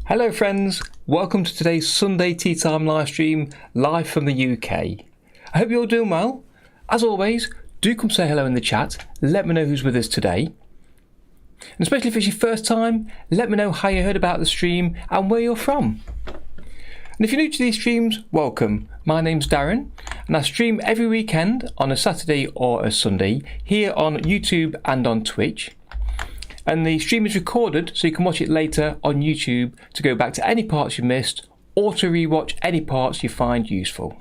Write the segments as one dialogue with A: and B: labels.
A: Hello friends, welcome to today's Sunday Tea Time live stream live from the UK. I hope you're all doing well. As always, do come say hello in the chat, let me know who's with us today. And especially if it's your first time, let me know how you heard about the stream and where you're from. And if you're new to these streams, welcome. My name's Darren and I stream every weekend on a Saturday or a Sunday here on YouTube and on Twitch. And the stream is recorded so you can watch it later on YouTube to go back to any parts you missed or to rewatch any parts you find useful.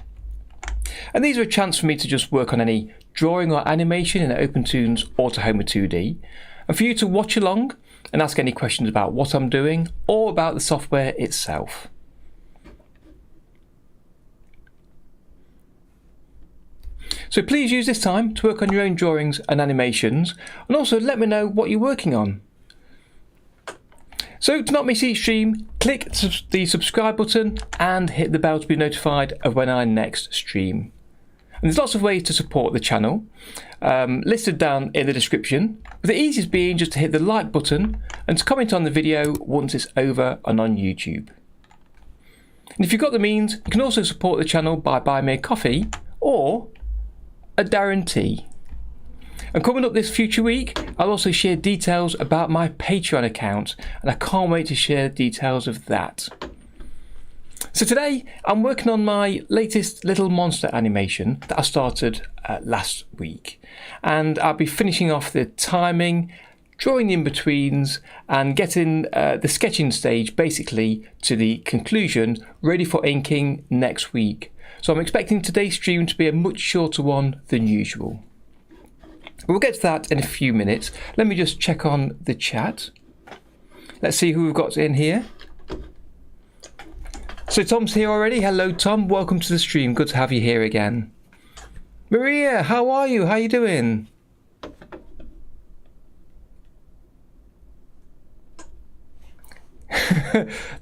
A: And these are a chance for me to just work on any drawing or animation in OpenToonz or Tahoma 2D, and for you to watch along and ask any questions about what I'm doing or about the software itself. So please use this time to work on your own drawings and animations, and also let me know what you're working on. So to not miss each stream, click the subscribe button and hit the bell to be notified of when I next stream. And there's lots of ways to support the channel, listed down in the description, with the easiest being just to hit the like button and to comment on the video once it's over and on YouTube. And if you've got the means, you can also support the channel by buying me a coffee or a Darren Tea. And coming up this future week, I'll also share details about my Patreon account, and I can't wait to share details of that. So today I'm working on my latest little monster animation that I started last week, and I'll be finishing off the timing, drawing the in-betweens and getting the sketching stage basically to the conclusion, ready for inking next week. So I'm expecting today's stream to be a much shorter one than usual. We'll get to that in a few minutes. Let me just check on the chat. Let's see who we've got in here. So Tom's here already. Hello Tom, welcome to the stream. Good to have you here again. Maria, how are you? How are you doing?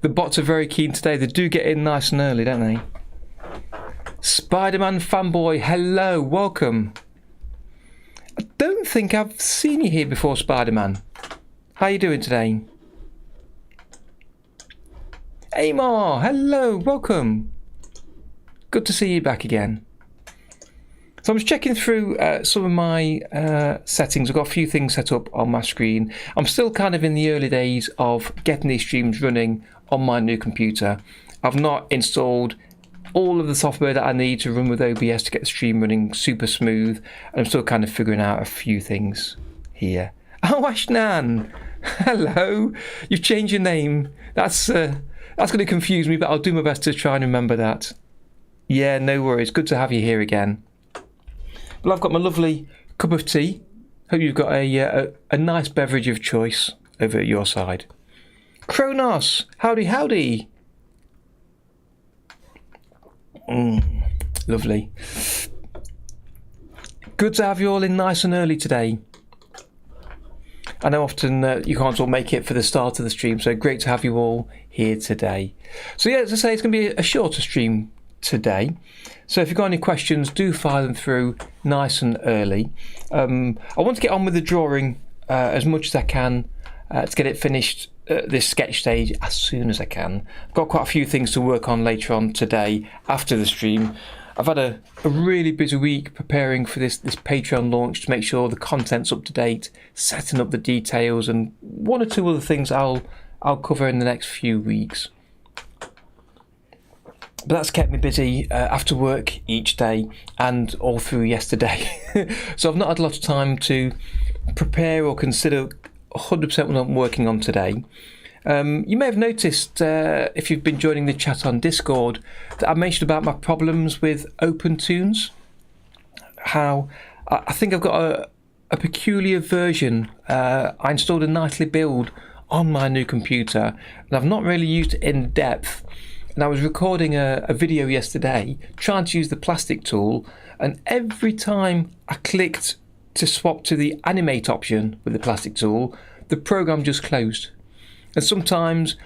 A: The bots are very keen today. They do get in nice and early, don't they? Spider-Man fanboy, hello, welcome. I don't think I've seen you here before, Spider-Man. How are you doing today? Amar, hello, welcome. Good to see you back again. So I'm just checking through some of my settings. I've got a few things set up on my screen. I'm still kind of in the early days of getting these streams running on my new computer. I've not installed all of the software that I need to run with OBS to get the stream running super smooth, and I'm still kind of figuring out a few things here. Oh, Ashnan, hello. You've changed your name. That's going to confuse me, but I'll do my best to try and remember that. Yeah, no worries. Good to have you here again. Well, I've got my lovely cup of tea. Hope you've got a nice beverage of choice over at your side. Kronos, howdy, howdy. Lovely. Good to have you all in nice and early today. I know often you can't all make it for the start of the stream, so great to have you all here today. So yeah, as I say, it's going to be a shorter stream today. So if you've got any questions, do fire them through nice and early. I want to get on with the drawing as much as I can to get it finished this sketch stage as soon as I can. I've got quite a few things to work on later on today after the stream. I've had a really busy week preparing for this Patreon launch to make sure the content's up to date, setting up the details, and one or two other things I'll cover in the next few weeks. But that's kept me busy after work each day and all through yesterday. So I've not had a lot of time to prepare or consider 100% what I'm working on today. You may have noticed, if you've been joining the chat on Discord, that I mentioned about my problems with OpenToonz. How I think I've got a peculiar version. I installed a nightly build on my new computer, and I've not really used it in depth. And I was recording a video yesterday, trying to use the plastic tool, and every time I clicked to swap to the animate option with the plastic tool, the program just closed. And sometimes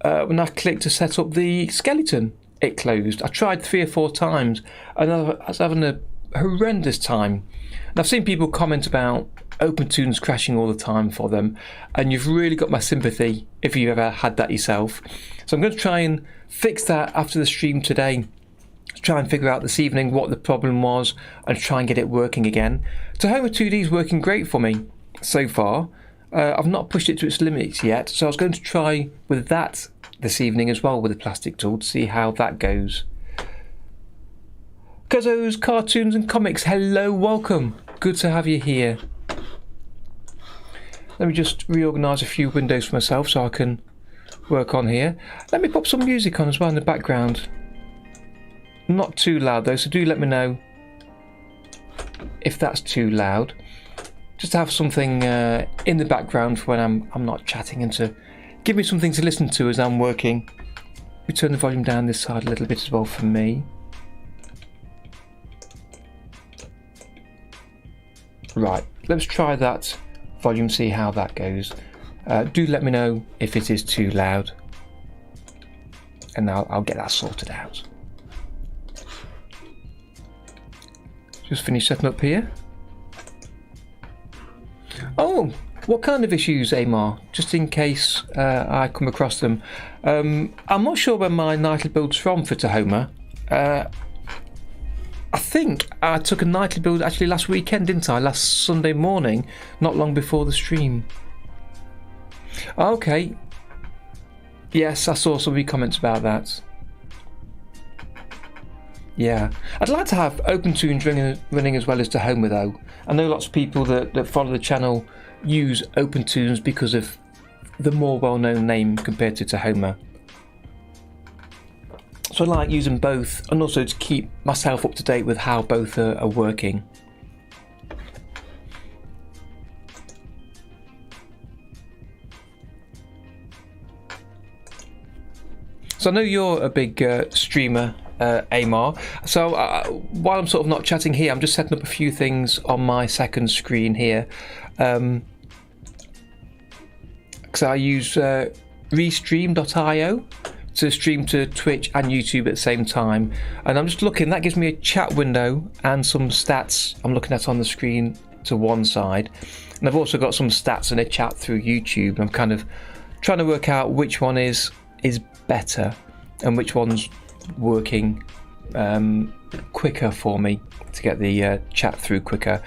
A: when I click to set up the skeleton, it closed. I tried 3 or 4 times and I was having a horrendous time. And I've seen people comment about OpenToonz crashing all the time for them, and you've really got my sympathy if you've ever had that yourself. So I'm going to try and fix that after the stream today. Try and figure out this evening what the problem was and try and get it working again. Tahoma 2D is working great for me so far. I've not pushed it to its limits yet, so I was going to try with that this evening as well with the plastic tool to see how that goes. Guzzos, cartoons and comics, hello, welcome. Good to have you here. Let me just reorganise a few windows for myself so I can work on here. Let me pop some music on as well in the background. Not too loud though, so do let me know if that's too loud. Just to have something in the background for when I'm not chatting, and to give me something to listen to as I'm working. We turn the volume down this side a little bit as well for me. Right, let's try that volume, see how that goes. Do let me know if it is too loud, and I'll get that sorted out. Just finished setting up here. Oh, what kind of issues, Amar? Just in case I come across them. I'm not sure when my nightly build's from for Tahoma. I think I took a nightly build actually last weekend, didn't I? Last Sunday morning, not long before the stream. Okay. Yes, I saw some of your comments about that. Yeah. I'd like to have OpenToonz running as well as Tahoma though. I know lots of people that follow the channel use OpenToonz because of the more well-known name compared to Tahoma. So I like using both, and also to keep myself up to date with how both are working. So I know you're a big streamer, Amar. So while I'm sort of not chatting here, I'm just setting up a few things on my second screen here. Because I use restream.io to stream to Twitch and YouTube at the same time, and I'm just looking, that gives me a chat window and some stats I'm looking at on the screen to one side, and I've also got some stats in a chat through YouTube. I'm kind of trying to work out which one is better and which one's working quicker for me to get the chat through quicker,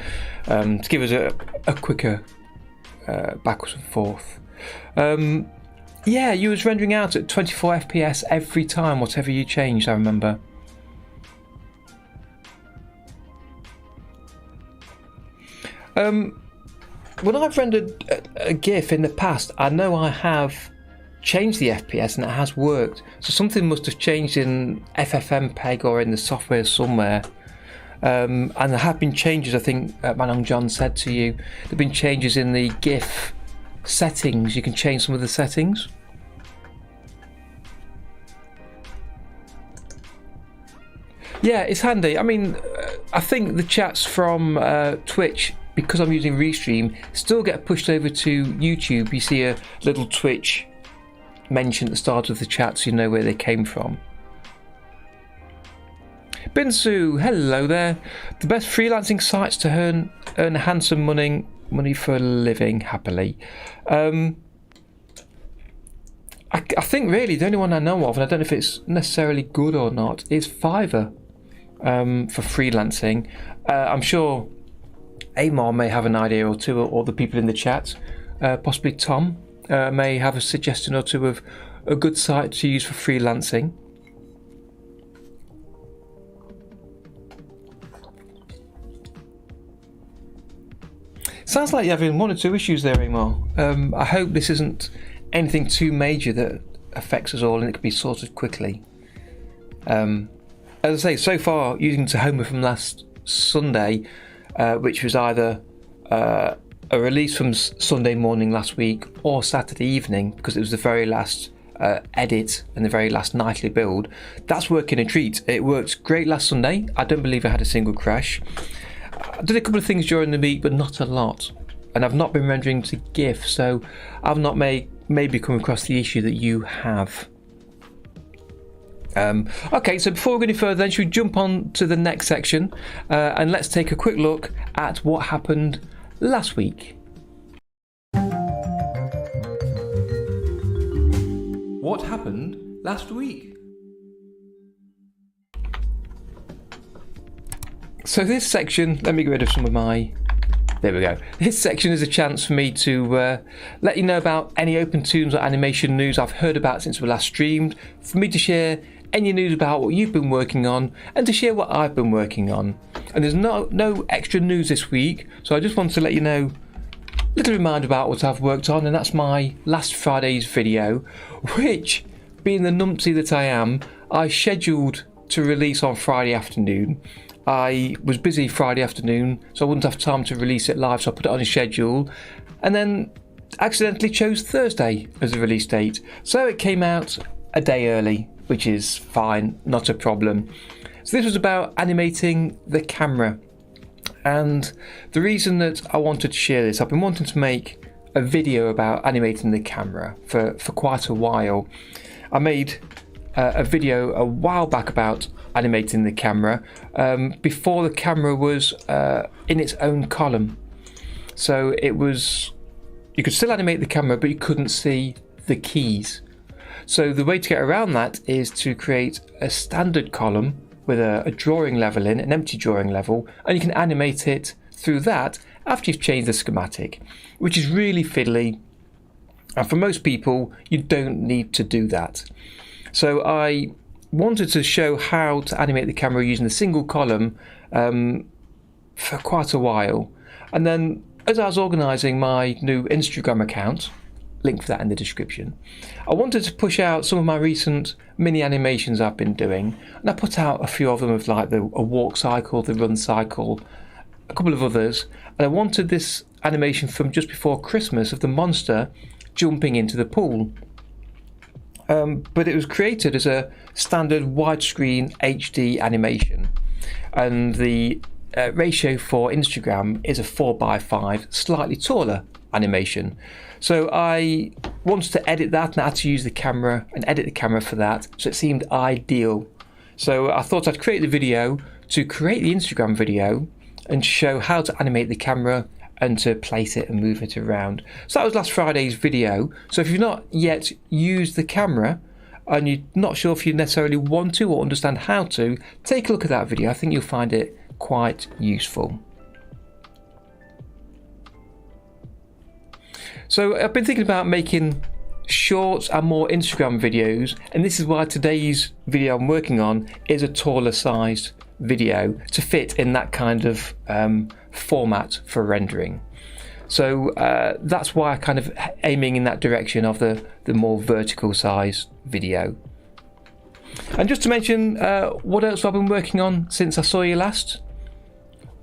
A: to give us a quicker backwards and forth. Yeah, you was rendering out at 24 FPS every time, whatever you changed, I remember. When I've rendered a GIF in the past, I know I have changed the FPS and it has worked. So something must have changed in FFmpeg or in the software somewhere. And there have been changes, I think Manong John said to you, there have been changes in the GIF settings. You can change some of the settings. Yeah, it's handy. I mean, I think the chats from Twitch, because I'm using Restream, still get pushed over to YouTube. You see a little Twitch mention at the start of the chat, so you know where they came from. Binsu, hello there. The best freelancing sites to earn handsome money for a living happily. I think really the only one I know of, and I don't know if it's necessarily good or not, is Fiverr for freelancing. I'm sure Amar may have an idea or two, or the people in the chat, possibly Tom may have a suggestion or two of a good site to use for freelancing. Sounds like you're having 1 or 2 issues there, Amar. I hope this isn't anything too major that affects us all and it can be sorted quickly. As I say, so far using Tahoma from last Sunday, which was either a release from Sunday morning last week or Saturday evening, because it was the very last edit and the very last nightly build, that's working a treat. It worked great last Sunday. I don't believe I had a single crash. I did a couple of things during the week, but not a lot. And I've not been rendering to GIF, so I've not maybe come across the issue that you have. Okay, so before we go any further, then should we jump on to the next section and let's take a quick look at what happened last week. What happened last week? So this section, let me get rid of some of my... There we go. This section is a chance for me to let you know about any OpenToonz or animation news I've heard about since we last streamed, for me to share any news about what you've been working on, and to share what I've been working on. And there's no extra news this week, so I just want to let you know a little reminder about what I've worked on, and that's my last Friday's video, which, being the numpty that I am, I scheduled to release on Friday afternoon. I was busy Friday afternoon, so I wouldn't have time to release it live, so I put it on a schedule, and then accidentally chose Thursday as the release date. So it came out a day early, which is fine, not a problem. So this was about animating the camera, and the reason that I wanted to share this, I've been wanting to make a video about animating the camera for quite a while. I made a video a while back about animating the camera before the camera was in its own column. So it was, you could still animate the camera, but you couldn't see the keys. So the way to get around that is to create a standard column with a drawing level in, an empty drawing level, and you can animate it through that after you've changed the schematic, which is really fiddly. And for most people, you don't need to do that. So I wanted to show how to animate the camera using a single column for quite a while. And then as I was organising my new Instagram account, link for that in the description, I wanted to push out some of my recent mini animations I've been doing, and I put out a few of them of like a walk cycle, the run cycle, a couple of others, and I wanted this animation from just before Christmas of the monster jumping into the pool. But it was created as a standard widescreen HD animation, and the ratio for Instagram is a 4:5, slightly taller animation. So I wanted to edit that, and I had to use the camera and edit the camera for that, so it seemed ideal. So I thought I'd create the video to create the Instagram video and show how to animate the camera and to place it and move it around. So that was last Friday's video. So if you've not yet used the camera and you're not sure if you necessarily want to or understand how to, take a look at that video. I think you'll find it quite useful. So I've been thinking about making short and more Instagram videos, and this is why today's video I'm working on is a taller sized video to fit in that kind of format for rendering. So that's why I'm kind of aiming in that direction of the more vertical size video. And just to mention what else I've been working on since I saw you last.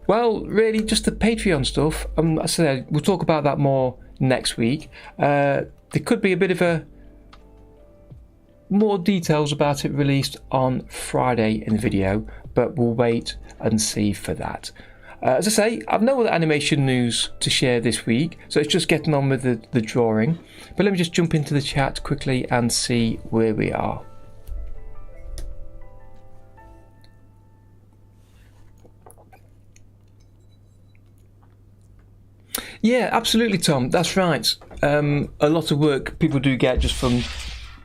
A: Well, really just the Patreon stuff. I said we'll talk about that more next week. There could be a bit of more details about it released on Friday in the video, but we'll wait and see for that. As I say, I've no other animation news to share this week, so it's just getting on with the drawing. But let me just jump into the chat quickly and see where we are. Yeah, absolutely, Tom. That's right. A lot of work people do get just from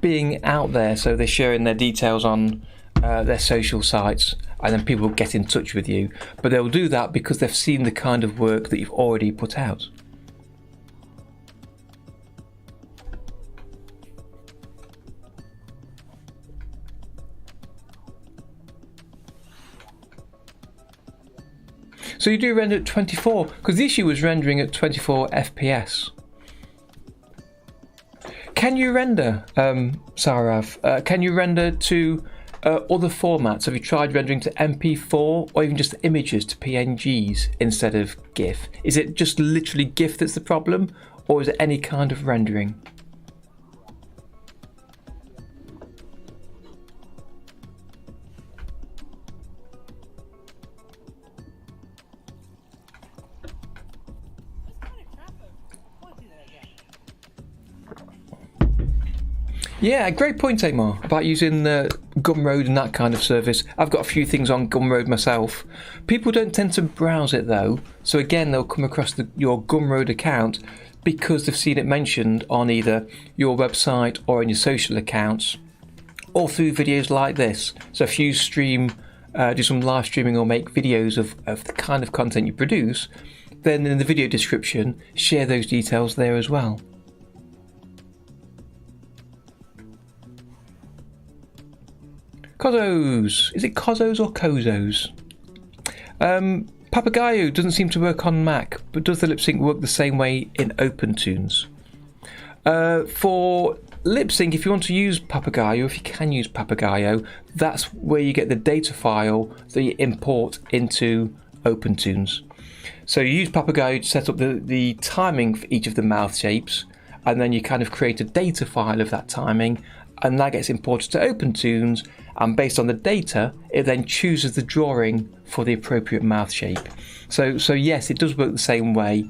A: being out there, so they're sharing their details on their social sites, and then people get in touch with you. But they'll do that because they've seen the kind of work that you've already put out. So you do render at 24, because the issue was rendering at 24 FPS. Can you render, Sarav, can you render to other formats? Have you tried rendering to MP4 or even just images to PNGs instead of GIF? Is it just literally GIF that's the problem, or is it any kind of rendering? Yeah, great point, Amar, about using Gumroad and that kind of service. I've got a few things on Gumroad myself. People don't tend to browse it though, so again they'll come across your Gumroad account because they've seen it mentioned on either your website or on your social accounts, or through videos like this. So if you stream, do some live streaming or make videos of the kind of content you produce, then in the video description, share those details there as well. Kozos! Is it Kozos or Kozos? Papagayo doesn't seem to work on Mac, but does the lip sync work the same way in OpenToonz? For lip sync, if you want to use Papagayo, if you can use Papagayo, that's where you get the data file that you import into OpenToonz. So you use Papagayo to set up the timing for each of the mouth shapes, and then you kind of create a data file of that timing, and that gets imported to OpenToonz, and based on the data it then chooses the drawing for the appropriate mouth shape. So yes, it does work the same way,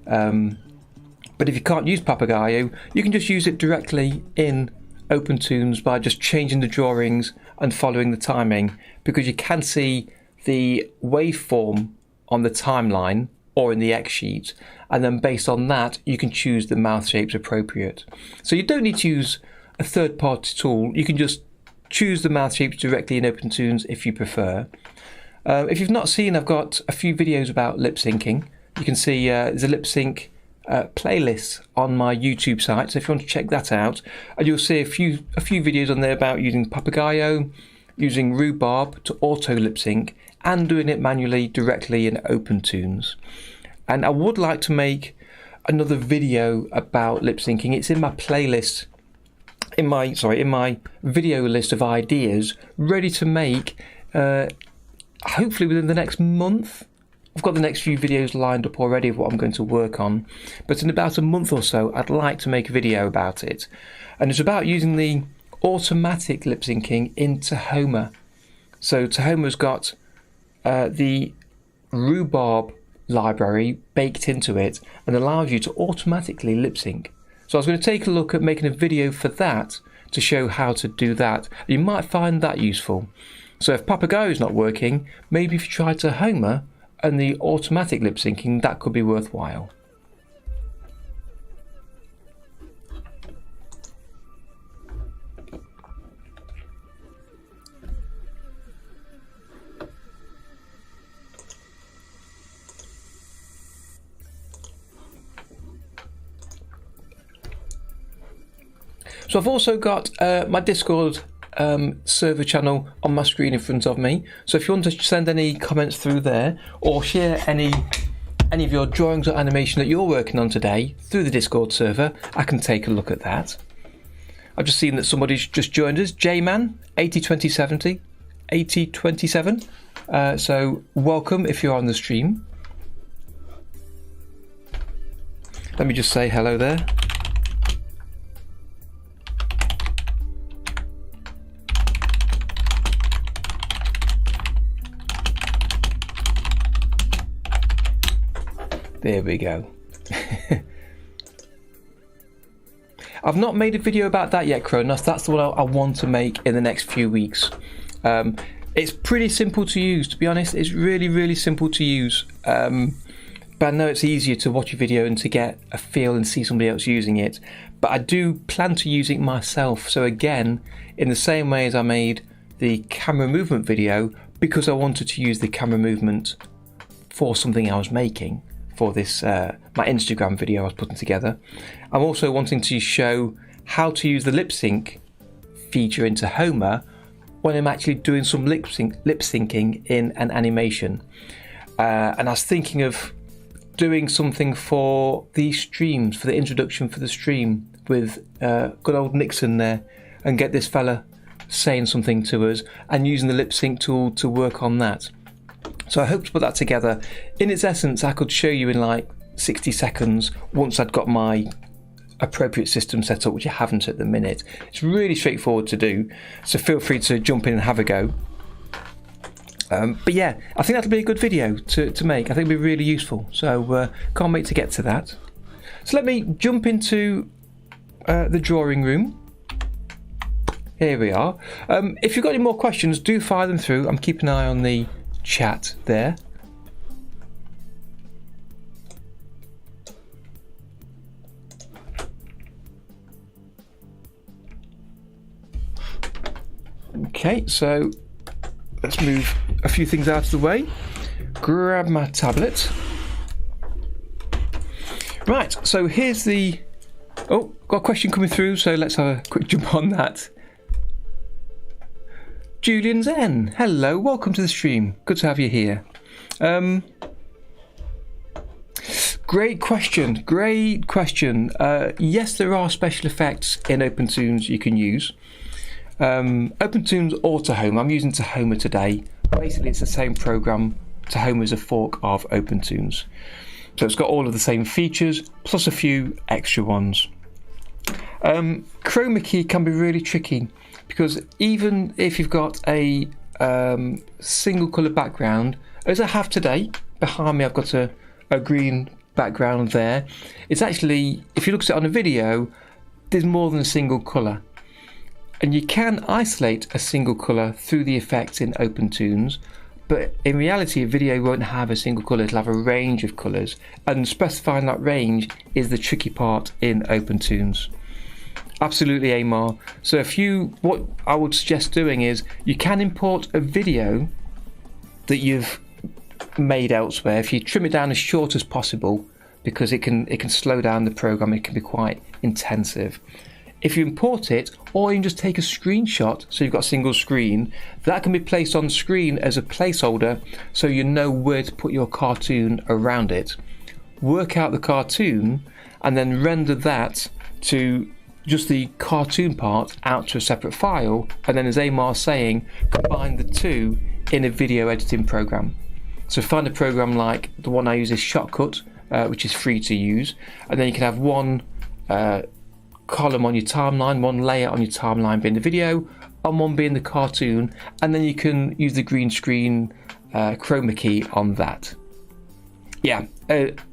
A: but if you can't use Papagayo, you can just use it directly in OpenToonz by just changing the drawings and following the timing, because you can see the waveform on the timeline or in the X sheet, and then based on that you can choose the mouth shapes appropriate. So you don't need to use a third-party tool, you can just choose the mouth shapes directly in OpenToonz if you prefer. If you've not seen, I've got a few videos about lip syncing. You can see there's a lip sync playlist on my YouTube site, so if you want to check that out, and you'll see a few videos on there about using Papagayo, using Rhubarb to auto lip sync, and doing it manually directly in OpenToonz. And I would like to make another video about lip syncing. It's in my playlist, in my video list of ideas, ready to make hopefully within the next month. I've got the next few videos lined up already of what I'm going to work on, but in about a month or so I'd like to make a video about it, and it's about using the automatic lip syncing in Tahoma. So Tahoma's got the Rhubarb library baked into it and allows you to automatically lip sync. So I was going to take a look at making a video for that to show how to do that. You might find that useful. So if Papagayo is not working, maybe if you try Tahoma and the automatic lip syncing, that could be worthwhile. So I've also got my Discord server channel on my screen in front of me. So if you want to send any comments through there, or share any of your drawings or animation that you're working on today through the Discord server, I can take a look at that. I've just seen that somebody's just joined us, J-Man 8027. So welcome if you're on the stream. Let me just say hello there. There we go. I've not made a video about that yet, Kronos. That's the one I want to make in the next few weeks. It's pretty simple to use, to be honest. It's really simple to use. But I know it's easier to watch a video and to get a feel and see somebody else using it. But I do plan to use it myself. So again, in the same way as I made the camera movement video, because I wanted to use the camera movement for something I was making, for this my Instagram video I was putting together. I'm also wanting to show how to use the lip sync feature in Tahoma when I'm actually doing some lip syncing in an animation. And I was thinking of doing something for the streams, for the introduction for the stream, with good old Nixon there, and get this fella saying something to us and using the lip sync tool to work on that. So I hope to put that together. In its essence, I could show you in like 60 seconds once I'd got my appropriate system set up, which I haven't at the minute. It's really straightforward to do, so feel free to jump in and have a go. But yeah, I think that'll be a good video to make. I think it'll be really useful, so can't wait to get to that. So let me jump into the drawing room. Here we are. If you've got any more questions, do fire them through. I'm keeping an eye on the chat there. Okay, so let's move a few things out of the way. Grab my tablet. Right, so here's the... Oh, got a question coming through, so let's have a quick jump on that. Julian's N. Hello, welcome to the stream. Good to have you here. Great question, great question. Yes, there are special effects in OpenToonz you can use. OpenToonz Autohome, I'm using Tahoma today. Basically, it's the same program. Tahoma is a fork of OpenToonz. So it's got all of the same features, plus a few extra ones. Chroma key can be really tricky, because even if you've got a single colour background, as I have today, behind me I've got a green background there. It's actually, if you look at it on a video, there's more than a single colour. And you can isolate a single colour through the effects in OpenToonz, but in reality a video won't have a single colour, it'll have a range of colours, and specifying that range is the tricky part in OpenToonz. Absolutely, Amar. So what I would suggest doing is, you can import a video that you've made elsewhere. If you trim it down as short as possible, because it can slow down the program, it can be quite intensive. If you import it, or you can just take a screenshot, so you've got a single screen, that can be placed on screen as a placeholder, so you know where to put your cartoon around it. Work out the cartoon, and then render that to just the cartoon part out to a separate file, and then, as Amar's saying, combine the two in a video editing program. So find a program like the one I use is Shotcut, which is free to use, and then you can have one column on your timeline, one layer on your timeline being the video, and one being the cartoon, and then you can use the green screen chroma key on that. Yeah,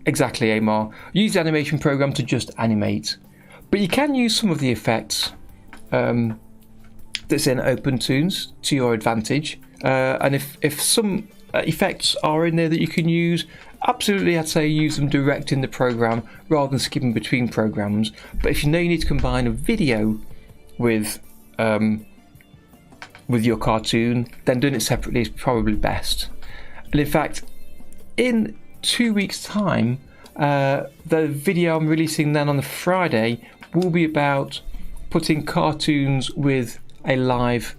A: exactly, Amar. Use the animation program to just animate, but you can use some of the effects that's in OpenToonz to your advantage, and if some effects are in there that you can use, absolutely, I'd say use them direct in the program rather than skipping between programs. But if you know you need to combine a video with your cartoon, then doing it separately is probably best. And in fact, in 2 weeks' time, the video I'm releasing then on the Friday will be about putting cartoons with a live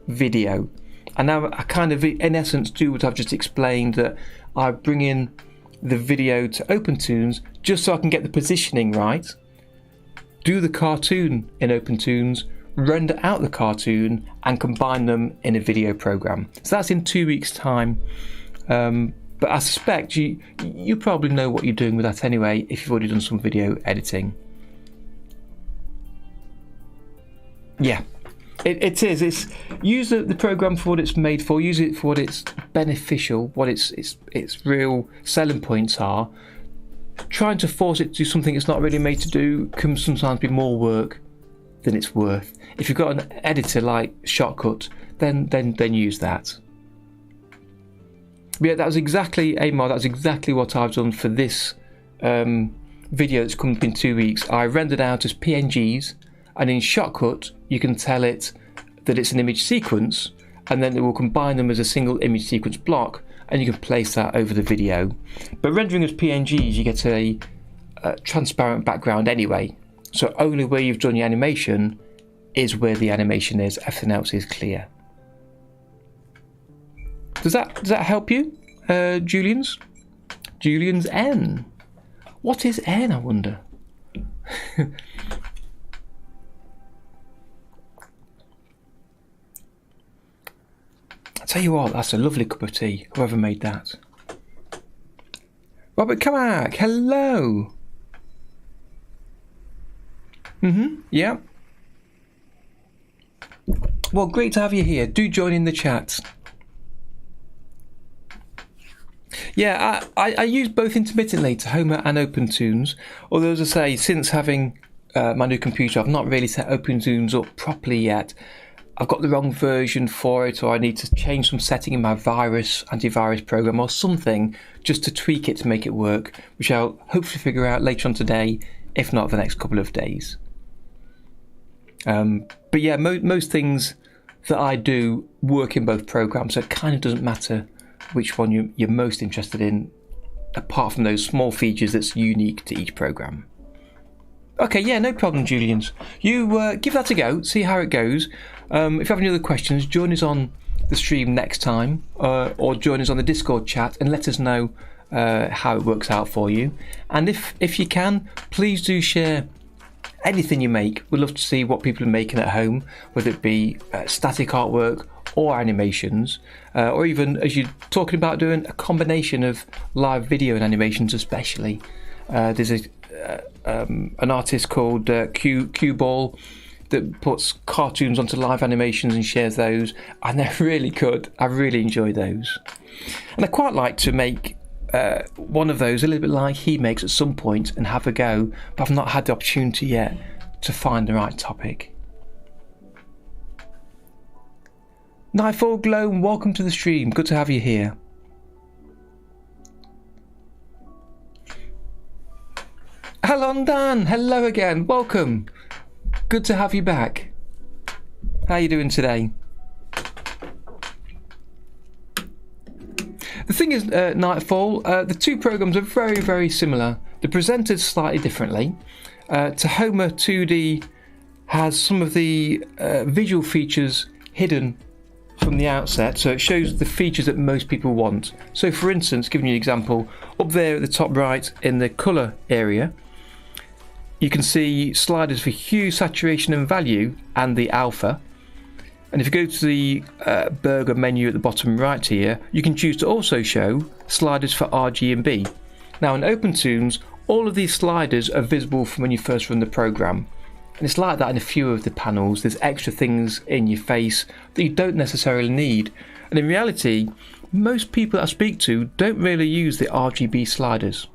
A: video. And now I kind of, in essence, do what I've just explained, that I bring in the video to OpenToonz just so I can get the positioning right, do the cartoon in OpenToonz, render out the cartoon, and combine them in a video program. So that's in 2 weeks' time. But I suspect you probably know what you're doing with that anyway, if you've already done some video editing. Yeah. It is. It's use the program for what it's made for. Use it for what it's beneficial, what its real selling points are. Trying to force it to do something it's not really made to do can sometimes be more work than it's worth. If you've got an editor like Shotcut, then use that. But yeah, that was exactly, Amar, that's exactly what I've done for this video that's coming up in 2 weeks. I rendered out as PNGs. And in Shotcut, you can tell it that it's an image sequence, and then it will combine them as a single image sequence block, and you can place that over the video. But rendering as PNGs, you get a transparent background anyway. So only where you've done your animation is where the animation is. Everything else is clear. Does that help you, Julian's? Julian's N. What is N, I wonder? I tell you what, that's a lovely cup of tea, whoever made that. Robert Kamak, hello. Yeah. Well, great to have you here. Do join in the chat. Yeah, I use both intermittently, Tahoma and OpenToonz. Although, as I say, since having my new computer, I've not really set OpenToonz up properly yet. I've got the wrong version for it, or I need to change some setting in my antivirus program or something, just to tweak it to make it work, which I'll hopefully figure out later on today, if not the next couple of days. But yeah, most things that I do work in both programs, so it kind of doesn't matter which one you're most interested in, apart from those small features that's unique to each program. Okay, yeah, no problem, Julians. You give that a go, see how it goes. If you have any other questions, join us on the stream next time, or join us on the Discord chat and let us know how it works out for you. And if you can, please do share anything you make. We'd love to see what people are making at home, whether it be static artwork or animations, or even, as you're talking about, doing a combination of live video and animations especially. There's an artist called Q Ball that puts cartoons onto live animations and shares those, and they're really good. I really enjoy those, and I quite like to make one of those a little bit like he makes at some point and have a go, but I've not had the opportunity yet to find the right topic. Nightfall Glow, welcome to the stream. Good to have you here. Hello, Dan. Hello again. Welcome. Good to have you back. How are you doing today? The thing is, Nightfall, the two programs are very, very similar. They're presented slightly differently. Tahoma 2D has some of the visual features hidden from the outset, so it shows the features that most people want. So for instance, giving you an example, up there at the top right in the colour area, you can see sliders for hue, saturation and value, and the alpha. And if you go to the burger menu at the bottom right here, you can choose to also show sliders for RGB. Now in OpenToonz, all of these sliders are visible from when you first run the program. And it's like that in a few of the panels. There's extra things in your face that you don't necessarily need. And in reality, most people that I speak to don't really use the RGB sliders.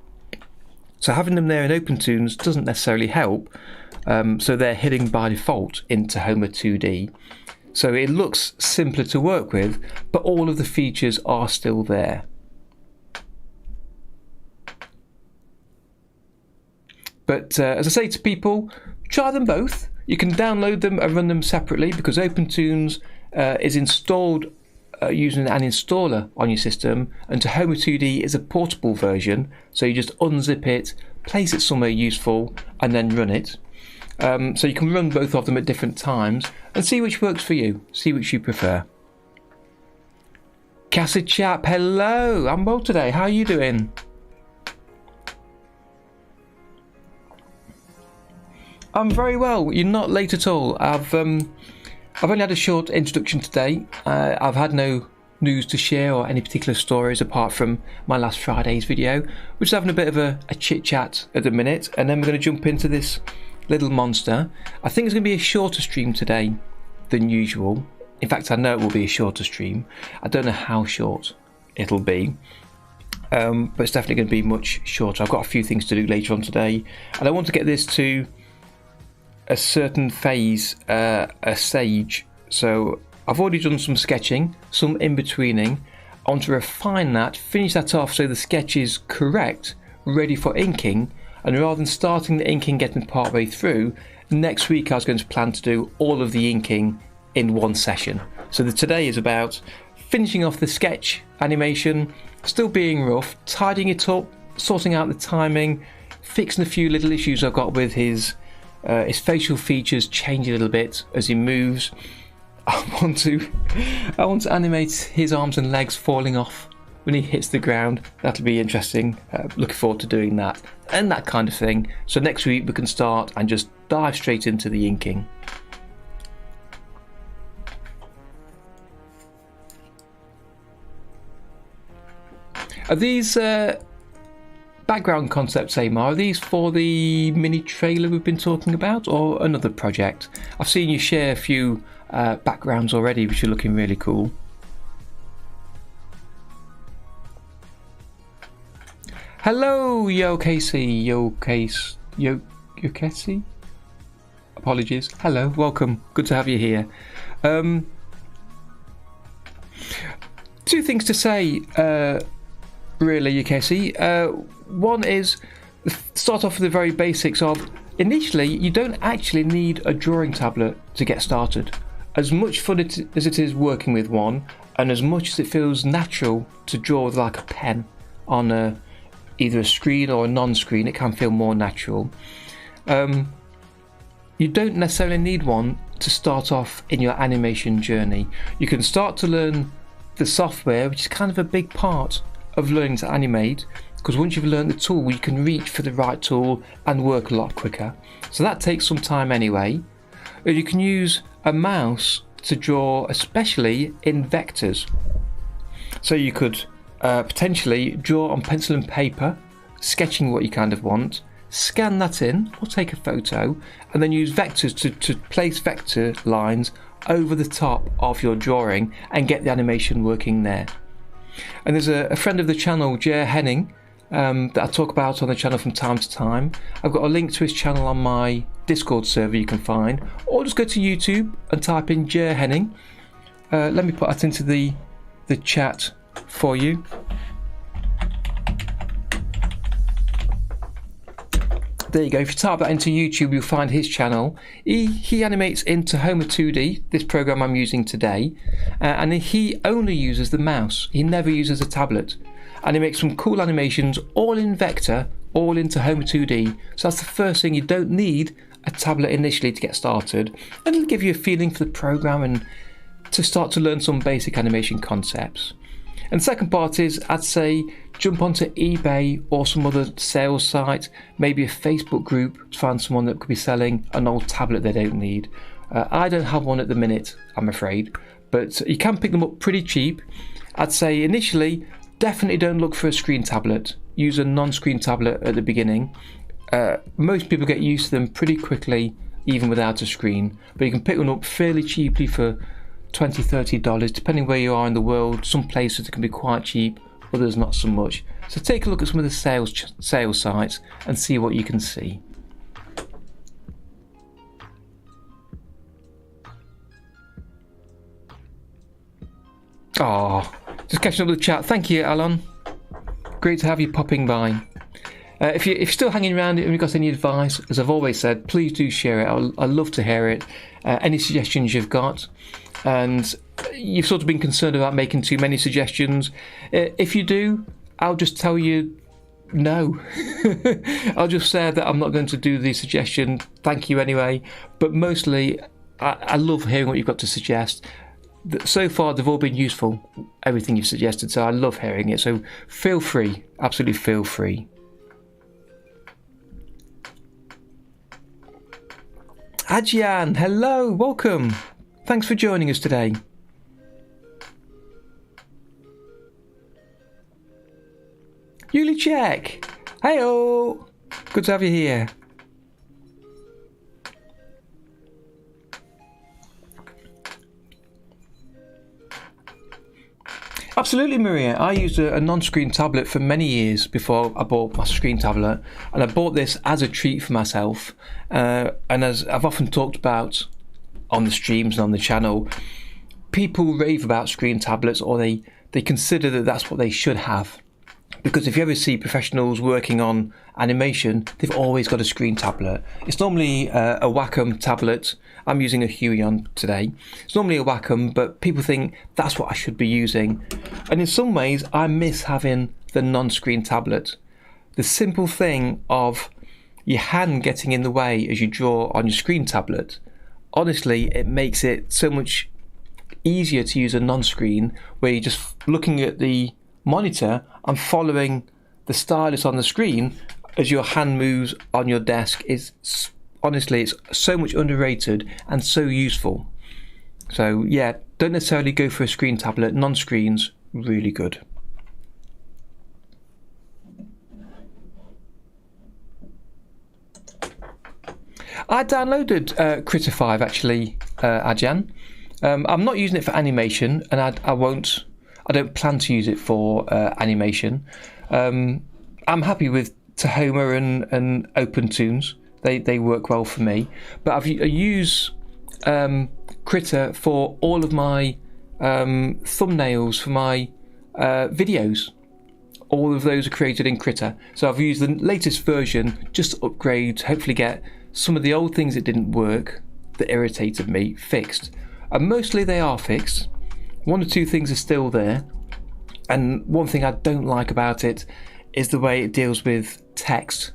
A: So having them there in OpenToonz doesn't necessarily help. So they're hidden by default in Tahoma 2D. So it looks simpler to work with, but all of the features are still there. But as I say to people, try them both. You can download them and run them separately, because OpenToonz is installed using an installer on your system, and Tahoma 2D is a portable version, so you just unzip it, place it somewhere useful, and then run it. So you can run both of them at different times and see which works for you, see which you prefer. Cassie Chap, hello, I'm well today, how are you doing? I'm very well, you're not late at all. I've only had a short introduction today. I've had no news to share or any particular stories apart from my last Friday's video. We're just having a bit of a chit chat at the minute, and then we're going to jump into this little monster. I think it's going to be a shorter stream today than usual. In fact, I know it will be a shorter stream. I don't know how short it'll be, but it's definitely going to be much shorter. I've got a few things to do later on today, and I want to get this to a certain phase, a stage. So I've already done some sketching, some in-betweening. I want to refine that, finish that off so the sketch is correct, ready for inking, and rather than starting the inking getting part way through, next week I was going to plan to do all of the inking in one session. So today is about finishing off the sketch animation, still being rough, tidying it up, sorting out the timing, fixing a few little issues I've got with his facial features change a little bit as he moves. I want to animate his arms and legs falling off when he hits the ground. That'll be interesting. Looking forward to doing that and that kind of thing. So next week we can start and just dive straight into the inking. Are these background concepts, Amar, are these for the mini trailer we've been talking about, or another project? I've seen you share a few backgrounds already, which are looking really cool. Hello, Yo Casey. Apologies. Hello, welcome. Good to have you here. Two things to say, really, Casey. One is, start off with the very basics of, initially, you don't actually need a drawing tablet to get started. As much fun as it is working with one, and as much as it feels natural to draw with like a pen on either a screen or a non-screen, it can feel more natural. You don't necessarily need one to start off in your animation journey. You can start to learn the software, which is kind of a big part of learning to animate, because once you've learned the tool, you can reach for the right tool and work a lot quicker. So that takes some time anyway. You can use a mouse to draw, especially in vectors. So you could potentially draw on pencil and paper, sketching what you kind of want, scan that in or take a photo, and then use vectors to place vector lines over the top of your drawing and get the animation working there. And there's a friend of the channel, Jer Henning, that I talk about on the channel from time to time. I've got a link to his channel on my Discord server you can find, or just go to YouTube and type in Jer Henning. Let me put that into the chat for you. There you go. If you type that into YouTube, you'll find his channel. He animates in Tahoma 2D, this program I'm using today, and he only uses the mouse. He never uses a tablet, and he makes some cool animations all in vector, all in Tahoma 2D. So that's the first thing. You don't need a tablet initially to get started, and it'll give you a feeling for the program and to start to learn some basic animation concepts. And the second part is, I'd say, jump onto eBay or some other sales site, maybe a Facebook group, to find someone that could be selling an old tablet they don't need. I don't have one at the minute, I'm afraid, but you can pick them up pretty cheap. I'd say initially, definitely don't look for a screen tablet. Use a non-screen tablet at the beginning. Most people get used to them pretty quickly, even without a screen, but you can pick one up fairly cheaply for $20-30, depending where you are in the world. Some places it can be quite cheap, others not so much. So take a look at some of the sales sites and see what you can see. Just catching up with the chat. Thank you, Alan. Great to have you popping by. If you're still hanging around and you've got any advice, as I've always said, please do share it. I'd love to hear it. Any suggestions you've got, and you've sort of been concerned about making too many suggestions. If you do, I'll just tell you no. I'll just say that I'm not going to do the suggestion. Thank you anyway. But mostly, I love hearing what you've got to suggest. So far, they've all been useful, everything you've suggested, so I love hearing it. So feel free, absolutely feel free. Adjan, hello, welcome. Thanks for joining us today. Yulichek, heyo, good to have you here. Absolutely, Maria. I used a non-screen tablet for many years before I bought my screen tablet, and I bought this as a treat for myself. And as I've often talked about on the streams and on the channel, people rave about screen tablets, or they consider that that's what they should have. Because if you ever see professionals working on animation, they've always got a screen tablet. It's normally a Wacom tablet. I'm using a Huion today. It's normally a Wacom, but people think that's what I should be using. And in some ways, I miss having the non-screen tablet. The simple thing of your hand getting in the way as you draw on your screen tablet, honestly, it makes it so much easier to use a non-screen, where you're just looking at the monitor and following the stylus on the screen as your hand moves on your desk. Honestly, it's so much underrated and so useful. So yeah, don't necessarily go for a screen tablet. Non-screens, really good. I downloaded Critter 5 actually, Ajahn. I'm not using it for animation, and I don't plan to use it for animation. I'm happy with Tahoma and OpenToonz. They work well for me. But I use Critter for all of my thumbnails for my videos. All of those are created in Critter. So I've used the latest version just to upgrade, hopefully get some of the old things that didn't work, that irritated me, fixed. And mostly they are fixed. One or two things are still there. And one thing I don't like about it is the way it deals with text.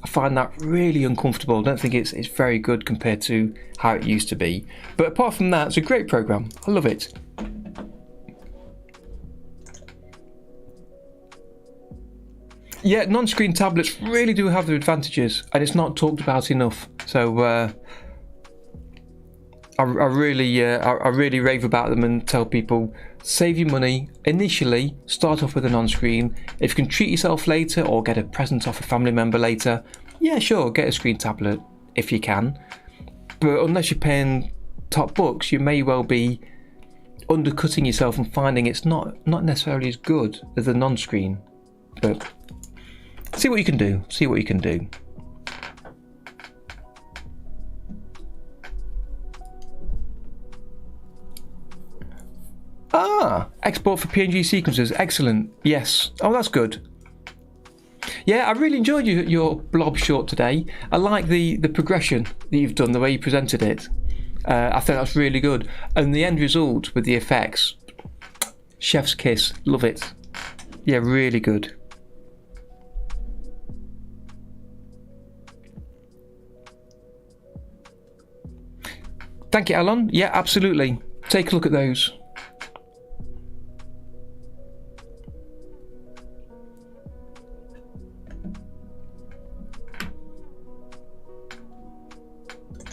A: I find that really uncomfortable. I don't think it's very good compared to how it used to be. But apart from that, it's a great program. I love it. Yeah, non-screen tablets really do have their advantages, and it's not talked about enough. So I really rave about them and tell people, save your money. Initially, start off with a non-screen. If you can treat yourself later or get a present off a family member later, yeah, sure, get a screen tablet if you can. But unless you're paying top bucks, you may well be undercutting yourself and finding it's not necessarily as good as a non-screen. But see what you can do. See what you can do. Export for PNG sequences. Excellent. Yes. Oh, that's good. Yeah, I really enjoyed your blob short today. I like the progression that you've done, the way you presented it. I think that's really good. And the end result with the effects, chef's kiss. Love it. Yeah, really good. Thank you, Alan. Yeah, absolutely. Take a look at those.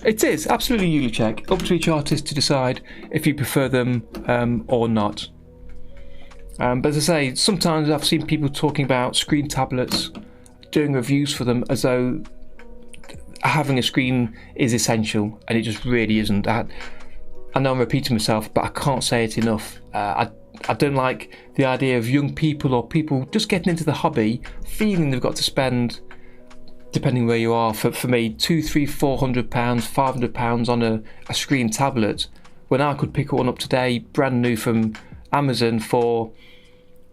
A: It is, absolutely, you check. Up to each artist to decide if you prefer them or not. But as I say, sometimes I've seen people talking about screen tablets, doing reviews for them as though having a screen is essential, and it just really isn't. I know I'm repeating myself, but I can't say it enough. I don't like the idea of young people or people just getting into the hobby feeling they've got to spend, depending where you are, for me, £200, £300, £400, £500 on a screen tablet, when I could pick one up today, brand new from Amazon, for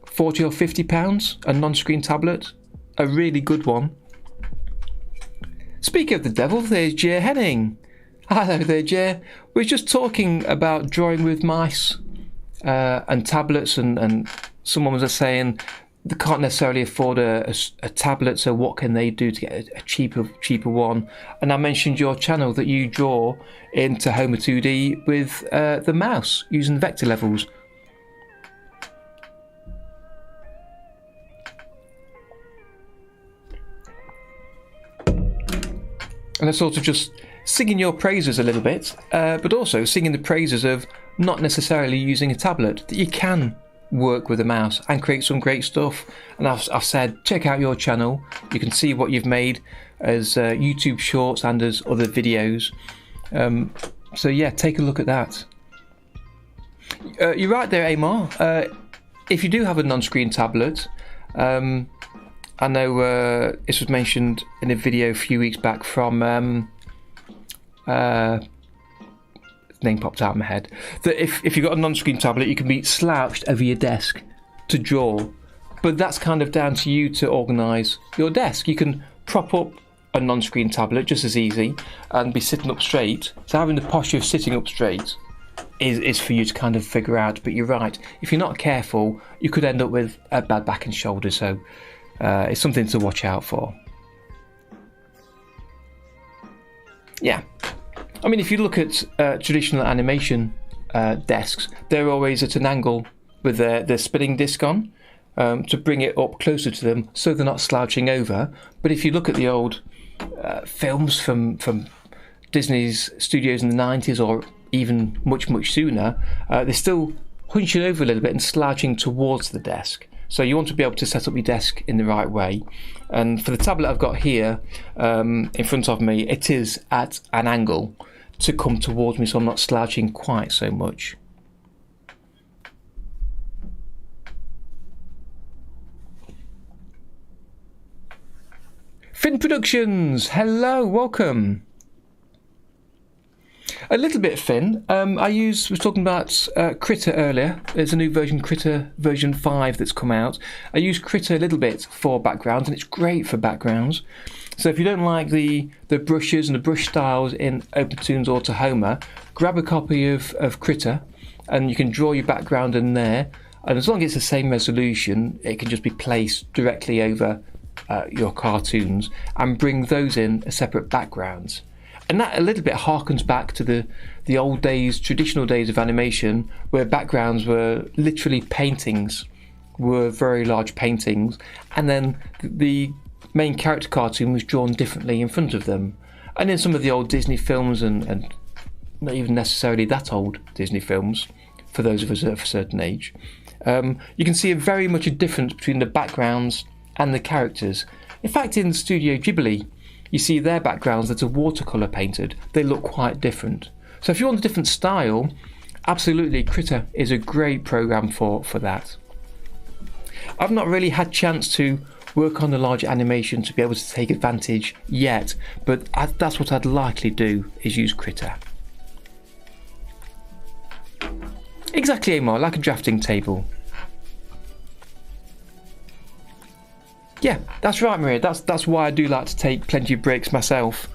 A: £40 or £50, a non-screen tablet, a really good one. Speaking of the devil, there's Jay Henning. Hello there, Jay. We're just talking about drawing with mice and tablets, and someone was saying they can't necessarily afford a tablet, so what can they do to get a cheaper one? And I mentioned your channel that you draw into Homer 2D with the mouse using vector levels. And that's sort of just singing your praises a little bit, but also singing the praises of not necessarily using a tablet, that you can work with a mouse and create some great stuff. And I've said, check out your channel. You can see what you've made as YouTube shorts and as other videos. So yeah, take a look at that. You're right there, Amar. If you do have a non-screen tablet, I know this was mentioned in a video a few weeks back from name popped out of my head, that if you've got a non-screen tablet, you can be slouched over your desk to draw, but that's kind of down to you to organise your desk. You can prop up a non-screen tablet just as easy and be sitting up straight, so having the posture of sitting up straight is for you to kind of figure out. But you're right, if you're not careful, you could end up with a bad back and shoulder, so it's something to watch out for. Yeah, I mean, if you look at traditional animation desks, they're always at an angle with their spinning disc on to bring it up closer to them so they're not slouching over. But if you look at the old films from Disney's studios in the 90s, or even much sooner, they're still hunching over a little bit and slouching towards the desk. So you want to be able to set up your desk in the right way. And for the tablet I've got here in front of me, it is at an angle to come towards me, so I'm not slouching quite so much. Finn Productions, hello, welcome. A little bit Finn. Was talking about Critter earlier. There's a new version, Critter version 5 that's come out. I use Critter a little bit for backgrounds, and it's great for backgrounds. So if you don't like the brushes and the brush styles in OpenToonz or Tahoma, grab a copy of Critter, and you can draw your background in there. And as long as it's the same resolution, it can just be placed directly over your cartoons and bring those in as separate backgrounds. And that a little bit harkens back to the old days, traditional days of animation, where backgrounds were literally paintings, were very large paintings, and then the main character cartoon was drawn differently in front of them. And in some of the old Disney films, and not even necessarily that old Disney films, for those of us of a certain age, you can see very much a difference between the backgrounds and the characters. In fact, in Studio Ghibli, you see their backgrounds that are watercolour painted. They look quite different. So if you want a different style, absolutely, Critter is a great program for that. I've not really had chance to work on the large animation to be able to take advantage yet, but that's what I'd likely do, is use Critter. Exactly, Amar, like a drafting table. Yeah, that's right, Maria. That's why I do like to take plenty of breaks myself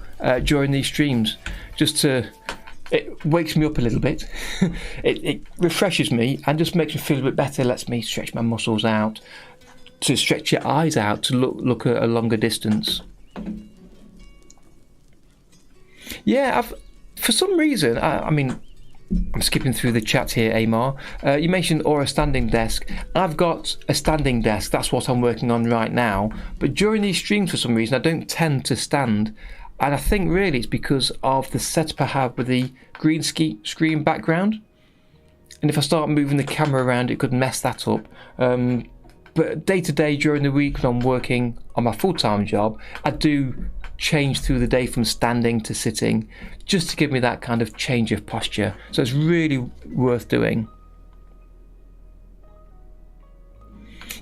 A: during these streams. It wakes me up a little bit. it refreshes me and just makes me feel a bit better. Lets me stretch my muscles out, to stretch your eyes out to look at a longer distance. Yeah, for some reason, I mean, I'm skipping through the chat here, Amar. You mentioned or a standing desk. I've got a standing desk. That's what I'm working on right now. But during these streams, for some reason, I don't tend to stand. And I think really it's because of the setup I have with the green screen background. And if I start moving the camera around, it could mess that up. But day to day during the week when I'm working on my full-time job, I do change through the day from standing to sitting, just to give me that kind of change of posture. So it's really worth doing.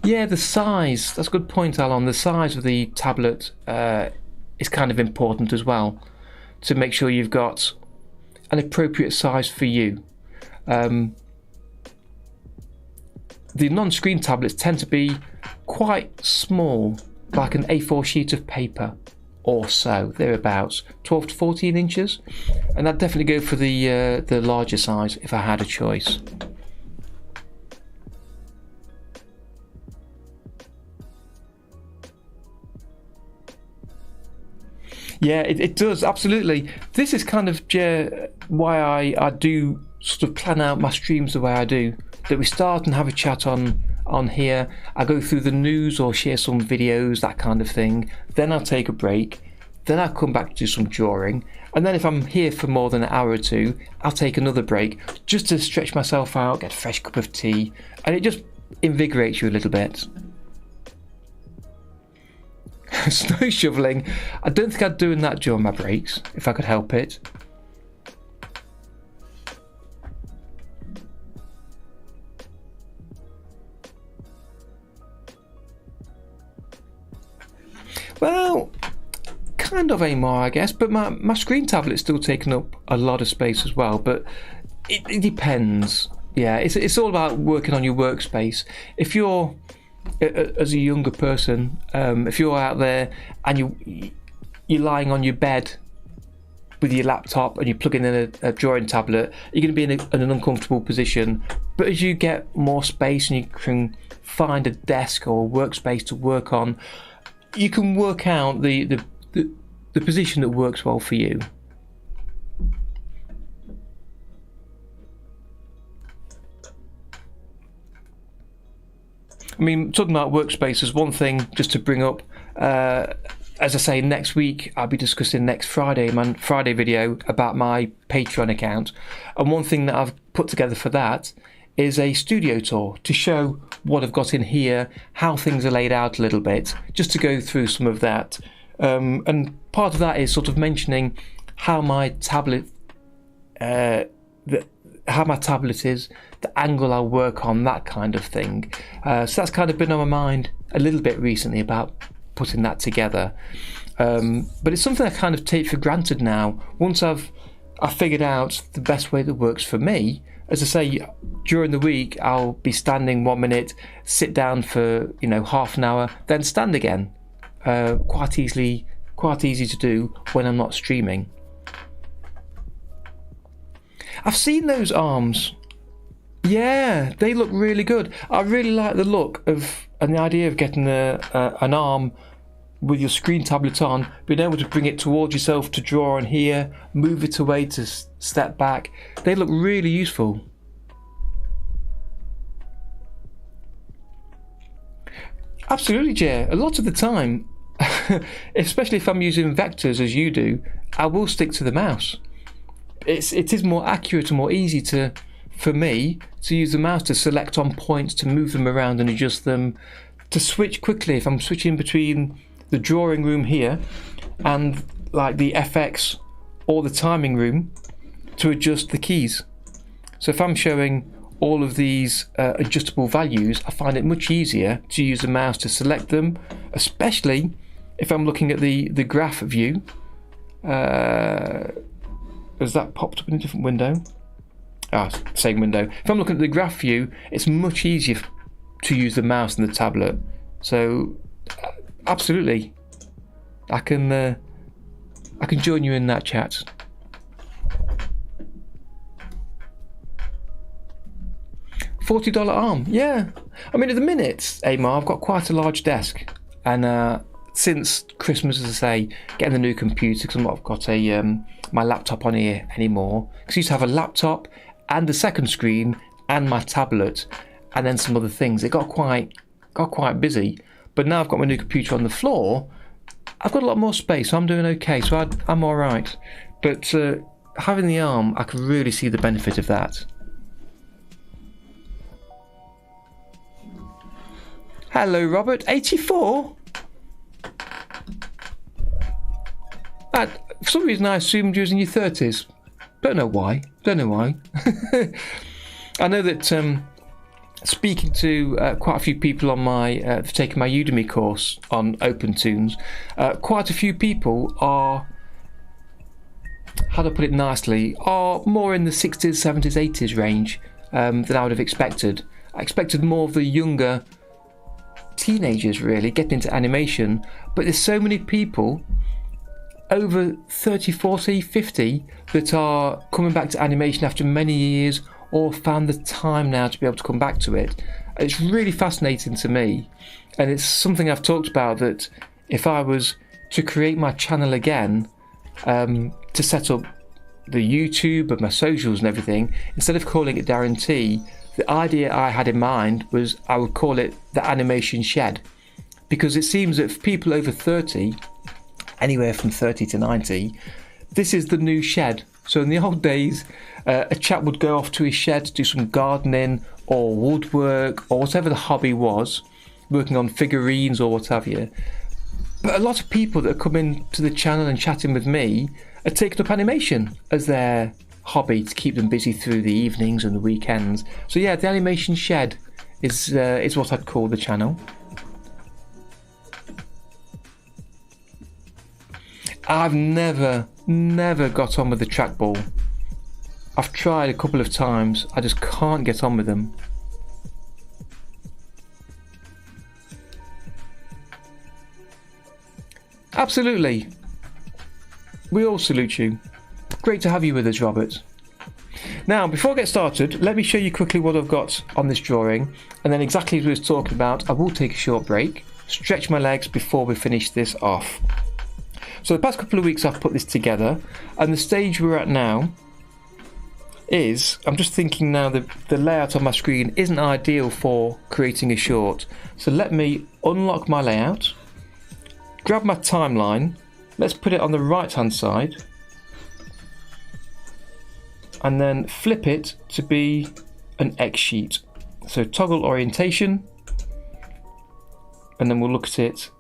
A: Yeah, the size, that's a good point, Alan. The size of the tablet is kind of important as well, to make sure you've got an appropriate size for you. The non-screen tablets tend to be quite small, like an A4 sheet of paper or so, thereabouts, 12 to 14 inches, and I'd definitely go for the larger size if I had a choice. Yeah, it does, absolutely. This is kind of why I do sort of plan out my streams the way I do. That we start and have a chat on here. I go through the news or share some videos, that kind of thing. Then I'll take a break. Then I'll come back to do some drawing. And then if I'm here for more than an hour or two, I'll take another break just to stretch myself out, get a fresh cup of tea. And it just invigorates you a little bit. Snow shoveling. I don't think I'd do that during my breaks, if I could help it. Well, kind of Amar, I guess, but my screen tablet's still taking up a lot of space as well, but it depends. Yeah, it's all about working on your workspace. If you're, as a younger person, if you're out there and you're lying on your bed with your laptop and you're plugging in a drawing tablet, you're going to be in an uncomfortable position. But as you get more space and you can find a desk or a workspace to work on, you can work out the position that works well for you. I mean, talking about workspaces, one thing just to bring up, as I say, next week I'll be discussing next Friday, my Friday video about my Patreon account. And one thing that I've put together for that is a studio tour to show what I've got in here, how things are laid out a little bit, just to go through some of that. And part of that is sort of mentioning how my tablet, is, the angle I'll work on, that kind of thing. So that's kind of been on my mind a little bit recently about putting that together. But it's something I kind of take for granted now. Once I've figured out the best way that works for me. As I say, during the week I'll be standing 1 minute, sit down for half an hour, then stand again. Quite easy to do when I'm not streaming. I've seen those arms. Yeah, they look really good. I really like the look of and the idea of getting an arm with your screen tablet on, being able to bring it towards yourself to draw on here, move it away to step back. They look really useful. Absolutely, Jay. A lot of the time, especially if I'm using vectors as you do, I will stick to the mouse. It is more accurate and more easy for me to use the mouse to select on points, to move them around and adjust them, to switch quickly if I'm switching between the drawing room here and like the FX or the timing room, to adjust the keys. So if I'm showing all of these adjustable values, I find it much easier to use the mouse to select them, especially if I'm looking at the graph view. Has that popped up in a different window? Same window. If I'm looking at the graph view, it's much easier to use the mouse than the tablet. So absolutely, I can join you in that chat. $40 arm, yeah. I mean, at the minute, Amar, I've got quite a large desk, and since Christmas, as I say, getting the new computer, because I've not got my laptop on here anymore. Because I used to have a laptop and a second screen and my tablet, and then some other things. It got quite busy. But now I've got my new computer on the floor, I've got a lot more space, so I'm doing okay. So I'm all right. But having the arm, I can really see the benefit of that. Hello, Robert. 84? For some reason I assumed you was in your 30s. Don't know why. I know that speaking to quite a few people on my taking my Udemy course on OpenToonz, quite a few people are, how do I put it nicely, are more in the 60s, 70s, 80s range than I would have expected. I expected more of the younger teenagers really getting into animation, but there's so many people over 30, 40, 50 that are coming back to animation after many years, or found the time now to be able to come back to it. It's really fascinating to me, and it's something I've talked about, that if I was to create my channel again, to set up the YouTube and my socials and everything, instead of calling it Darren Tea, the idea I had in mind was I would call it the Animation Shed, because it seems that for people over 30, anywhere from 30 to 90, this is the new shed. So in the old days, a chap would go off to his shed to do some gardening or woodwork or whatever the hobby was, working on figurines or what have you. But a lot of people that are coming to the channel and chatting with me are taking up animation as their hobby to keep them busy through the evenings and the weekends. So yeah, the Animation Shed is what I'd call the channel. I've never got on with the trackball. I've tried a couple of times, I just can't get on with them. Absolutely. We all salute you. Great to have you with us, Robert. Now, before I get started, let me show you quickly what I've got on this drawing, and then exactly as we were talking about, I will take a short break, stretch my legs before we finish this off. So the past couple of weeks I've put this together, and the stage we're at now is, I'm just thinking now that the layout on my screen isn't ideal for creating a short. So let me unlock my layout, grab my timeline, let's put it on the right hand side, and then flip it to be an X sheet. So toggle orientation, and then we'll look at it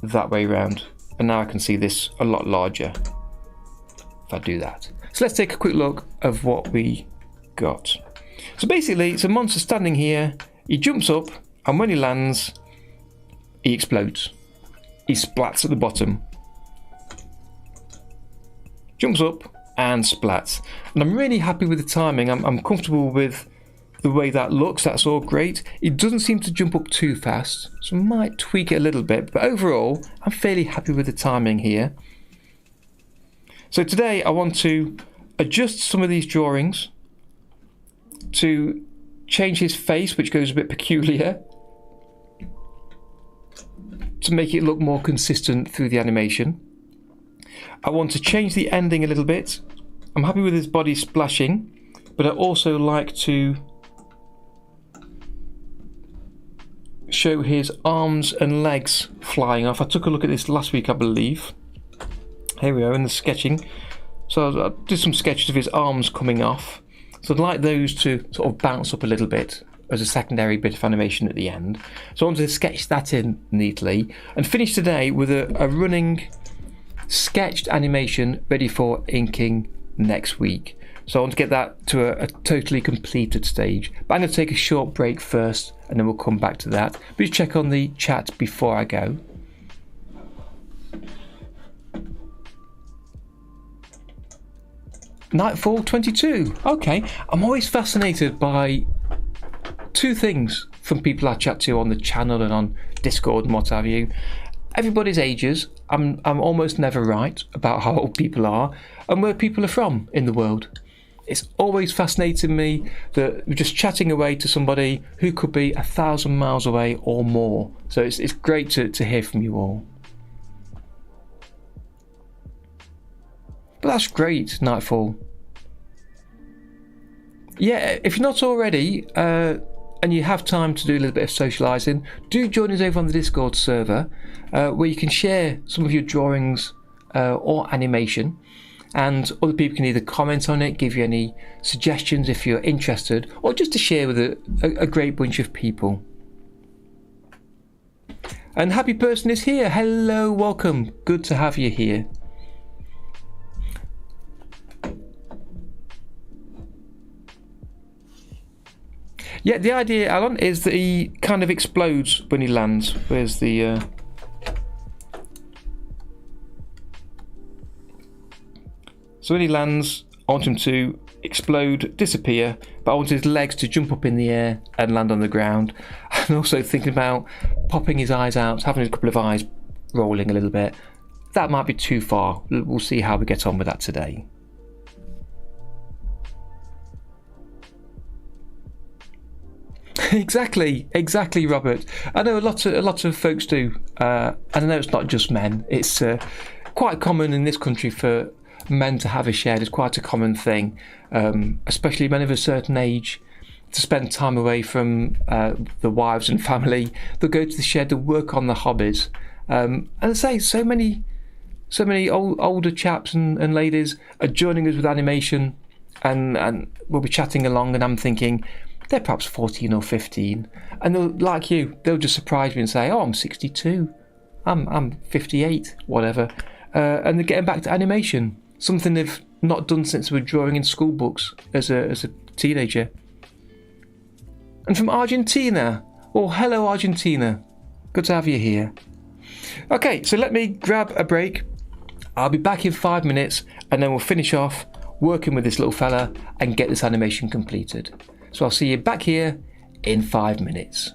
A: that way around. And now I can see this a lot larger if I do that. So let's take a quick look of what we got. So basically it's a monster standing here, he jumps up, and when he lands, he explodes. He splats at the bottom. jumps up and splats. And I'm really happy with the timing. I'm comfortable with the way that looks. That's all great. It doesn't seem to jump up too fast, so I might tweak it a little bit, but overall I'm fairly happy with the timing here. So today I want to adjust some of these drawings to change his face, which goes a bit peculiar, to make it look more consistent through the animation. I want to change the ending a little bit. I'm happy with his body splashing, but I also like to show his arms and legs flying off. I took a look at this last week, I believe. Here we are in the sketching. So I did some sketches of his arms coming off. So I'd like those to sort of bounce up a little bit as a secondary bit of animation at the end. So I wanted to sketch that in neatly and finish today with a running sketched animation ready for inking next week. So I want to get that to a totally completed stage. But I'm going to take a short break first and then we'll come back to that. Please check on the chat before I go. Nightfall 22. Okay, I'm always fascinated by two things from people I chat to on the channel and on Discord and what have you. Everybody's ages. I'm almost never right about how old people are and where people are from in the world. It's always fascinating me that we're just chatting away to somebody who could be 1,000 miles away or more. So it's great to hear from you all. But that's great, Nightfall. Yeah, if you're not already, and you have time to do a little bit of socialising, do join us over on the Discord server, where you can share some of your drawings or animation, and other people can either comment on it, give you any suggestions if you're interested, or just to share with a great bunch of people. And Happy Person is here. Hello, welcome. Good to have you here. Yeah, the idea, Alan, is that he kind of explodes when he lands. Where's the... So when he lands, I want him to explode, disappear, but I want his legs to jump up in the air and land on the ground. And also thinking about popping his eyes out, having a couple of eyes rolling a little bit. That might be too far. We'll see how we get on with that today. Exactly, Robert. I know a lot of folks do, and I know it's not just men. It's quite common in this country for men to have a shed. It's quite a common thing, especially men of a certain age, to spend time away from the wives and family. They'll go to the shed to work on the hobbies, and I say so many older chaps and ladies are joining us with animation, and we'll be chatting along, and I'm thinking, they're perhaps 14 or 15, and they'll, like you, they'll just surprise me and say, "Oh, I'm 62, I'm 58, whatever," and they're getting back to animation, something they've not done since they were drawing in school books as a teenager. And from Argentina, well, hello Argentina, good to have you here. Okay, so let me grab a break. I'll be back in 5 minutes, and then we'll finish off working with this little fella and get this animation completed. So I'll see you back here in 5 minutes.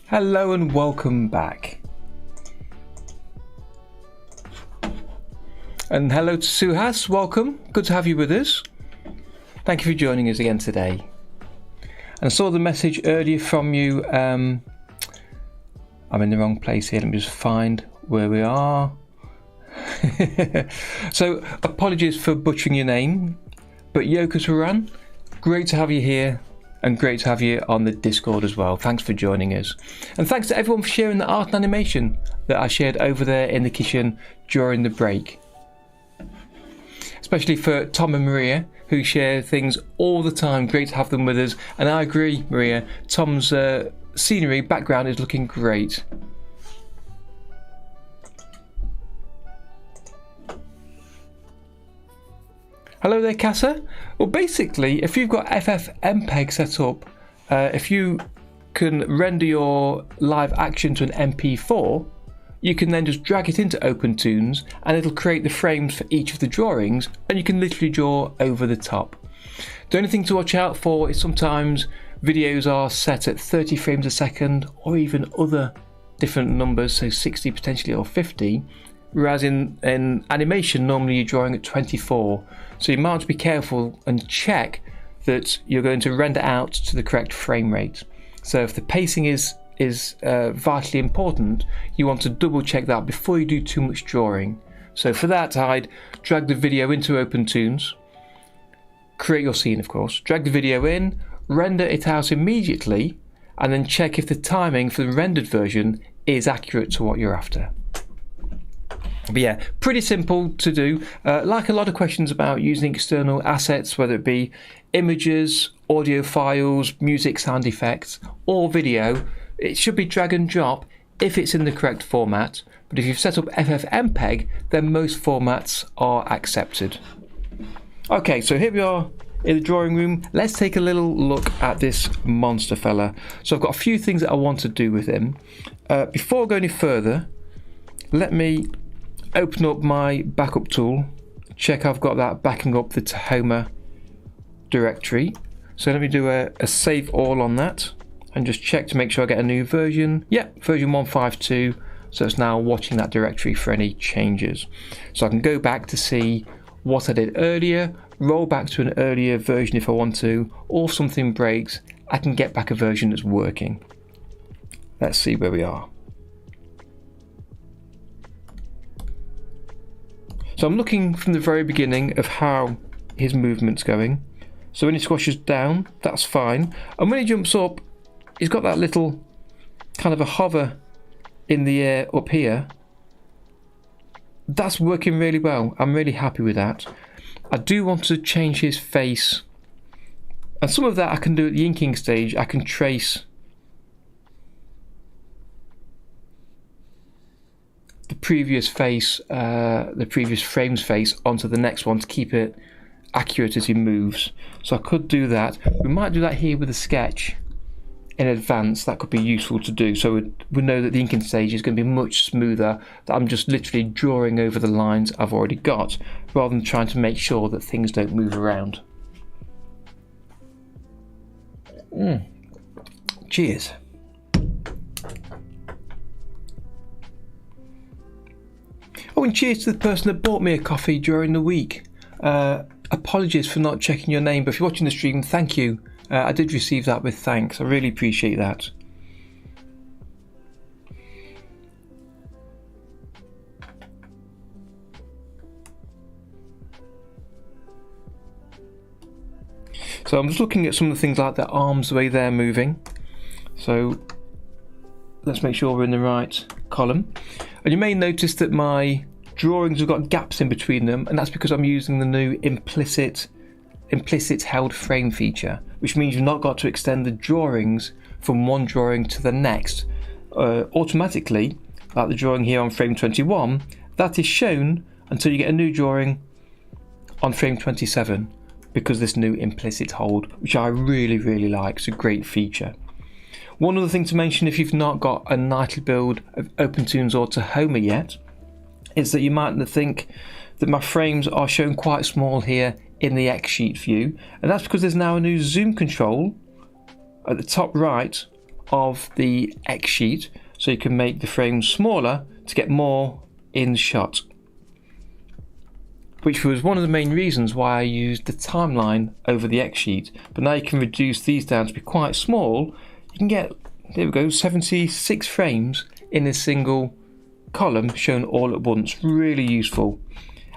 A: Hello and welcome back. And hello to Suhas, welcome. Good to have you with us. Thank you for joining us again today. And I saw the message earlier from you. I'm in the wrong place here. Let me just find where we are. So apologies for butchering your name, but Yokosuran, great to have you here. And great to have you on the Discord as well. Thanks for joining us. And thanks to everyone for sharing the art and animation that I shared over there in the kitchen during the break. Especially for Tom and Maria, who share things all the time. Great to have them with us. And I agree, Maria, Tom's scenery background is looking great. Hello there, Casa. Well, basically, if you've got FFmpeg set up, if you can render your live action to an MP4, you can then just drag it into OpenToonz and it'll create the frames for each of the drawings, and you can literally draw over the top. The only thing to watch out for is sometimes videos are set at 30 frames a second or even other different numbers, so 60 potentially or 50. Whereas in animation, normally you're drawing at 24. So you might be careful and check that you're going to render out to the correct frame rate. So if the pacing is vitally important, you want to double check that before you do too much drawing. So for that, I'd drag the video into OpenToonz, create your scene of course, drag the video in, render it out immediately, and then check if the timing for the rendered version is accurate to what you're after. But yeah, pretty simple to do. Like a lot of questions about using external assets, whether it be images, audio files, music, sound effects, or video, it should be drag and drop if it's in the correct format. But if you've set up FFmpeg, then most formats are accepted. Okay, so here we are in the drawing room. Let's take a little look at this monster fella. So I've got a few things that I want to do with him. Before I go any further, let me open up my backup tool, check I've got that backing up the Tahoma directory. So let me do a save all on that and just check to make sure I get a new version. Yep, version 152. So it's now watching that directory for any changes. So I can go back to see what I did earlier, roll back to an earlier version if I want to, or if something breaks, I can get back a version that's working. Let's see where we are. So I'm looking from the very beginning of how his movement's going. So when he squashes down, that's fine. And when he jumps up, he's got that little kind of a hover in the air up here. That's working really well. I'm really happy with that. I do want to change his face. And some of that I can do at the inking stage. I can trace the previous face, the previous frame's face onto the next one to keep it accurate as he moves. So I could do that. We might do that here with a sketch in advance. That could be useful to do. So we know that the inking stage is going to be much smoother, that I'm just literally drawing over the lines I've already got, rather than trying to make sure that things don't move around. Cheers. Oh, and cheers to the person that bought me a coffee during the week. Apologies for not checking your name, but if you're watching the stream, thank you. I did receive that with thanks. I really appreciate that. So I'm just looking at some of the things like the arms, the way they're moving. So let's make sure we're in the right column. And you may notice that my drawings have got gaps in between them, and that's because I'm using the new implicit held frame feature, which means you've not got to extend the drawings from one drawing to the next. Automatically, like the drawing here on frame 21, that is shown until you get a new drawing on frame 27, because this new implicit hold, which I really, really like. It's a great feature. One other thing to mention, if you've not got a nightly build of OpenToonz or Tahoma yet, is that you might think that my frames are shown quite small here in the X sheet view, and that's because there's now a new zoom control at the top right of the X sheet so you can make the frames smaller to get more in shot, which was one of the main reasons why I used the timeline over the X sheet. But now you can reduce these down to be quite small. You can get, there we go, 76 frames in a single column shown all at once. Really useful.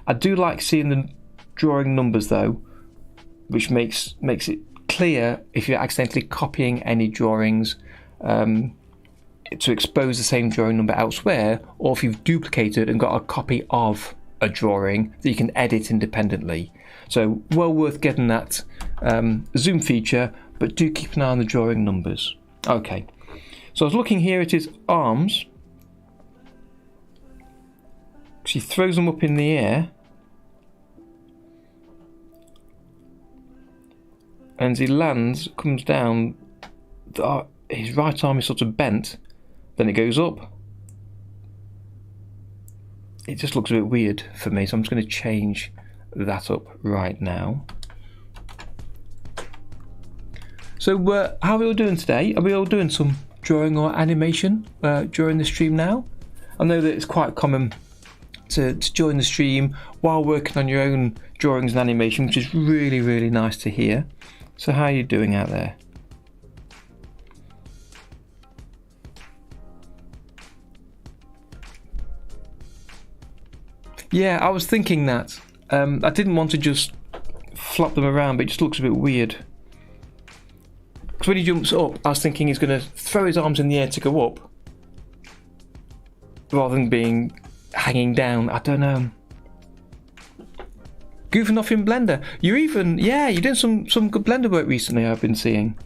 A: I do like seeing the drawing numbers though, which makes it clear if you're accidentally copying any drawings to expose the same drawing number elsewhere, or if you've duplicated and got a copy of a drawing that you can edit independently. So well worth getting that zoom feature, but do keep an eye on the drawing numbers. Okay, so I was looking here at his arms. She throws them up in the air, and as he lands, comes down, his right arm is sort of bent, then it goes up. It just looks a bit weird for me, so I'm just going to change that up right now. So how are we all doing today? Are we all doing some drawing or animation during the stream now? I know that it's quite common to join the stream while working on your own drawings and animation, which is really, really nice to hear. So how are you doing out there? Yeah, I was thinking that. I didn't want to just flop them around, but it just looks a bit weird. Because when he jumps up, I was thinking he's going to throw his arms in the air to go up, rather than being hanging down. I don't know. Goofing off in Blender. You're even, yeah, you're doing some good Blender work recently, I've been seeing.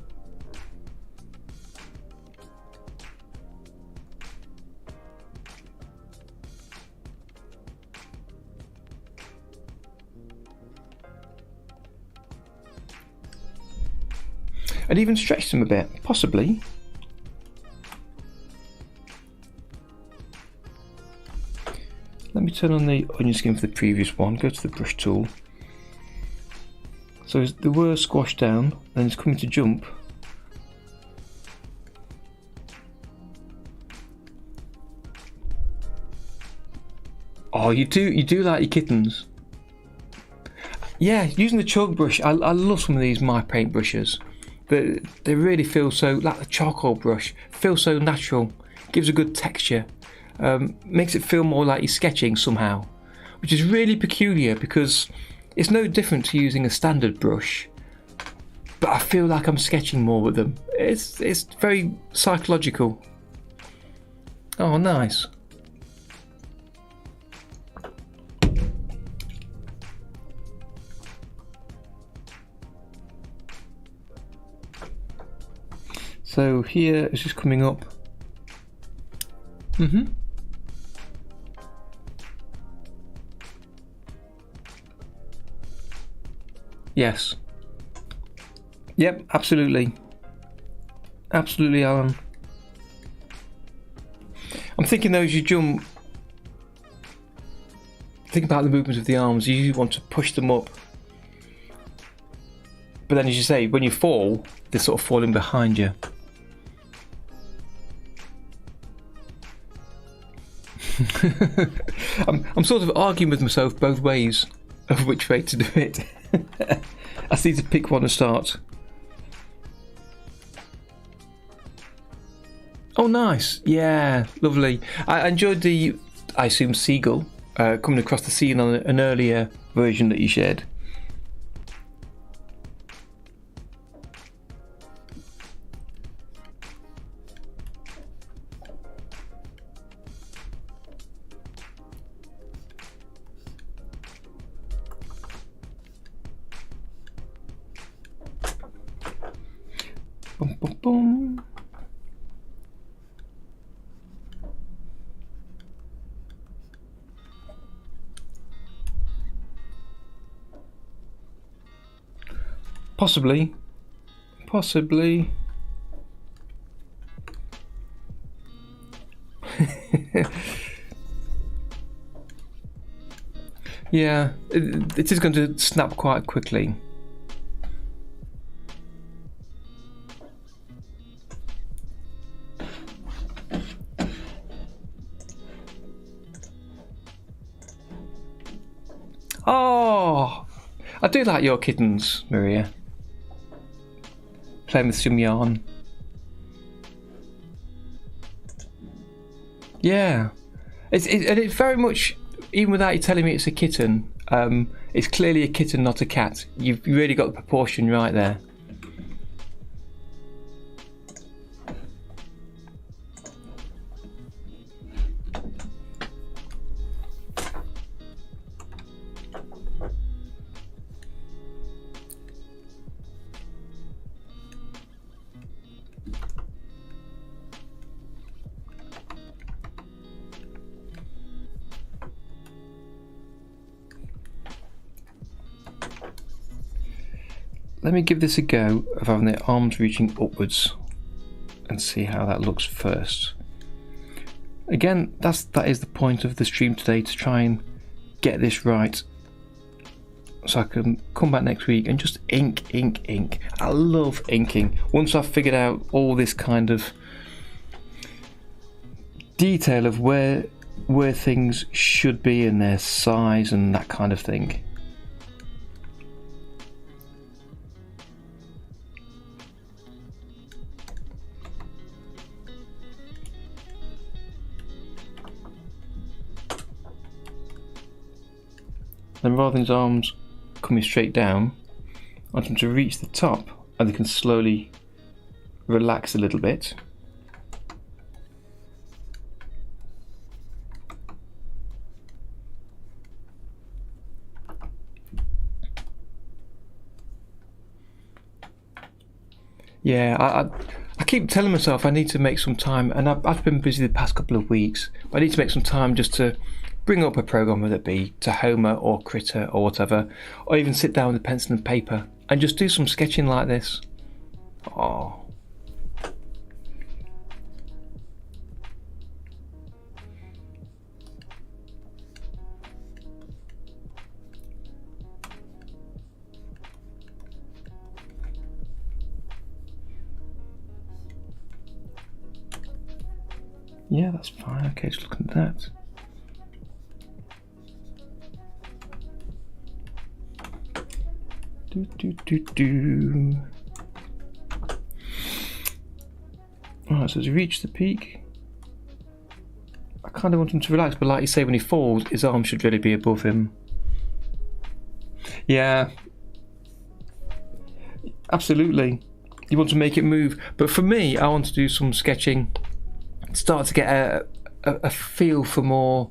A: And even stretched them a bit, possibly. Let me turn on the onion skin for the previous one, go to the brush tool. So they were squashed down, and it's coming to jump. Oh, you do like your kittens. Yeah, using the chalk brush, I love some of these My Paint brushes. They really feel so, like the charcoal brush, feels so natural, gives a good texture, makes it feel more like you're sketching somehow, which is really peculiar because it's no different to using a standard brush, but I feel like I'm sketching more with them. It's very psychological. Oh, nice. So here it's just coming up. Yes. Yep, absolutely. Absolutely, Alan. I'm thinking though, as you jump, think about the movement of the arms. You usually want to push them up. But then as you say, when you fall, they're sort of falling behind you. I'm sort of arguing with myself both ways of which way to do it. I just need to pick one to start. Oh, nice. Yeah, lovely. I enjoyed the, I assume, seagull coming across the scene on an earlier version that you shared. Boom, boom, boom. Possibly. Yeah, it is going to snap quite quickly. Oh, I do like your kittens, Maria. Playing with some yarn. Yeah, and it's very much, even without you telling me it's a kitten, it's clearly a kitten, not a cat. You've really got the proportion right there. Let me give this a go of having the arms reaching upwards and see how that looks first. Again, that is the point of the stream today, to try and get this right, so I can come back next week and just ink. I love inking. Once I've figured out all this kind of detail of where things should be and their size and that kind of thing. Then rather than his arms coming straight down, I want him to reach the top, and they can slowly relax a little bit. Yeah, I keep telling myself I need to make some time, and I've been busy the past couple of weeks, but I need to make some time just to bring up a program, whether it be to Homer or Critter or whatever, or even sit down with a pencil and paper and just do some sketching like this. Oh. Yeah, that's fine. Okay, just looking at that. Alright, so to reach the peak, I kind of want him to relax, but like you say, when he falls, his arm should really be above him. Yeah, absolutely. You want to make it move, but for me, I want to do some sketching, start to get a feel for more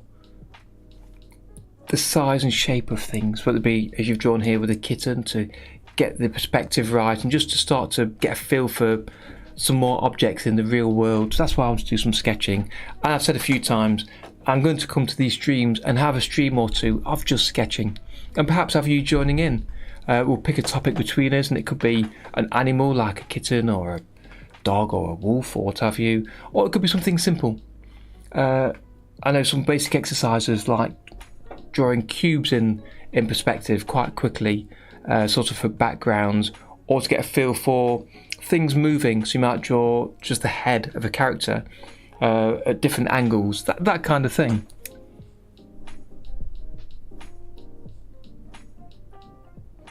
A: the size and shape of things, whether it be as you've drawn here with a kitten, to get the perspective right and just to start to get a feel for some more objects in the real world. So that's why I want to do some sketching. And I've said a few times, I'm going to come to these streams and have a stream or two of just sketching, and perhaps have you joining in. We'll pick a topic between us, and it could be an animal like a kitten or a dog or a wolf or what have you, or it could be something simple. I know some basic exercises like drawing cubes in perspective quite quickly, sort of for backgrounds, or to get a feel for things moving. So you might draw just the head of a character at different angles, that kind of thing.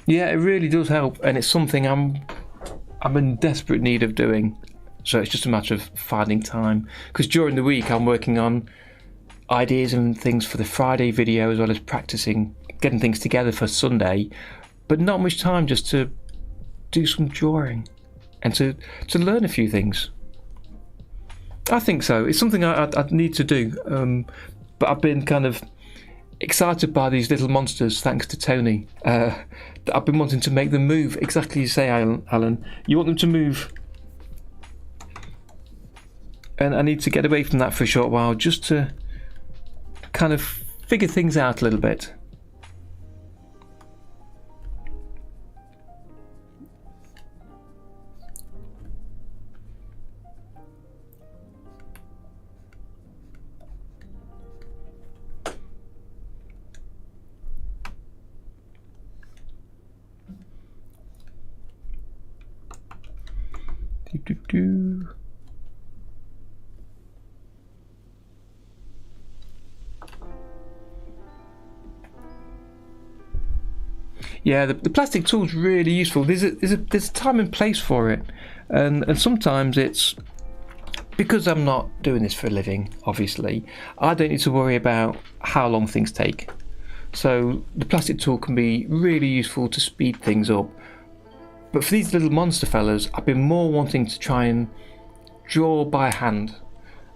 A: Yeah, it really does help, and it's something I'm in desperate need of doing. So it's just a matter of finding time, because during the week I'm working on ideas and things for the Friday video, as well as practicing getting things together for Sunday, but not much time just to do some drawing and to learn a few things. I think so. It's something I need to do, but I've been kind of excited by these little monsters thanks to Tony. I've been wanting to make them move exactly as you say, Alan. You want them to move, and I need to get away from that for a short while just to kind of figure things out a little bit. Do. Yeah, the plastic tool's really useful. There's a time and place for it, and sometimes it's because I'm not doing this for a living. Obviously, I don't need to worry about how long things take. So the plastic tool can be really useful to speed things up. But for these little monster fellas, I've been more wanting to try and draw by hand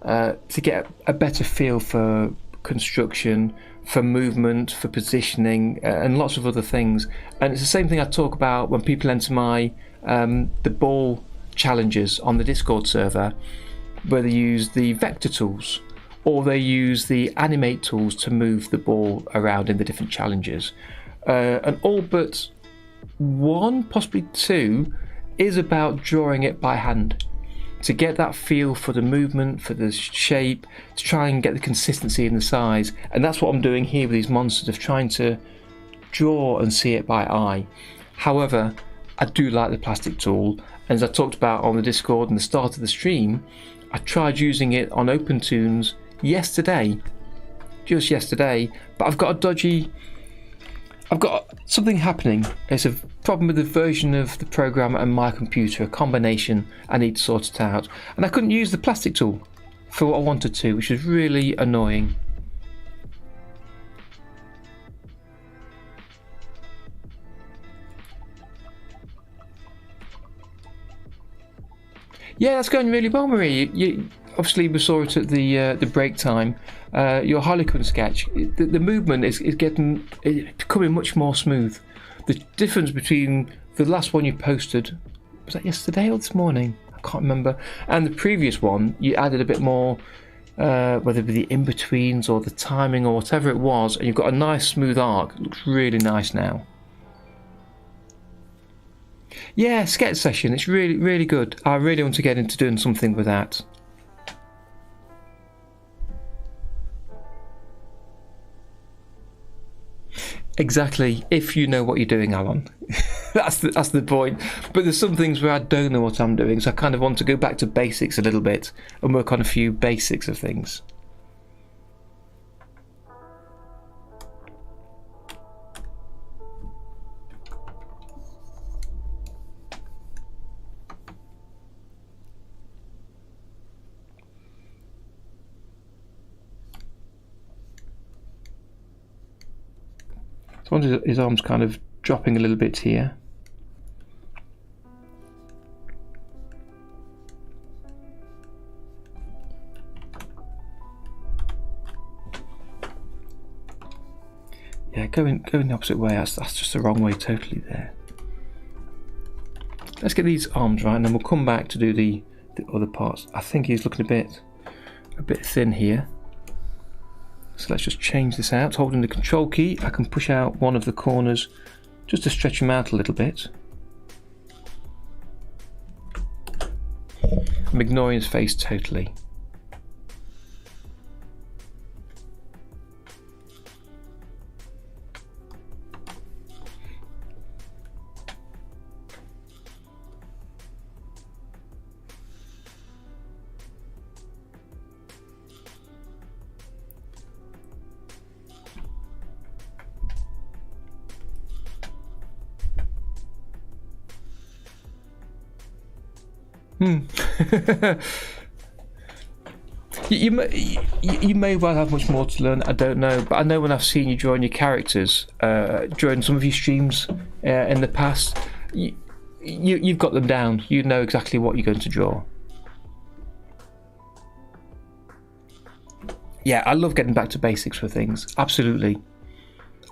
A: to get a better feel for construction, for movement, for positioning, and lots of other things. And it's the same thing I talk about when people enter my the ball challenges on the Discord server, where they use the vector tools or they use the animate tools to move the ball around in the different challenges. And all but one, possibly two, is about drawing it by hand to get that feel for the movement, for the shape, to try and get the consistency in the size. And that's what I'm doing here with these monsters, of trying to draw and see it by eye. However, I do like the plastic tool, and as I talked about on the Discord and the start of the stream, I tried using it on OpenToonz yesterday, just yesterday, but I've got something happening. It's a problem with the version of the program and my computer, a combination. I need to sort it out, and I couldn't use the plastic tool for what I wanted to, which is really annoying. Yeah, that's going really well, Marie. You obviously, we saw it at the break time. Your Harlequin sketch, the movement is becoming much more smooth. The difference between the last one you posted, was that yesterday or this morning? I can't remember. And the previous one, you added a bit more, whether it be the in-betweens or the timing or whatever it was, and you've got a nice smooth arc. It looks really nice now. Yeah, sketch session, it's really, really good. I really want to get into doing something with that. Exactly, if you know what you're doing, Alan. that's the point. But there's some things where I don't know what I'm doing, so I kind of want to go back to basics a little bit and work on a few basics of things. So his arm's kind of dropping a little bit here. Yeah, going the opposite way, that's just the wrong way totally there. Let's get these arms right, and then we'll come back to do the other parts. I think he's looking a bit thin here. So let's just change this out. Holding the control key, I can push out one of the corners just to stretch him out a little bit. I'm ignoring his face totally. You may well have much more to learn, I don't know, but I know when I've seen you drawing your characters during some of your streams in the past, you've got them down. You know exactly what you're going to draw. Yeah, I love getting back to basics for things, absolutely.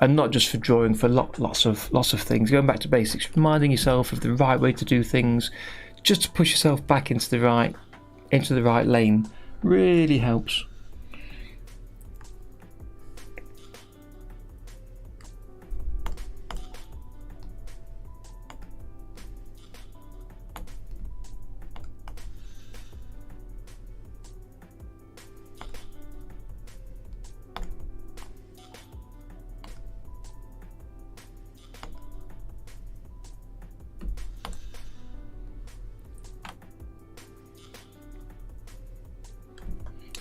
A: And not just for drawing, for lots of things. Going back to basics, reminding yourself of the right way to do things, just to push yourself back into the right lane, really helps.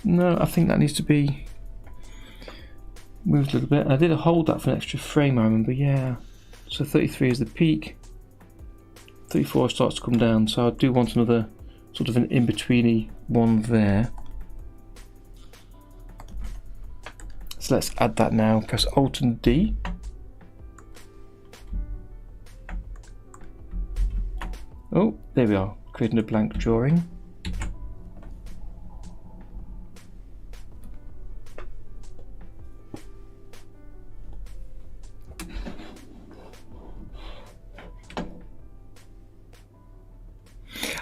A: No, I think that needs to be moved a little bit. I did hold that for an extra frame, I remember, yeah. So 33 is the peak. 34 starts to come down, so I do want another sort of an in-betweeny one there. So let's add that now. Press Alt and D. Oh, there we are, creating a blank drawing.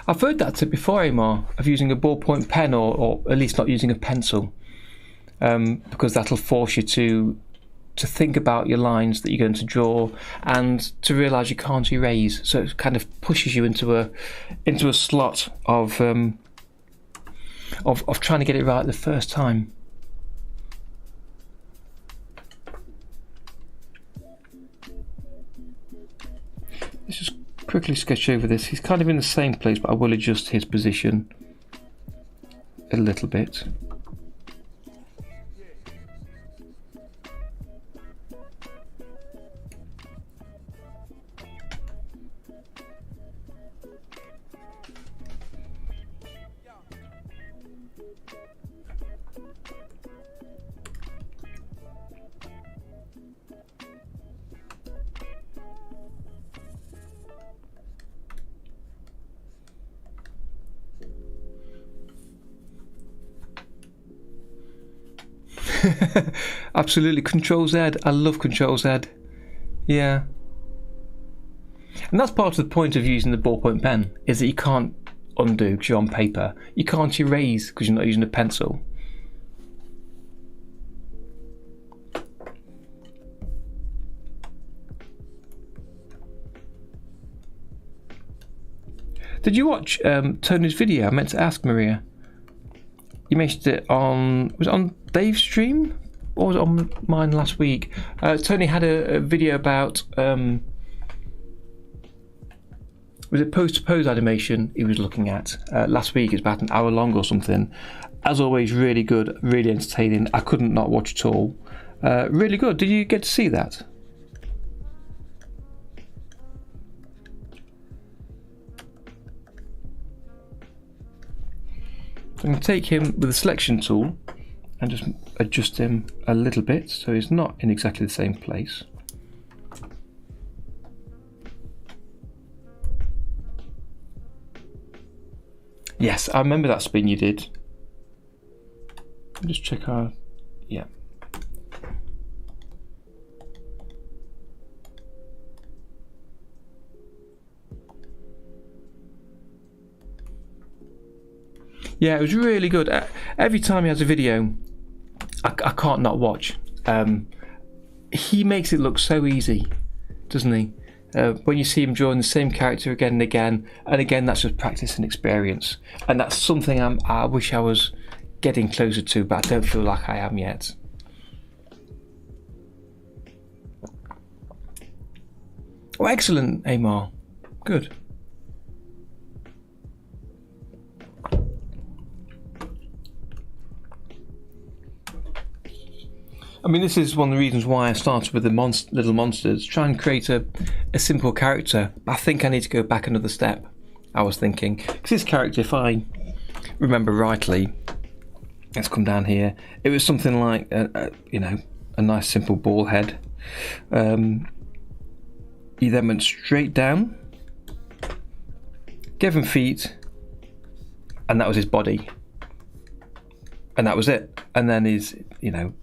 A: I've heard that tip before, Amar, of using a ballpoint pen or at least not using a pencil, because that'll force you to think about your lines that you're going to draw and to realise you can't erase. So it kind of pushes you into a slot of trying to get it right the first time. Let's just quickly sketch over this. He's kind of in the same place, but I will adjust his position a little bit. Absolutely, Control Z. I love Control Z. Yeah. And that's part of the point of using the ballpoint pen, is that you can't undo because you're on paper. You can't erase because you're not using a pencil. Did you watch Tony's video? I meant to ask Maria. You mentioned it on, was it on Dave's stream? Or was it on mine last week? Tony had a video about, was it pose-to-pose animation he was looking at? Last week, it's about an hour long or something. As always, really good, really entertaining. I couldn't not watch at all. Really good. Did you get to see that? So I'm going to take him with the selection tool and just adjust him a little bit so he's not in exactly the same place. Yes, I remember that spin you did. Let me just check our, yeah. Yeah, it was really good. Every time he has a video, I can't not watch. He makes it look so easy, doesn't he? When you see him drawing the same character again and again, that's just practice and experience. And that's something I wish I was getting closer to, but I don't feel like I am yet. Oh, excellent, Amar. Good. I mean, this is one of the reasons why I started with the little monsters, try and create a simple character. I think I need to go back another step, I was thinking. Because this character, if I remember rightly, let's come down here, it was something like, you know, a nice simple ball head. He then went straight down, gave him feet, and that was his body. And that was it. And then his, you know,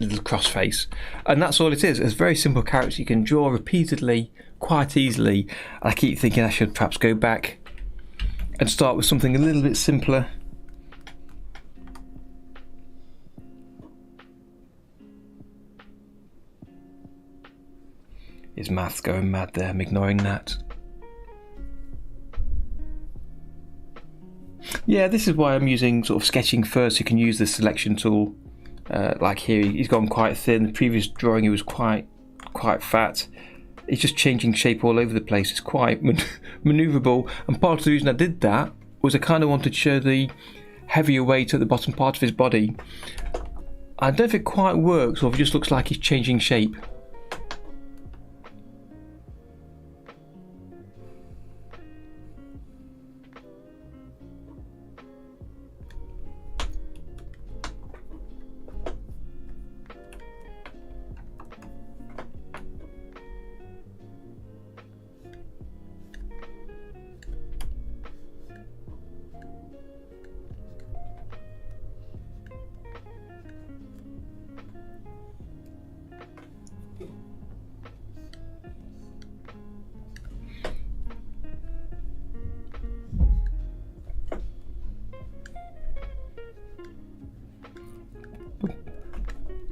A: little cross face, and that's all it is. It's a very simple character you can draw repeatedly quite easily. I keep thinking I should perhaps go back and start with something a little bit simpler. His math's going mad there, I'm ignoring that. Yeah, this is why I'm using sort of sketching first. You can use the selection tool. Like here, he's gone quite thin. The previous drawing, he was quite fat. He's just changing shape all over the place. It's quite manoeuvrable. And part of the reason I did that was I kind of wanted to show the heavier weight at the bottom part of his body. I don't know if it quite works or if it just looks like he's changing shape.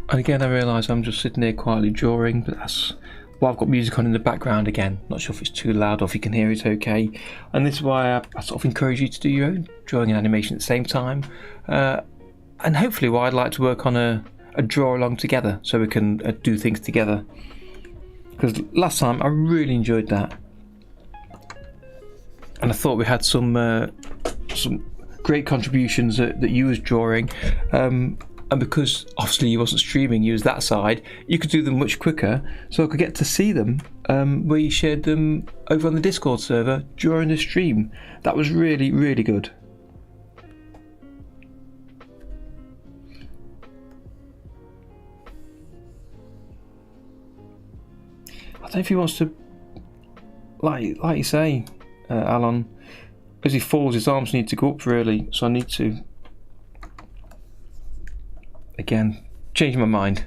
A: And again, I realise I'm just sitting there quietly drawing, but that's why I've got music on in the background again. Not sure if it's too loud or if you can hear it okay. And this is why I sort of encourage you to do your own drawing and animation at the same time. And hopefully why I'd like to work on a draw along together so we can do things together. Because last time I really enjoyed that. And I thought we had some great contributions that you was drawing. And because obviously you wasn't streaming, you was that side, you could do them much quicker, so I could get to see them where you shared them over on the Discord server during the stream. That was really, really good. I don't know if he wants to, like you say, Alan, as he falls, his arms need to go up really, so I need to, again, change my mind.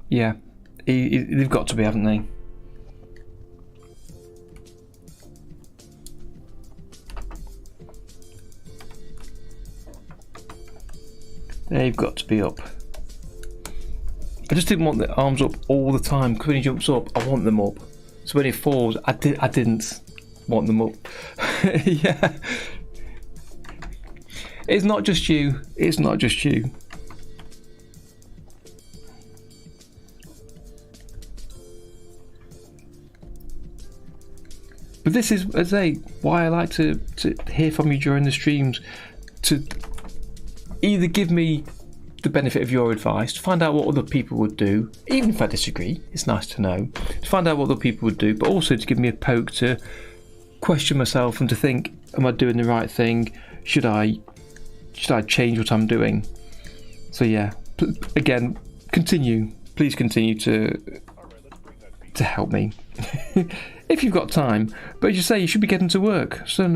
A: Yeah, they've got to be, haven't they? They've got to be up. I just didn't want the arms up all the time, because when he jumps up, I want them up. So when he falls, I didn't want them up. Yeah. It's not just you. It's not just you. But this is, as I say, why I like to hear from you during the streams, to either give me the benefit of your advice, to find out what other people would do, even if I disagree, it's nice to know, to find out what other people would do, but also to give me a poke to question myself and to think, am I doing the right thing? Should I change what I'm doing? So yeah, again, please continue to help me. If you've got time. But as you say, you should be getting to work, so don't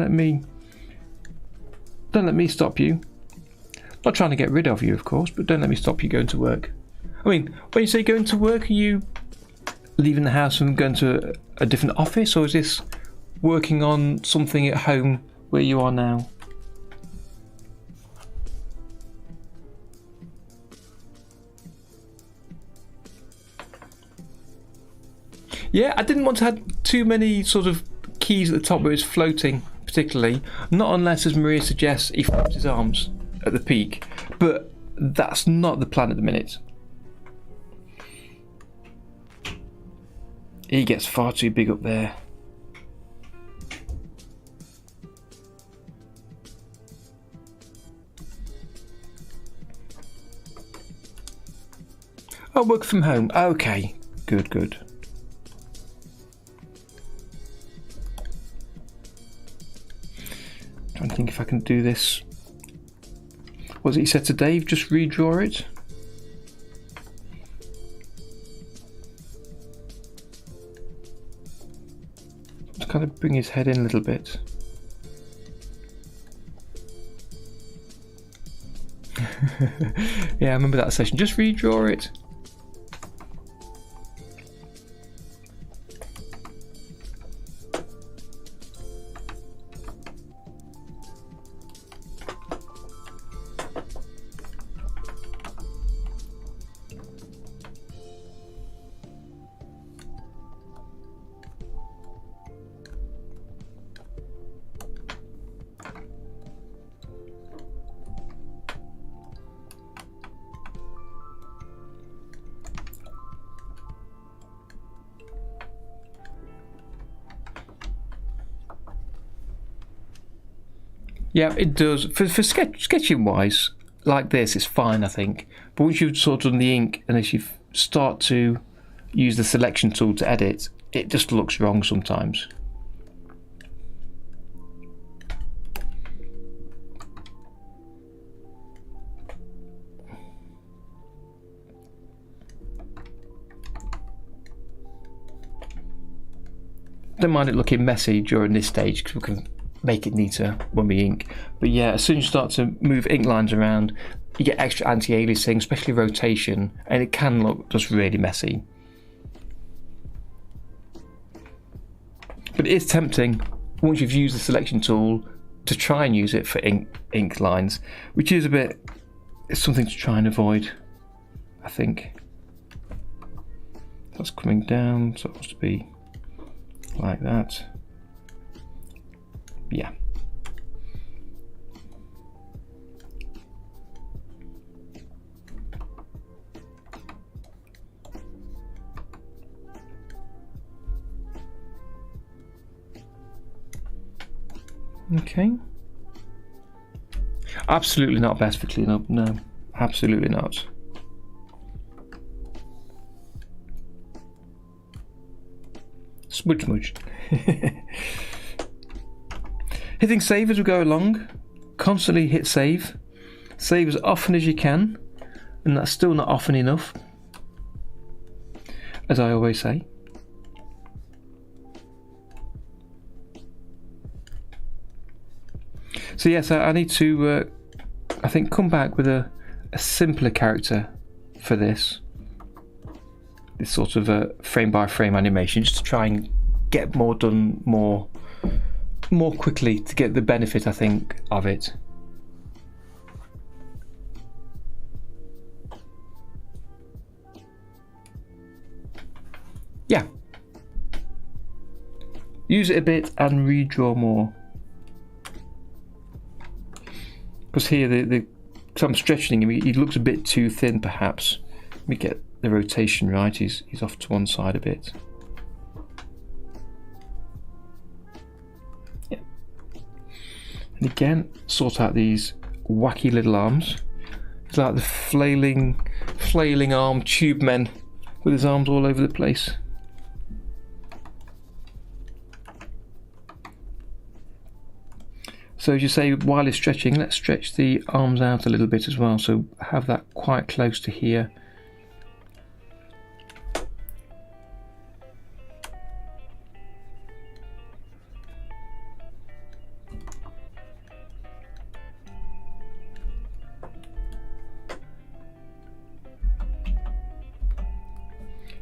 A: let me stop you. Not trying to get rid of you, of course, but don't let me stop you going to work. I mean, when you say going to work, are you leaving the house and going to a different office, or is this working on something at home where you are now? Yeah, I didn't want to have too many sort of keys at the top where it's floating, particularly. Not unless, as Maria suggests, he flaps his arms at the peak. But that's not the plan at the minute. He gets far too big up there. Oh, work from home. Okay, good. Trying to think if I can do this. What was it he said to Dave? Just redraw it. Just kind of bring his head in a little bit. Yeah, I remember that session. Just redraw it. Yeah, it does. For sketching wise, like this, it's fine, I think. But once you've sort of done the ink, and as you start to use the selection tool to edit, it just looks wrong sometimes. don't mind it looking messy during this stage because we can make it neater when we ink. But yeah, as soon as you start to move ink lines around, you get extra anti-aliasing, especially rotation, and it can look just really messy. But it is tempting once you've used the selection tool to try and use it for ink lines, which is it's something to try and avoid, I think. That's coming down, so it wants to be like that. Yeah. Okay. Absolutely not best for cleanup, no. Absolutely not. Smudge. Hitting save as we go along. Constantly hit save. Save as often as you can. And that's still not often enough, as I always say. So yes, I need to, I think, come back with a simpler character for this sort of a frame-by-frame animation, just to try and get more done more quickly to get the benefit, I think, of it. Yeah. Use it a bit and redraw more. Because here, so I'm stretching him, he looks a bit too thin perhaps. Let me get the rotation right, he's off to one side a bit. Yeah. And again, sort out these wacky little arms. It's like the flailing arm tube men with his arms all over the place. So as you say, while it's stretching, let's stretch the arms out a little bit as well, so have that quite close to here.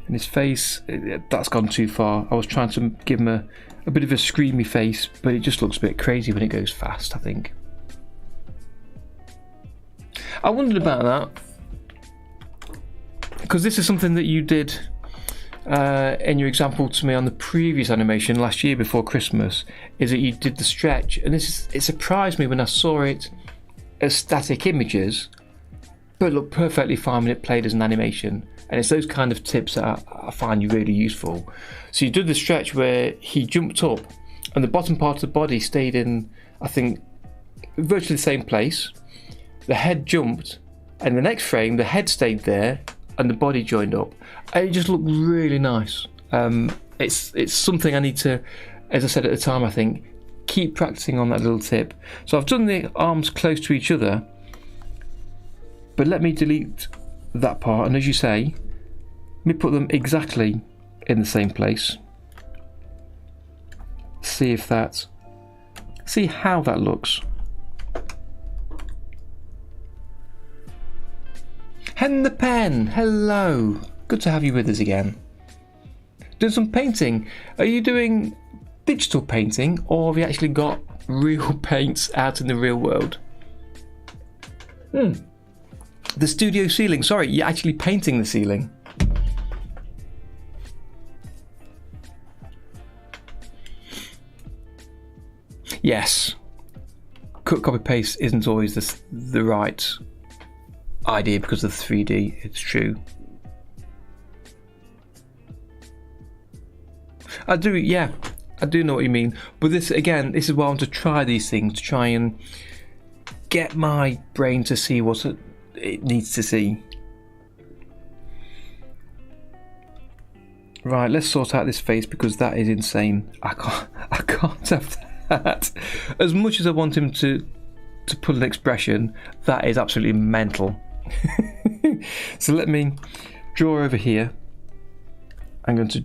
A: And his face, that's gone too far. I was trying to give him a bit of a screamy face, but it just looks a bit crazy when it goes fast, I think. I wondered about that, because this is something that you did in your example to me on the previous animation last year before Christmas, is that you did the stretch, and it surprised me when I saw it as static images, but it looked perfectly fine when it played as an animation. And it's those kind of tips that I find really useful. So you did the stretch where he jumped up and the bottom part of the body stayed in, I think, virtually the same place. The head jumped, and the next frame the head stayed there and the body joined up. And it just looked really nice. It's something I need to, as I said at the time, I think, keep practicing on that little tip. So I've done the arms close to each other, but let me delete that part, and as you say, let me put them exactly in the same place. See how that looks. Hen the Pen, hello, good to have you with us again. Doing some painting. Are you doing digital painting, or have you actually got real paints out in the real world? The studio ceiling, sorry, you're actually painting the ceiling. Yes, cut, copy, paste isn't always the right idea because of the 3D, it's true. I do know what you mean, but this is why I want to try these things, to try and get my brain to see what it needs to see. Right, let's sort out this face because that is insane. I can't have that. As much as I want him to put an expression, that is absolutely mental. So let me draw over here. I'm going to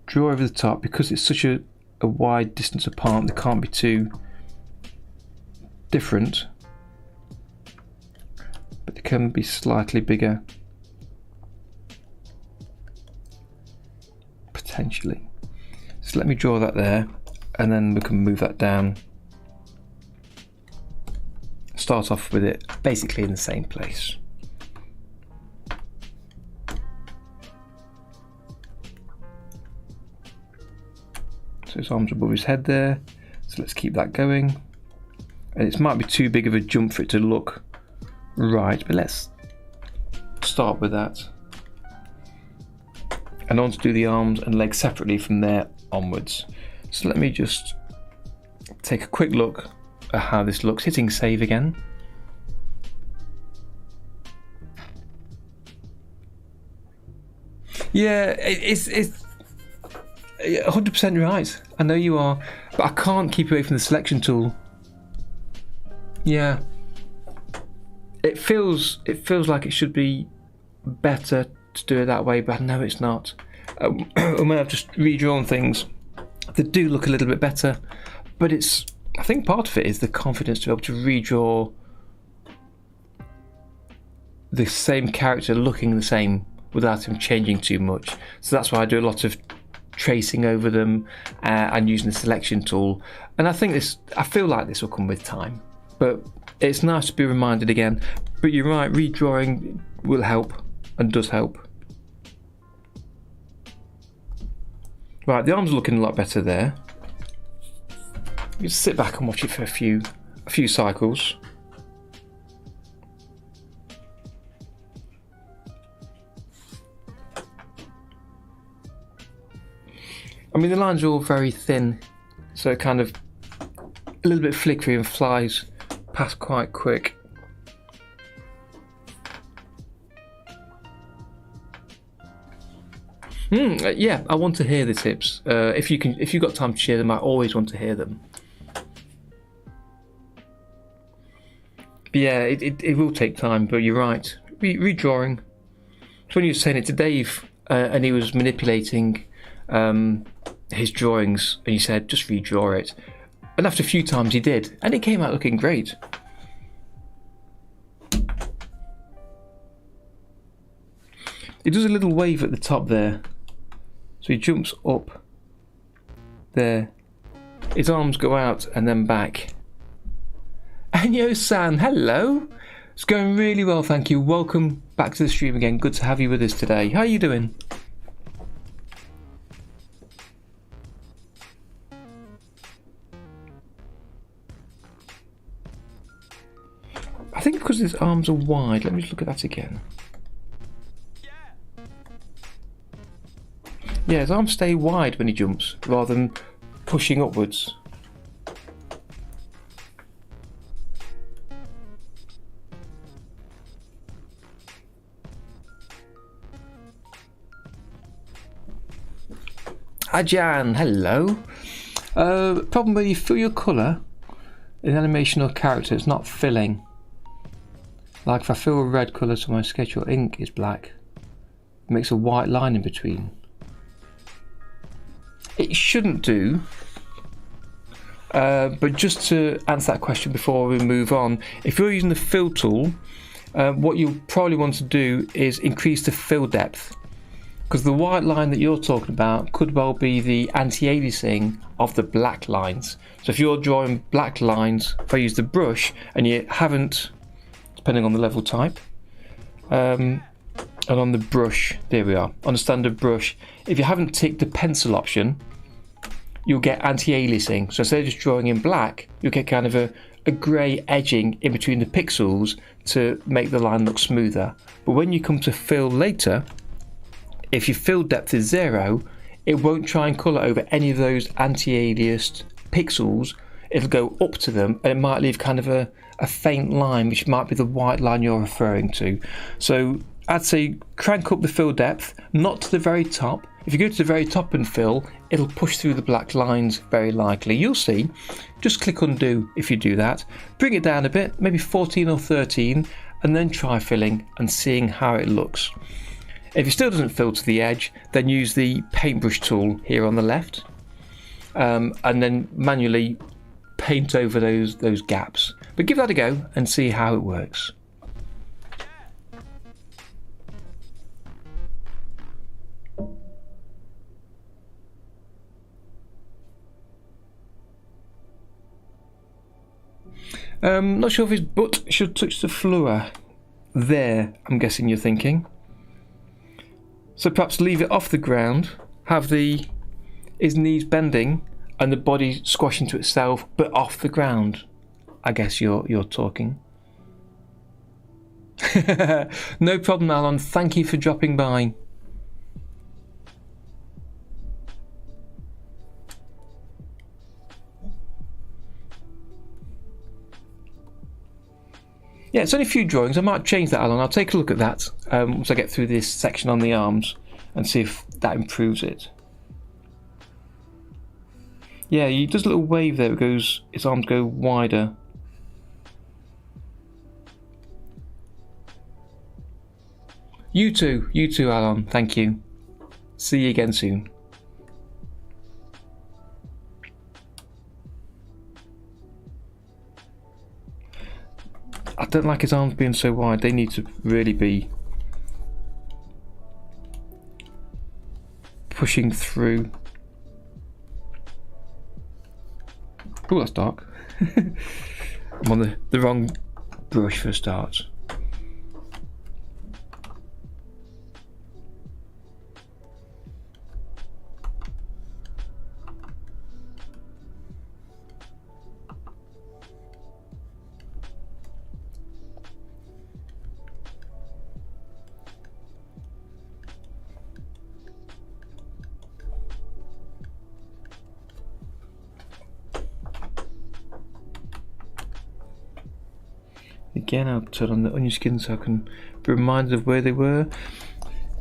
A: draw over the top, because it's such a wide distance apart, they can't be too different, but they can be slightly bigger, potentially. So let me draw that there, and then we can move that down. Start off with it basically in the same place. So his arms above his head there, so let's keep that going. And it might be too big of a jump for it to look right, but let's start with that. And I want to do the arms and legs separately from there onwards. So let me just take a quick look at how this looks, hitting save again. Yeah, it's 100% right. I know you are, but I can't keep away from the selection tool. Yeah, it feels like it should be better to do it that way, but I know it's not. And when I've just redrawn things, they do look a little bit better, but I think part of it is the confidence to be able to redraw the same character looking the same without him changing too much. So that's why I do a lot of tracing over them and using the selection tool. And I feel like this will come with time, but it's nice to be reminded again. But you're right, redrawing will help and does help. Right, the arms are looking a lot better there. Just sit back and watch it for a few cycles. I mean, the lines are all very thin, so it kind of a little bit flickery and flies past quite quick. Yeah, I want to hear the tips. If you've got time to share them, I always want to hear them. But yeah, it will take time, but you're right. Redrawing. So when you were saying it to Dave, and he was manipulating his drawings, and you said just redraw it, and after a few times he did, and it came out looking great. He does a little wave at the top there, so he jumps up there, his arms go out and then back. And Yo-san, hello. It's going really well, thank you. Welcome back to the stream again. Good to have you with us today. How are you doing? I think because his arms are wide. Let me just look at that again. Yeah, his arms stay wide when he jumps, rather than pushing upwards. Ajan, hello. Problem when you fill your colour in animation or character, it's not filling. Like if I fill a red colour so my sketch or ink is black, it makes a white line in between. It shouldn't do, but just to answer that question before we move on, if you're using the fill tool, what you'll probably want to do is increase the fill depth, because the white line that you're talking about could well be the anti-aliasing of the black lines. So if you're drawing black lines, if I use the brush and you haven't, depending on the level type, and on the brush, there we are, on the standard brush, if you haven't ticked the pencil option, you'll get anti-aliasing. So instead of just drawing in black, you'll get kind of a grey edging in between the pixels to make the line look smoother. But when you come to fill later, if your fill depth is 0, it won't try and colour over any of those anti-aliased pixels. It'll go up to them, and it might leave kind of a faint line, which might be the white line you're referring to. So I'd say crank up the fill depth, not to the very top. If you go to the very top and fill, it'll push through the black lines very likely. You'll see. Just click undo if you do that. Bring it down a bit, maybe 14 or 13, and then try filling and seeing how it looks. If it still doesn't fill to the edge, then use the paintbrush tool here on the left, and then manually paint over those gaps. But give that a go and see how it works. Not sure if his butt should touch the floor. There, I'm guessing you're thinking. So perhaps leave it off the ground, have his knees bending and the body squashing to itself, but off the ground. I guess you're talking. No problem, Alan. Thank you for dropping by. Yeah, it's only a few drawings. I might change that, Alan. I'll take a look at that once I get through this section on the arms and see if that improves it. Yeah, he does a little wave there. His arms go wider. You too, Alan. Thank you. See you again soon. I don't like his arms being so wide. They need to really be pushing through. Oh, that's dark. I'm on the wrong brush for a start. Again, I'll turn on the onion skin so I can be reminded of where they were.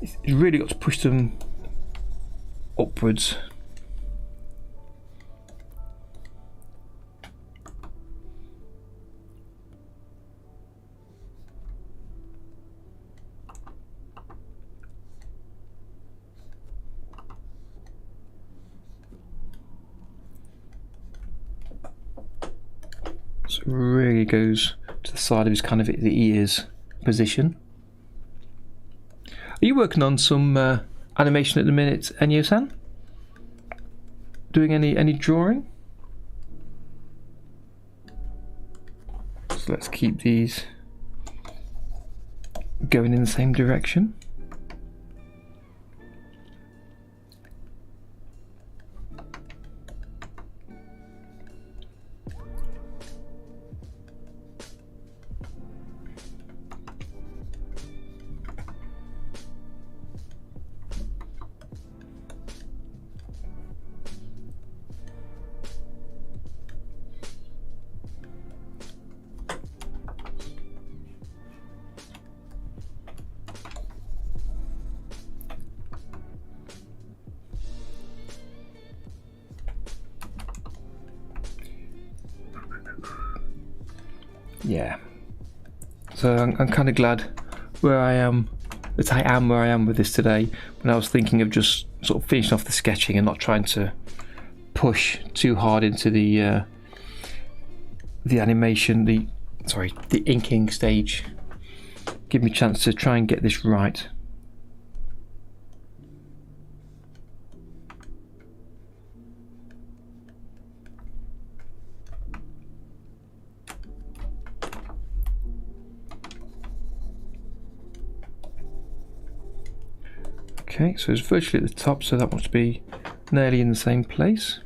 A: It's really got to push them upwards. So it really goes to the side of his kind of the ears position. Are you working on some animation at the minute, Enyo-san? Doing any drawing? So let's keep these going in the same direction. Yeah, so I'm kind of glad that I am where I am with this today, when I was thinking of just sort of finishing off the sketching and not trying to push too hard into the animation, the inking stage. Give me a chance to try and get this right. Okay, so it's virtually at the top, so that must be nearly in the same place.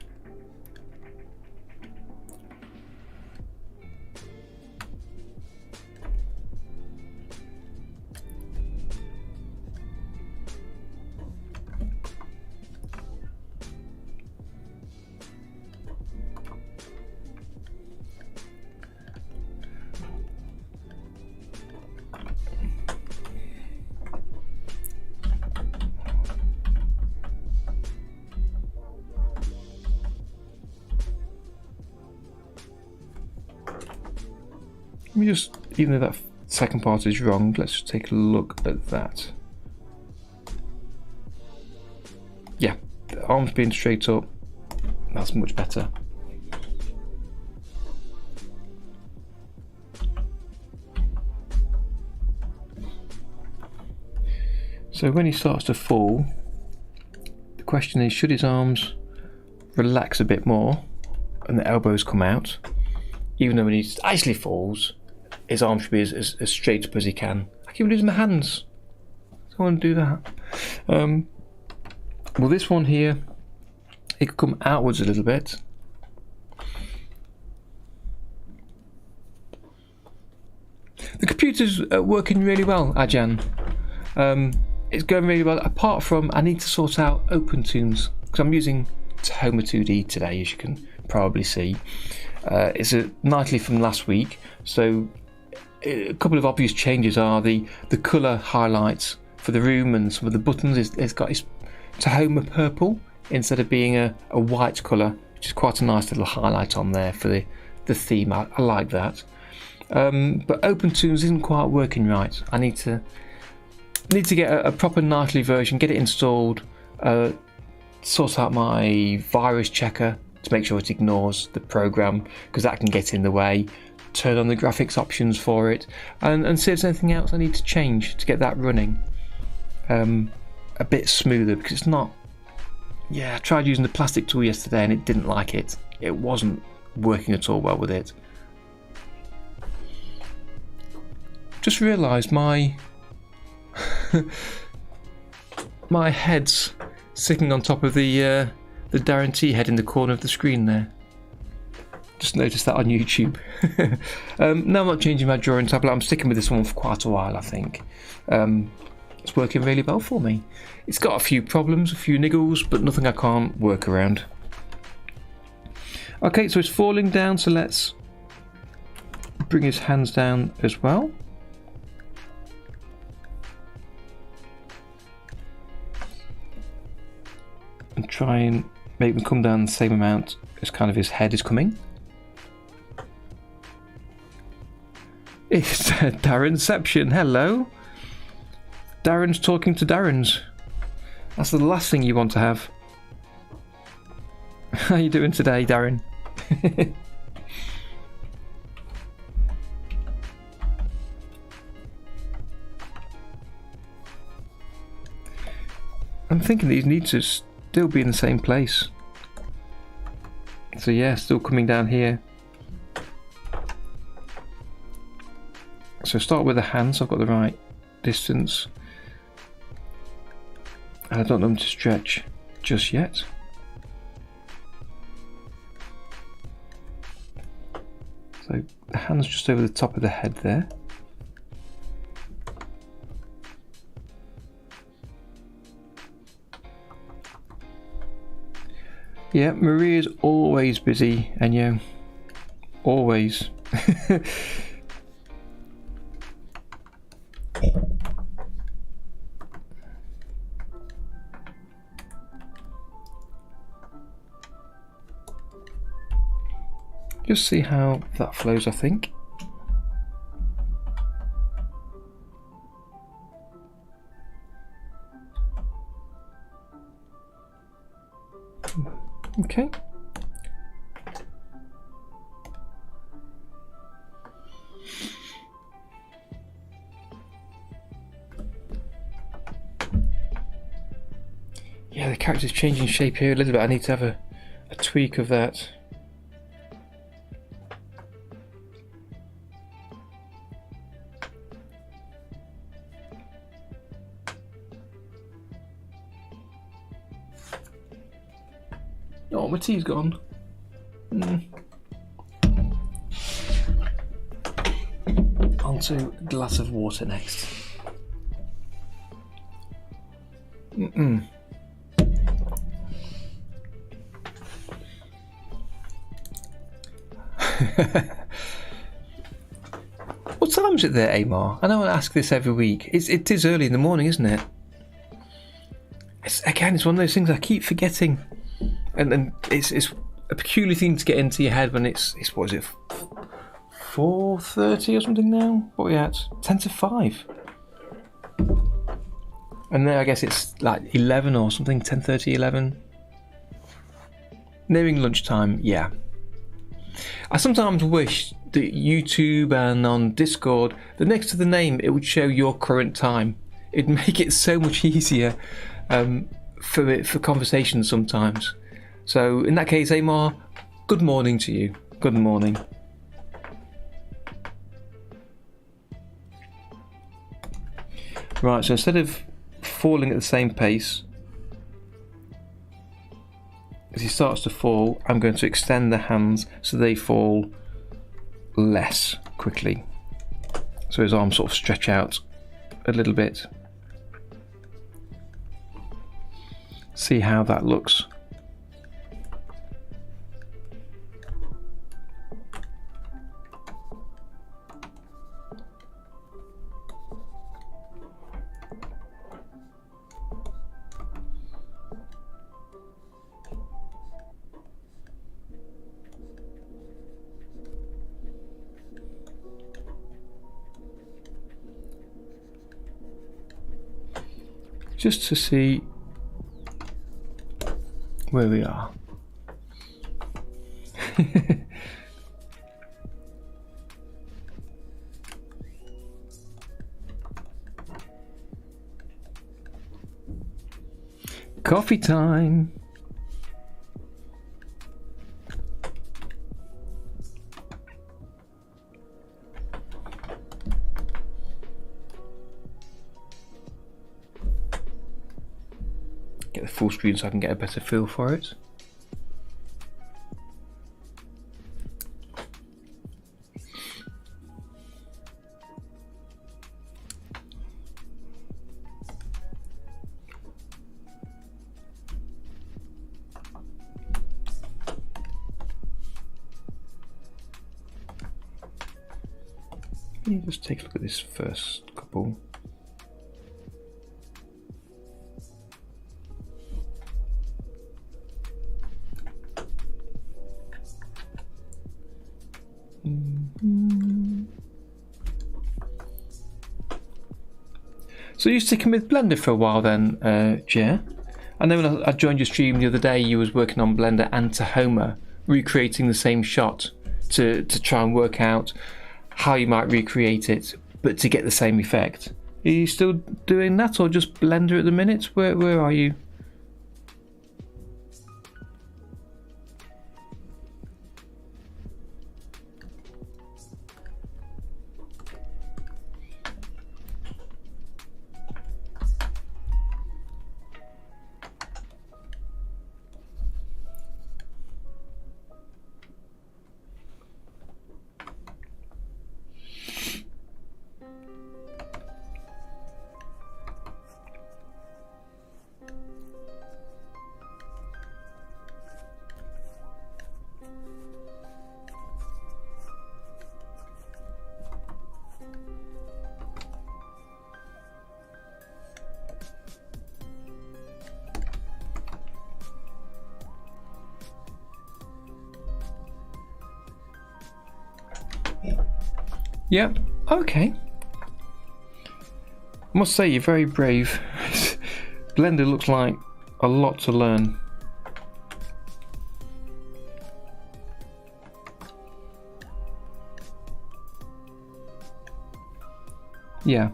A: Let me just, even though that second part is wrong, let's just take a look at that. arms being straight up. That's much better. So when he starts to fall, the question is, should his arms relax a bit more and the elbows come out? Even though when he actually falls, his arms should be as straight up as he can. I keep losing my hands. I don't want to do that. Well, this one here, it could come outwards a little bit. The computer's working really well, Ajahn. It's going really well, apart from I need to sort out OpenToonz, because I'm using Tahoma 2D today, as you can probably see. It's a nightly from last week, so a couple of obvious changes are the colour highlights for the room and some of the buttons. It's got its Tahoma purple instead of being a white colour, which is quite a nice little highlight on there for the theme. I like that. But OpenToonz isn't quite working right. I need to get a proper nightly version, get it installed, sort out my virus checker to make sure it ignores the program, because that can get in the way, turn on the graphics options for it, and see if there's anything else I need to change to get that running a bit smoother, because it's not. Yeah, I tried using the plastic tool yesterday and it didn't like it. It wasn't working at all well with it. Just realised my my head's sitting on top of the Darren Tea head in the corner of the screen there. Just noticed that on YouTube. No, I'm not changing my drawing tablet. I'm sticking with this one for quite a while, I think. It's working really well for me. It's got a few problems, a few niggles, but nothing I can't work around. Okay, so it's falling down, so let's bring his hands down as well. And try and make them come down the same amount as kind of his head is coming. It's Darrenception. Hello. Darren's talking to Darren's. That's the last thing you want to have. How you doing today, Darren? I'm thinking these need to still be in the same place. So yeah, still coming down here. So start with the hands, I've got the right distance. And I don't want them to stretch just yet. So the hands just over the top of the head there. Yeah, Maria's always busy, and you know, always. Just see how that flows, I think. Okay. Yeah, the character's changing shape here a little bit. I need to have a tweak of that. Oh, my tea's gone. Onto a glass of water next. What time is it there, Amar? I know I ask this every week. It is early in the morning, isn't it? It's one of those things I keep forgetting. And it's a peculiar thing to get into your head when it's what is it, 4:30 or something now? What are we at? 10 to 5. And then I guess it's like 11 or something, 10:30, 11. Nearing lunchtime, yeah. I sometimes wish that YouTube and on Discord, that next to the name it would show your current time. It'd make it so much easier for conversations sometimes. So in that case, Amar, good morning to you. Good morning. Right, so instead of falling at the same pace, as he starts to fall, I'm going to extend the hands so they fall less quickly. So his arms sort of stretch out a little bit. See how that looks. Just to see where we are. Coffee time. Get the full screen so I can get a better feel for it. Let me just take a look at this first couple. So you're sticking with Blender for a while then, Jer? I know when I joined your stream the other day, you was working on Blender and Tahoma, recreating the same shot to try and work out how you might recreate it, but to get the same effect. Are you still doing that, or just Blender at the minute? Where are you? Yep, okay. I must say, you're very brave. Blender looks like a lot to learn. Yeah.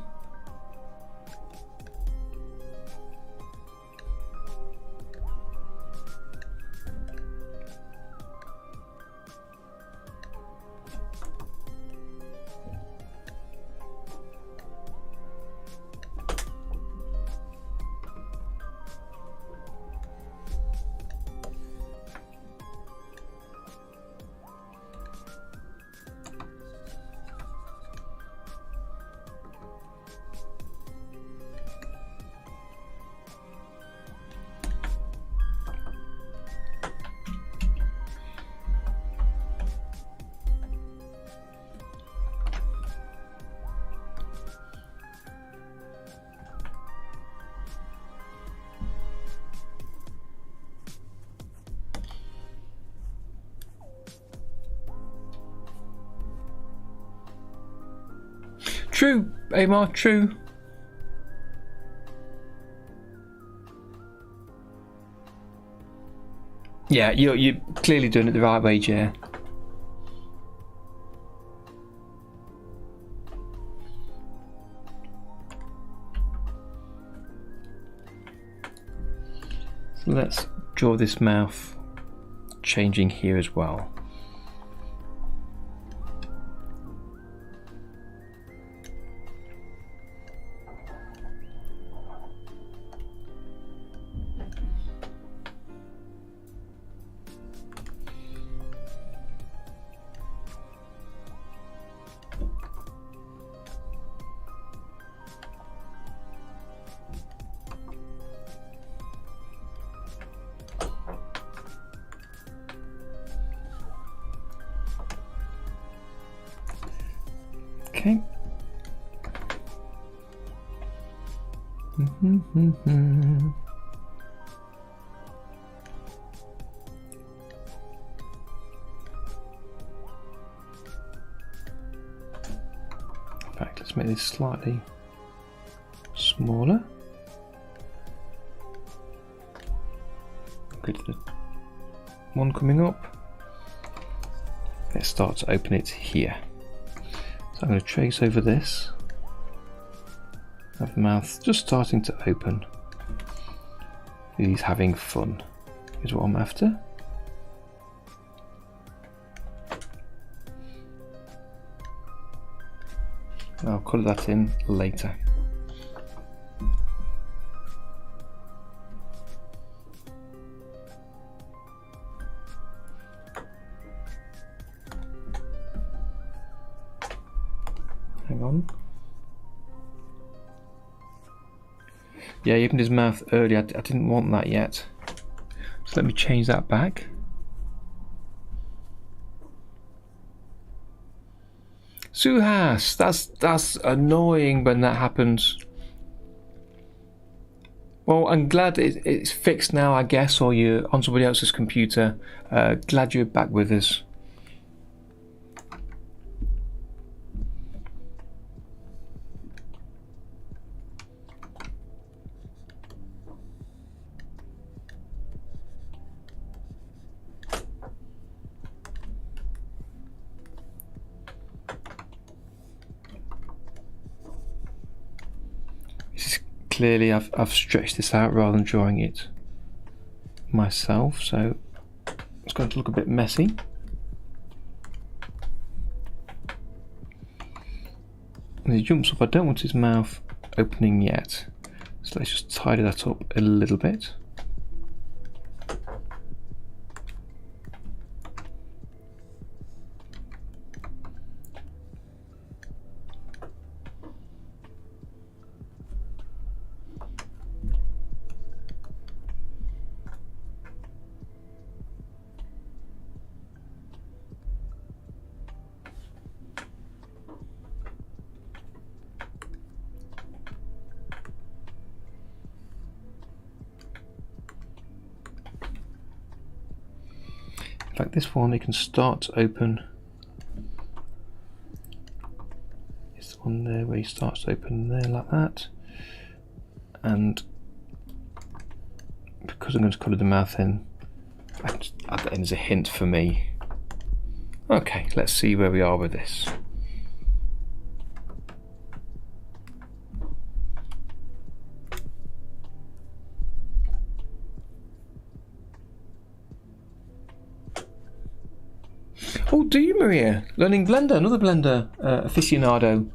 A: True, Amar, true. Yeah, you're clearly doing it the right way, Jay. So let's draw this mouth changing here as well. Okay. In fact, let's make this slightly smaller. Good for the one coming up. Let's start to open it here. So I'm going to trace over this. Have the mouth just starting to open. He's having fun, is what I'm after. I'll colour that in later. Hang on. Yeah, he opened his mouth early. I didn't want that yet. So let me change that back. Suhas, that's annoying when that happens. Well, I'm glad it's fixed now, I guess, or you're on somebody else's computer. Glad you're back with us. Clearly I've stretched this out rather than drawing it myself, so it's going to look a bit messy. As he jumps up, I don't want his mouth opening yet, so let's just tidy that up a little bit. Like this one, it can start to open. It's the one there where he starts to open there like that. And because I'm going to colour the mouth in, I can just add that in as a hint for me. Okay, let's see where we are with this. Oh, do you, Maria? Learning Blender, another Blender aficionado.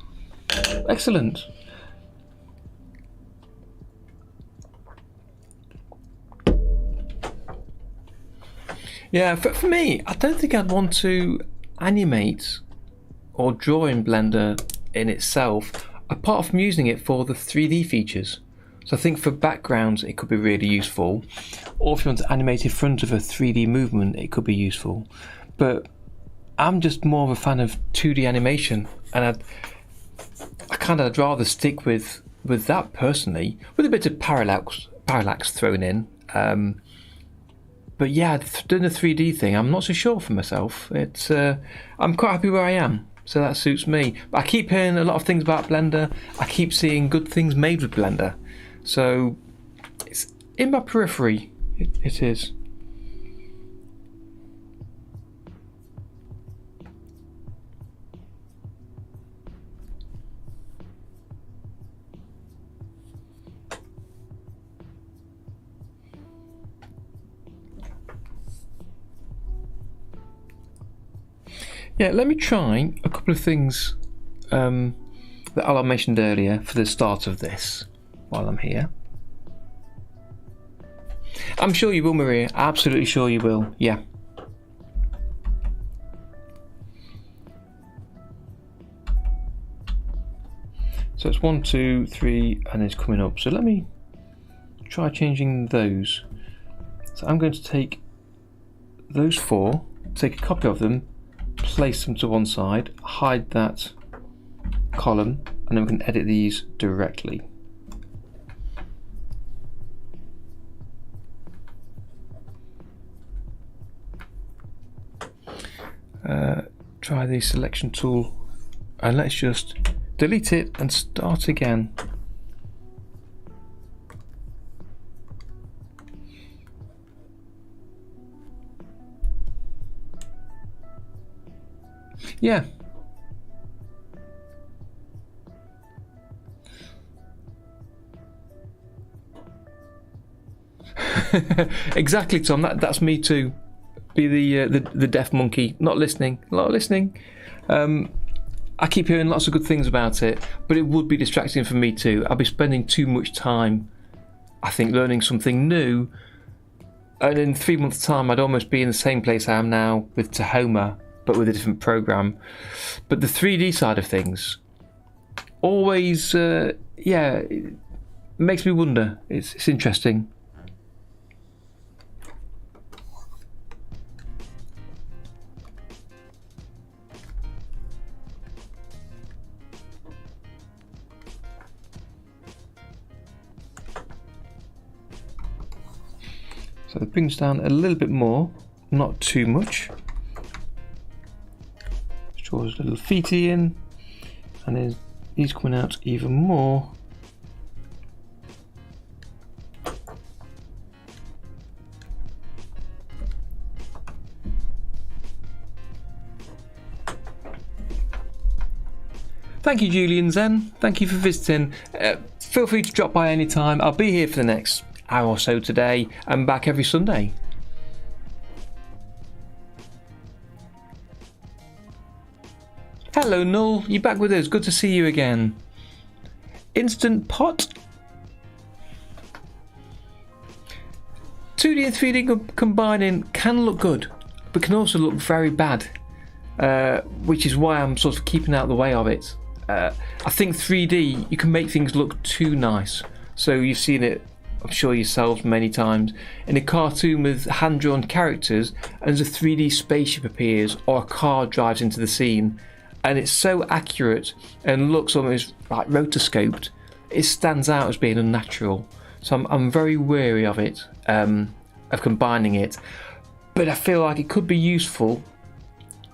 A: Excellent. Yeah, for me, I don't think I'd want to animate or draw in Blender in itself, apart from using it for the 3D features. So I think for backgrounds it could be really useful, or if you want to animate in front of a 3D movement it could be useful. But I'm just more of a fan of 2D animation, and I kind of rather stick with that personally, with a bit of parallax thrown in. But yeah, doing the 3D thing, I'm not so sure for myself. It's I'm quite happy where I am, so that suits me. But I keep hearing a lot of things about Blender. I keep seeing good things made with Blender, so it's in my periphery. It is. Yeah, let me try a couple of things that Alan mentioned earlier for the start of this while I'm here. I'm sure you will, Maria. Absolutely sure you will. Yeah. So it's 1, 2, 3, and it's coming up. So let me try changing those. So I'm going to take those 4, take a copy of them, place them to one side, hide that column, and then we can edit these directly. Try the selection tool, and let's just delete it and start again. Yeah. Exactly, Tom. That's me too. Be the deaf monkey, not listening. I keep hearing lots of good things about it, but it would be distracting for me too. I'll be spending too much time, I think, learning something new, and in 3 months' time I'd almost be in the same place I am now with Tahoma, but with a different program. But the 3D side of things always, yeah, it makes me wonder. It's interesting. So it brings down a little bit more, not too much. Draws a little feety in, and then he's coming out even more. Thank you, Julian Zen. Thank you for visiting. Feel free to drop by anytime. I'll be here for the next hour or so today, and back every Sunday. Hello Null, you back with us? Good to see you again. Instant Pot. 2D and 3D combining can look good, but can also look very bad, which is why I'm sort of keeping out of the way of it. I think 3D, you can make things look too nice. So you've seen it, I'm sure yourselves, many times in a cartoon with hand-drawn characters, and as a 3D spaceship appears or a car drives into the scene, and it's so accurate and looks almost like rotoscoped, it stands out as being unnatural. So I'm very wary of it, of combining it, but I feel like it could be useful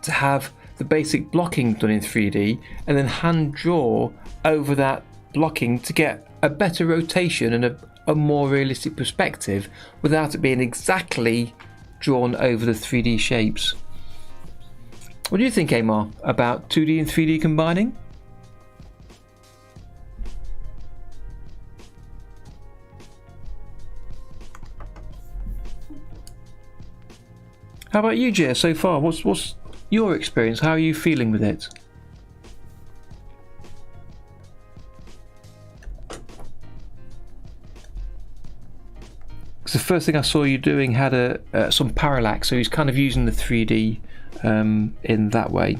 A: to have the basic blocking done in 3D and then hand draw over that blocking to get a better rotation and a more realistic perspective without it being exactly drawn over the 3D shapes. What do you think, Amar, about 2D and 3D combining? How about you, Jay, so far? What's your experience? How are you feeling with it? Because the first thing I saw you doing had some parallax, so he's kind of using the 3D in that way.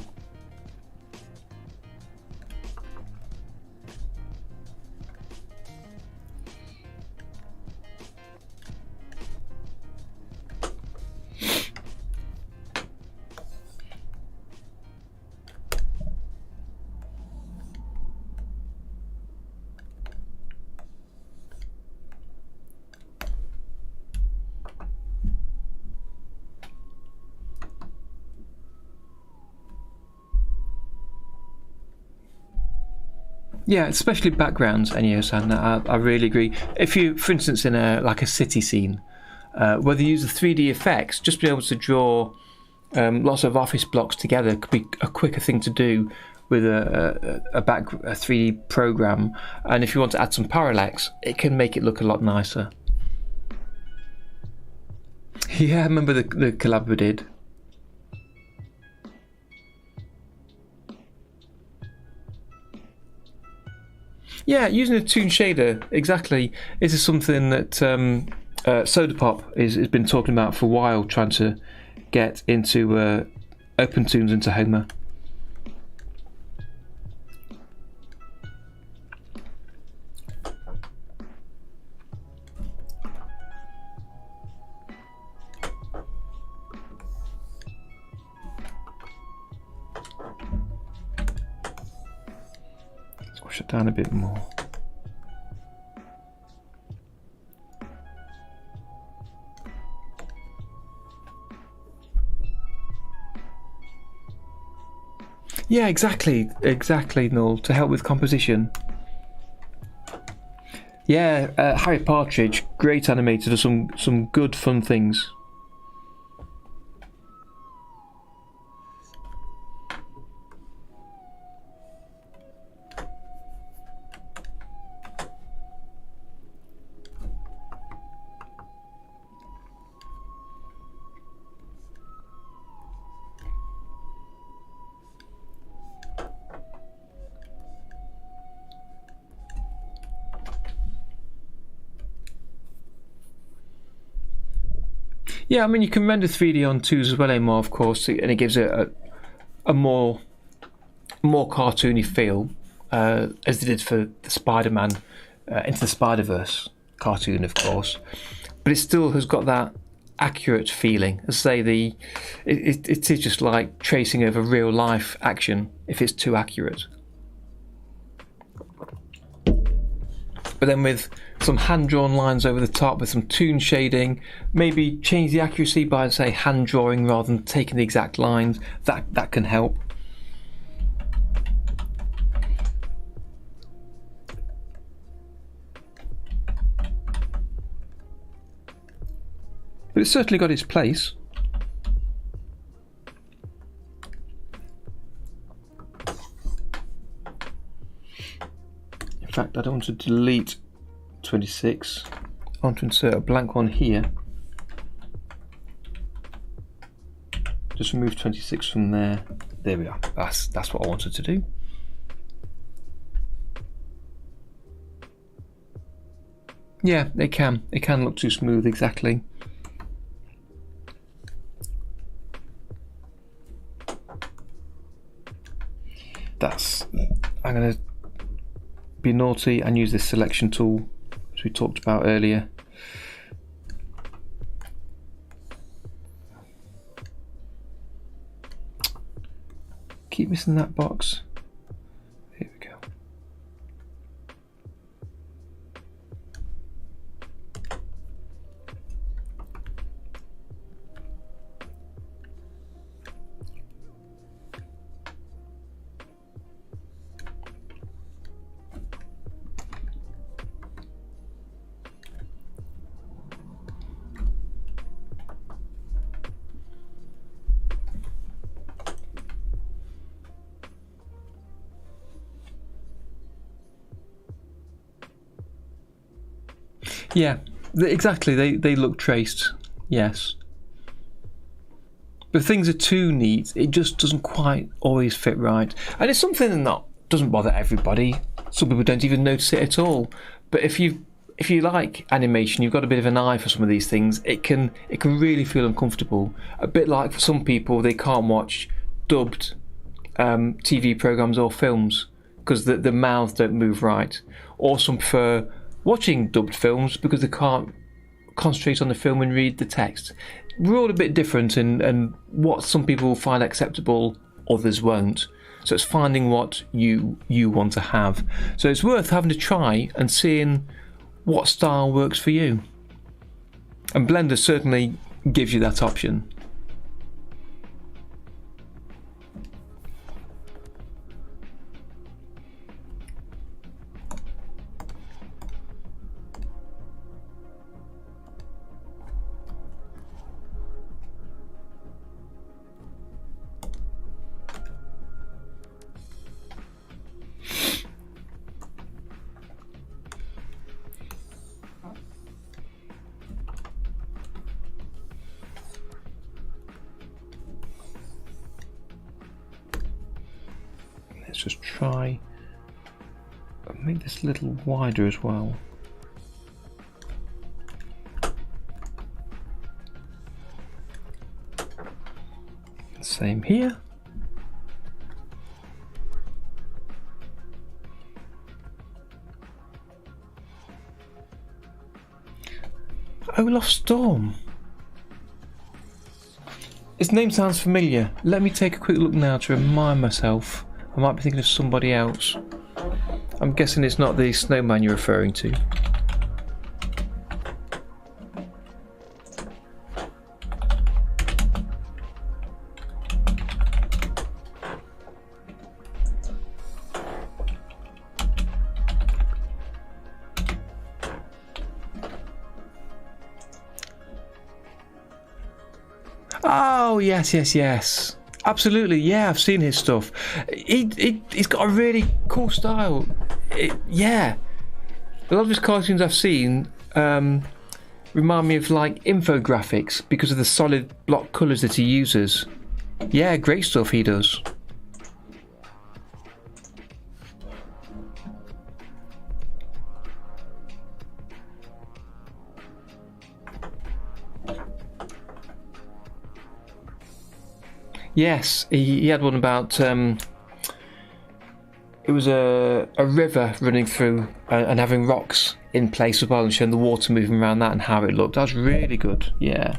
A: Yeah, especially backgrounds, Enio-san, I really agree. If you, for instance, in like a city scene, whether you use the 3D effects, just being able to draw lots of office blocks together could be a quicker thing to do with a 3D program. And if you want to add some parallax, it can make it look a lot nicer. Yeah, I remember the collab we did. Yeah, using a toon shader, exactly. This is something that Sodapop has been talking about for a while, trying to get into OpenToonz into Homer. Squash it down a bit more. Yeah, exactly, Noel, to help with composition. Yeah, Harry Partridge, great animator, does some good fun things. Yeah, I mean, you can render 3D on 2s as well anymore, of course, and it gives it a more cartoony feel, as they did for the Spider-Man Into the Spider-Verse cartoon, of course. But it still has got that accurate feeling. As I say, it is just like tracing over real life action if it's too accurate. But then with some hand-drawn lines over the top with some toon shading, maybe change the accuracy by, say, hand drawing rather than taking the exact lines. That can help. But it's certainly got its place. In fact, I don't want to delete 26. I want to insert a blank one here. Just remove 26 from there. There we are. That's what I wanted to do. Yeah, it can look too smooth, exactly. I'm going to be naughty and use this selection tool, as we talked about earlier. Keep missing that box. Here we go. Yeah, exactly. They look traced, yes. But if things are too neat, it just doesn't quite always fit right. And it's something that doesn't bother everybody. Some people don't even notice it at all. But if you like animation, you've got a bit of an eye for some of these things, it can really feel uncomfortable. A bit like for some people, they can't watch dubbed TV programs or films because the mouths don't move right. Or some prefer watching dubbed films because they can't concentrate on the film and read the text. We're all a bit different, and what some people find acceptable, others won't. So it's finding what you want to have. So it's worth having to try and seeing what style works for you. And Blender certainly gives you that option. Let's just try make this a little wider as well. Same here. Olaf Storm. His name sounds familiar. Let me take a quick look now to remind myself. I might be thinking of somebody else. I'm guessing it's not the snowman you're referring to. Oh, yes. Absolutely, yeah, I've seen his stuff. He's got a really cool style. Yeah. A lot of his cartoons I've seen remind me of like infographics because of the solid block colours that he uses. Yeah, great stuff he does. Yes, he had one about it was a river running through and having rocks in place as well, and showing the water moving around that and how it looked. That was really good. Yeah.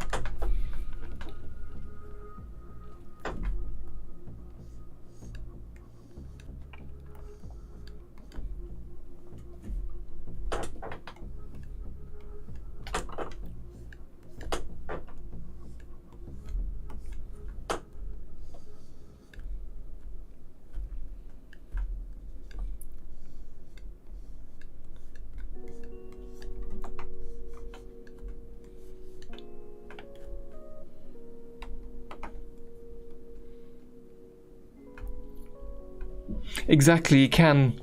A: Exactly, you can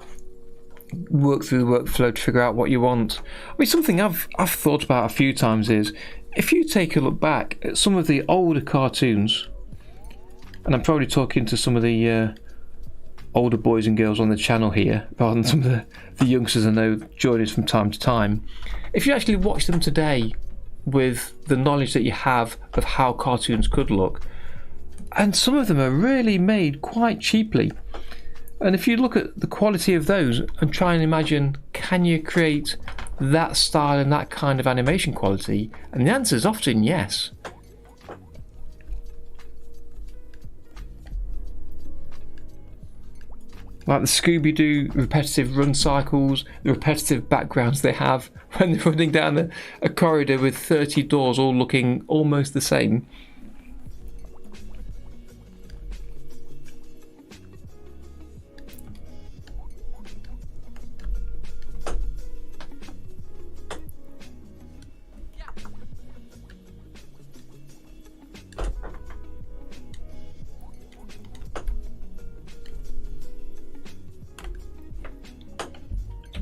A: work through the workflow to figure out what you want. I mean, something I've thought about a few times is, if you take a look back at some of the older cartoons, and I'm probably talking to some of the older boys and girls on the channel here, rather than some of the youngsters I know join us from time to time. If you actually watch them today with the knowledge that you have of how cartoons could look, and some of them are really made quite cheaply. And if you look at the quality of those and try and imagine, can you create that style and that kind of animation quality? And the answer is often yes. Like the Scooby-Doo repetitive run cycles, the repetitive backgrounds they have when they're running down a corridor with 30 doors all looking almost the same.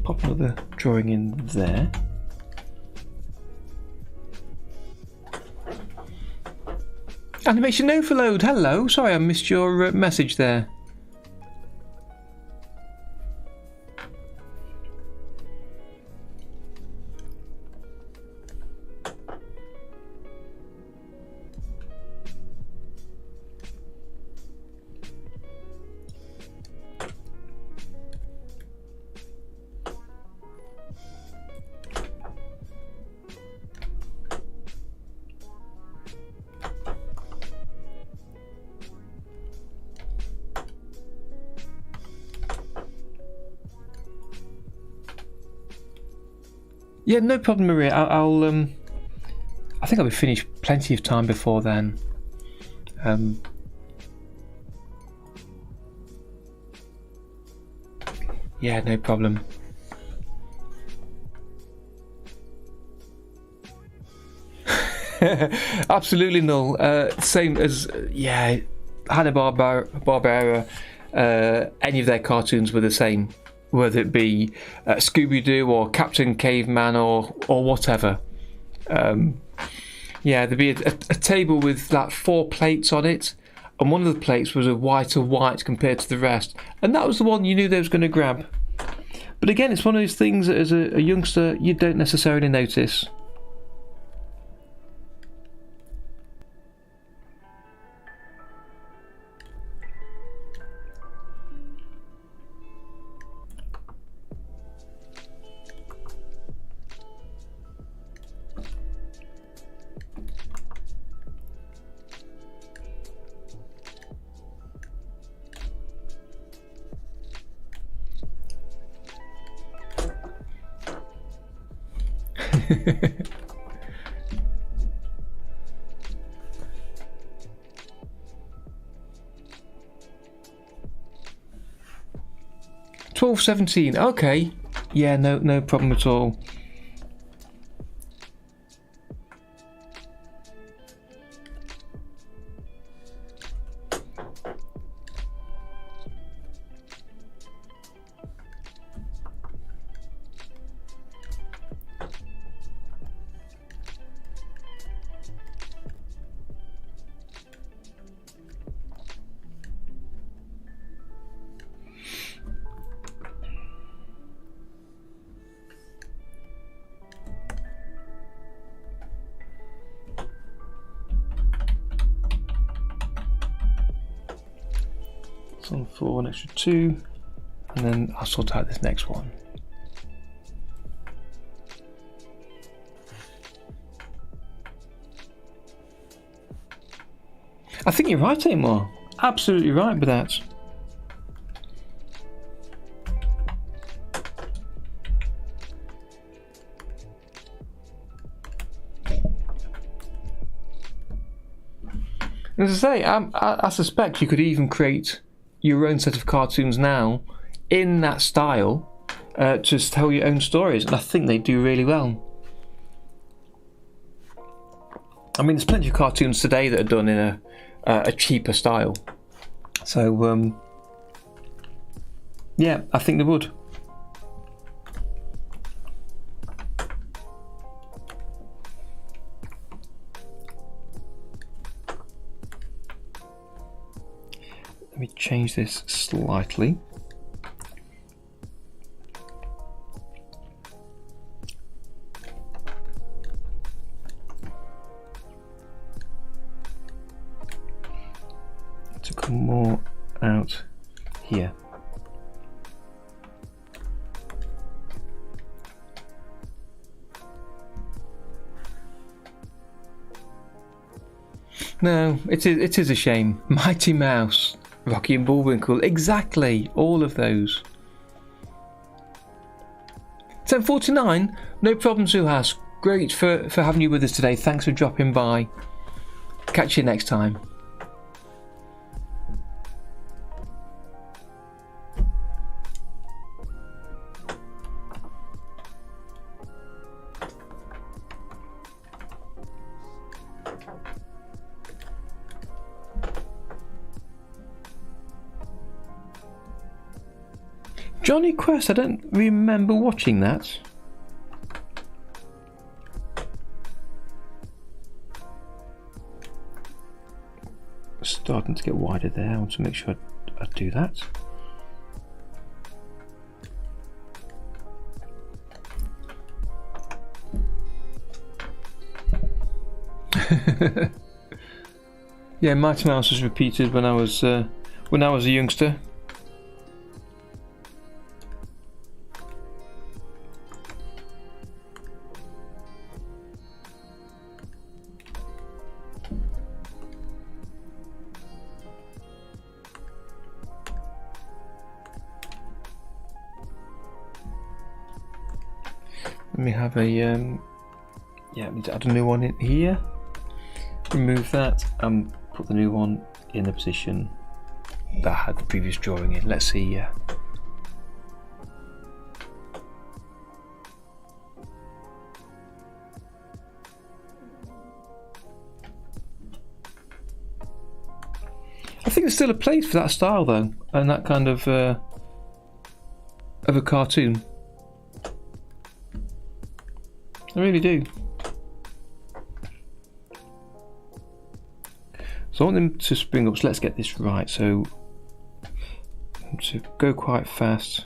A: Pop another drawing in there. Animation overload, hello. Sorry I missed your message there. Yeah, no problem, Maria. I think I'll be finished plenty of time before then. Yeah, no problem. Absolutely null. Same as Hanna-Barbera. Any of their cartoons were the same, whether it be Scooby-Doo or Captain Caveman or whatever. There'd be a table with like 4 plates on it, and one of the plates was a white compared to the rest, and that was the one you knew they was going to grab. But again, it's one of those things that as a youngster you don't necessarily notice. $12.17. Okay, yeah, no problem at all. On 4, an extra 2, and then I'll sort out this next one. I think you're right, Amar. Absolutely right with that. As I say, I suspect you could even create your own set of cartoons now in that style to tell your own stories, and I think they do really well. I mean, there's plenty of cartoons today that are done in a cheaper style, so yeah, I think they would. Let me change this slightly. To come more out here. No, it is a shame. Mighty Mouse, Rocky and Bullwinkle, exactly, all of those. 10:49, no problem, Suhas. Great for having you with us today. Thanks for dropping by. Catch you next time. Johnny Quest, I don't remember watching that. Starting to get wider there. I want to make sure I do that. Yeah, Mighty Mouse was repeated when I was a youngster. Let me have a yeah, let me add a new one in here. Remove that and put the new one in the position that I had the previous drawing in. Let's see. I think there's still a place for that style though, and that kind of a cartoon. I really do. So I want them to spring up, so let's get this right. So to go quite fast.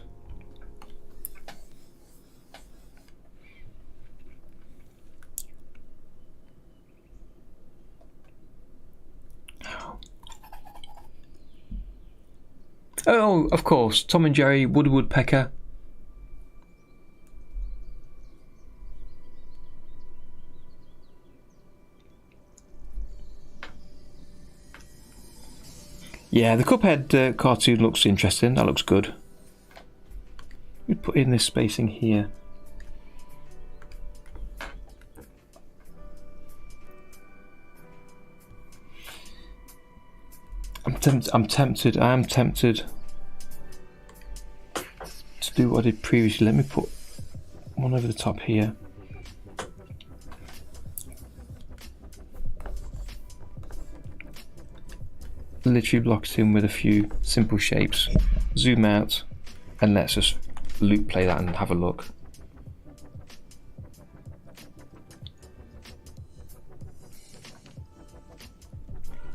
A: Oh, of course, Tom and Jerry, Woody Woodpecker. Yeah, the Cuphead cartoon looks interesting. That looks good. We put in this spacing here. I am tempted to do what I did previously. Let me put one over the top here. Literally blocks in with a few simple shapes. Zoom out and let's just loop play that and have a look.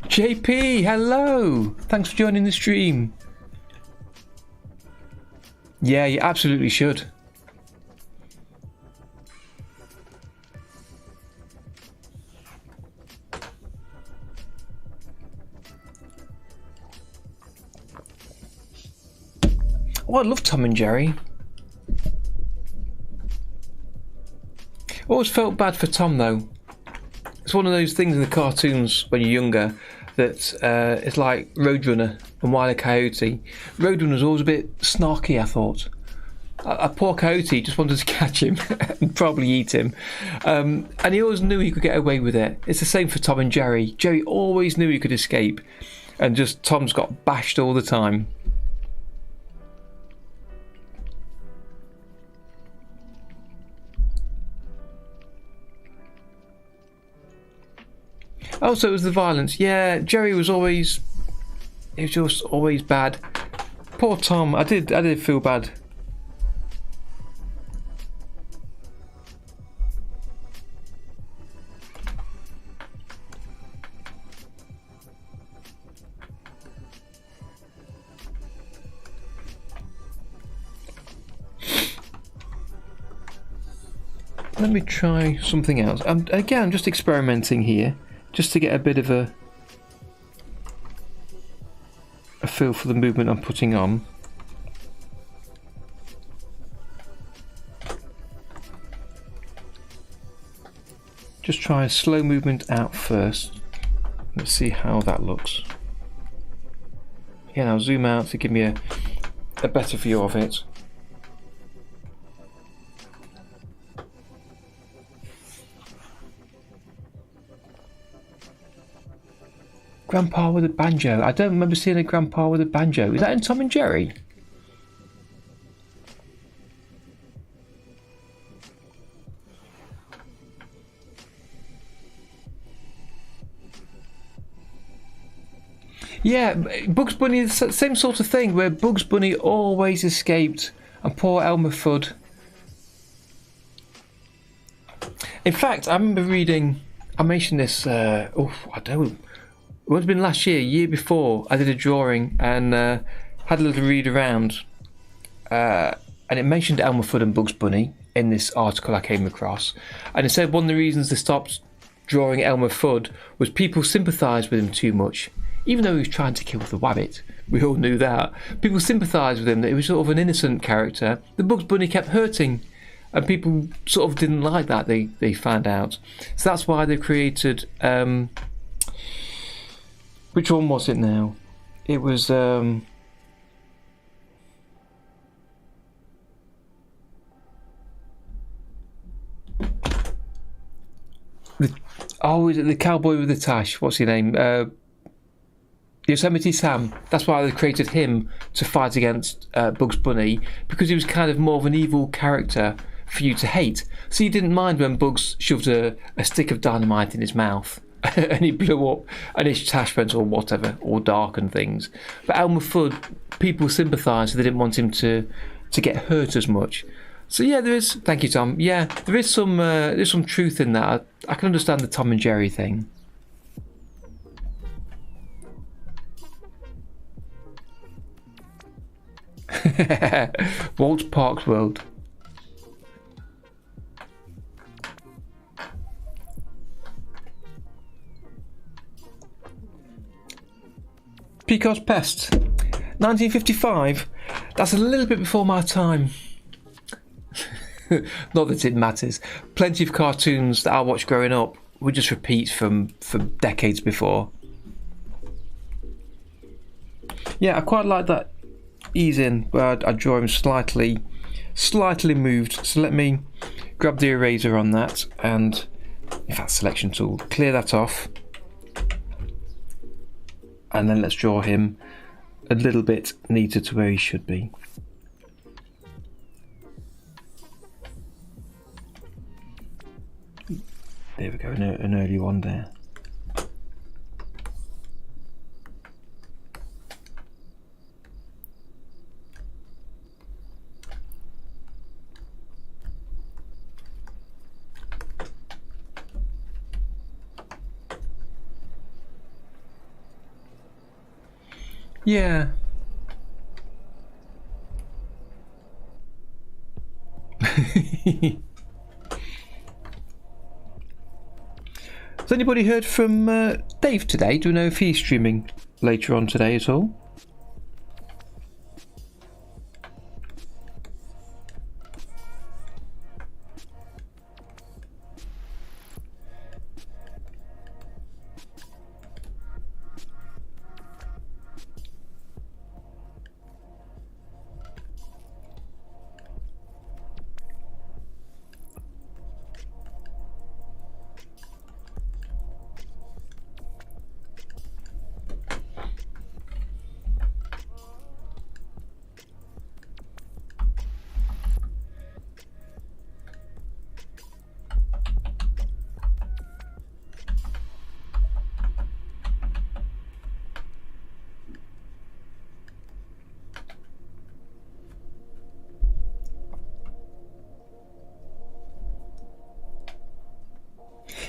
A: JP, hello! Thanks for joining the stream. Yeah, you absolutely should. Oh, I love Tom and Jerry. Always felt bad for Tom though. It's one of those things in the cartoons when you're younger that it's like Roadrunner and Wile E. Coyote. Roadrunner's always a bit snarky, I thought. A poor coyote just wanted to catch him and probably eat him. And he always knew he could get away with it. It's the same for Tom and Jerry. Jerry always knew he could escape, and just Tom's got bashed all the time. Also, it was the violence. Yeah, Jerry was always... he was just always bad. Poor Tom. I did feel bad. Let me try something else. Again, I'm just experimenting here, just to get a bit of a feel for the movement I'm putting on. Just try a slow movement out first. Let's see how that looks. Yeah, I'll zoom out to give me a better view of it. Grandpa with a banjo. I don't remember seeing a grandpa with a banjo. Is that in Tom and Jerry? Yeah, Bugs Bunny is the same sort of thing, where Bugs Bunny always escaped, and poor Elmer Fudd. In fact, I remember reading, I mentioned this, I don't. It would have been last year before, I did a drawing and had a little read around, and it mentioned Elmer Fudd and Bugs Bunny in this article I came across, and it said one of the reasons they stopped drawing Elmer Fudd was people sympathised with him too much. Even though he was trying to kill the wabbit, we all knew that. People sympathised with him, that he was sort of an innocent character. The Bugs Bunny kept hurting, and people sort of didn't like that, they found out. So that's why they created... which one was it now? It was... the is it the cowboy with the tash? What's his name? Yosemite Sam. That's why they created him to fight against Bugs Bunny, because he was kind of more of an evil character for you to hate. So you didn't mind when Bugs shoved a stick of dynamite in his mouth and he blew up and his tash went or whatever, or dark and things. But Elmer Fudd, people sympathised, so they didn't want him to get hurt as much. So yeah, there is... Thank you, Tom. Yeah, there's some truth in that. I can understand the Tom and Jerry thing. Walt Park's World. Picos Pest. 1955? That's a little bit before my time. Not that it matters. Plenty of cartoons that I watched growing up were just repeats from decades before. Yeah, I quite like that ease in where I draw him slightly moved. So let me grab the eraser on that and, in fact, selection tool, clear that off. And then let's draw him a little bit neater to where he should be. There we go, an early one there. Yeah. Has anybody heard from Dave today? Do we know if he's streaming later on today at all?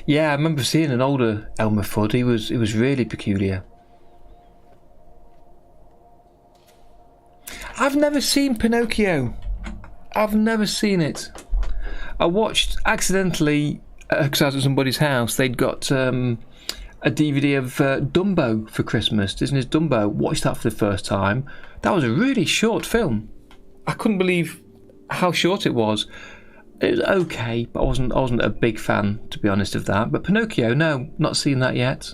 A: Yeah, I remember seeing an older Elmer Fudd. He was really peculiar. I've never seen Pinocchio. I've never seen it. I watched accidentally because I was at somebody's house. They'd got a DVD of Dumbo for Christmas, Disney's Dumbo. Watched that for the first time. That was a really short film. I couldn't believe how short it was. It was okay, but I wasn't a big fan, to be honest, of that. But Pinocchio, no, not seen that yet.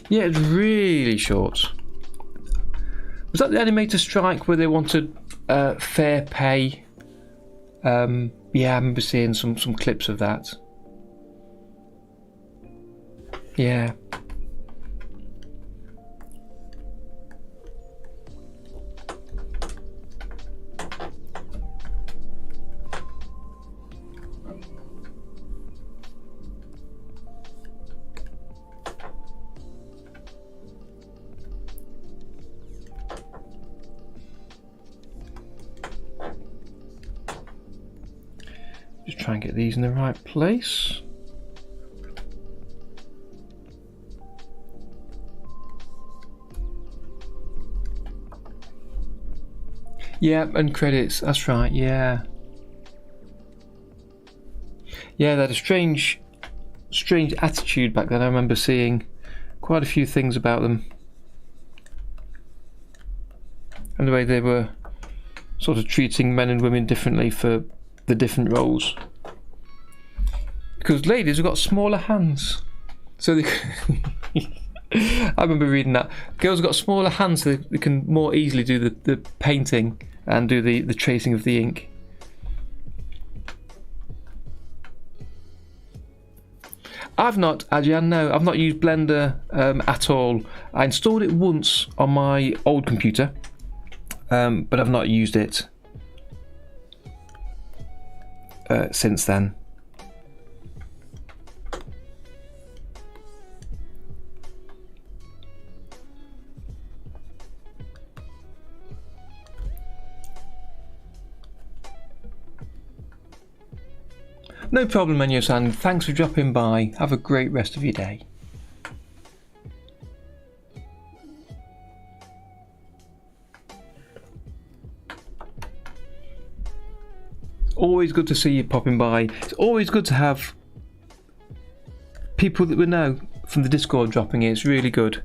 A: Yeah, it's really short. Was that the animator strike where they wanted fair pay? Yeah, I remember seeing some clips of that. Yeah. Just try and get these in the right place. Yeah, and credits, that's right, yeah. Yeah, they had a strange attitude back then. I remember seeing quite a few things about them. And the way they were sort of treating men and women differently for the different roles. Because ladies have got smaller hands. So they I remember reading that. Girls have got smaller hands so they can more easily do the painting and do the tracing of the ink. I've not, Adrian, no, I've not used Blender at all. I installed it once on my old computer, but I've not used it. since then. No problem, Enyo-san. Thanks for dropping by. Have a great rest of your day. Always good to see you popping by. It's always good to have people that we know from the Discord dropping in. It's really good.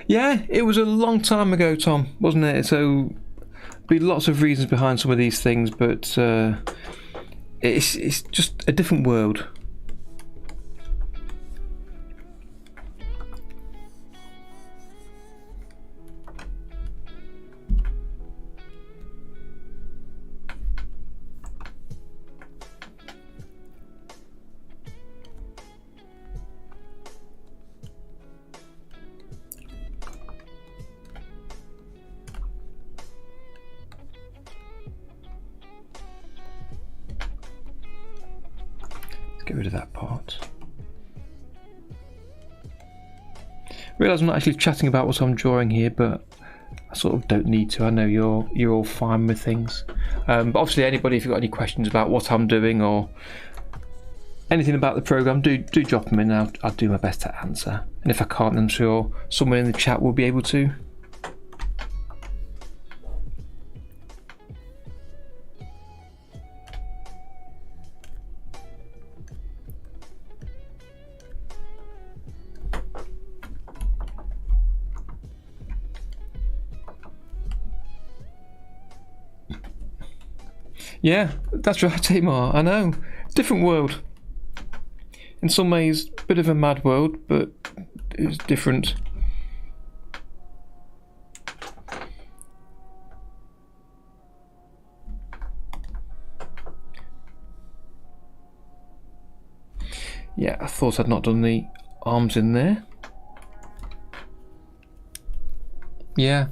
A: Yeah, it was a long time ago, Tom, wasn't it? So, be lots of reasons behind some of these things, but it's just a different world. Get rid of that part. Realise I'm not actually chatting about what I'm drawing here, but I sort of don't need to. I know you're all fine with things. But obviously, anybody, if you've got any questions about what I'm doing or anything about the program, do drop them in. And I'll do my best to answer. And if I can't, I'm sure someone in the chat will be able to. Yeah, that's right, Tamar. I know. Different world. In some ways, a bit of a mad world, but it's different. Yeah, I thought I'd not done the arms in there. Yeah.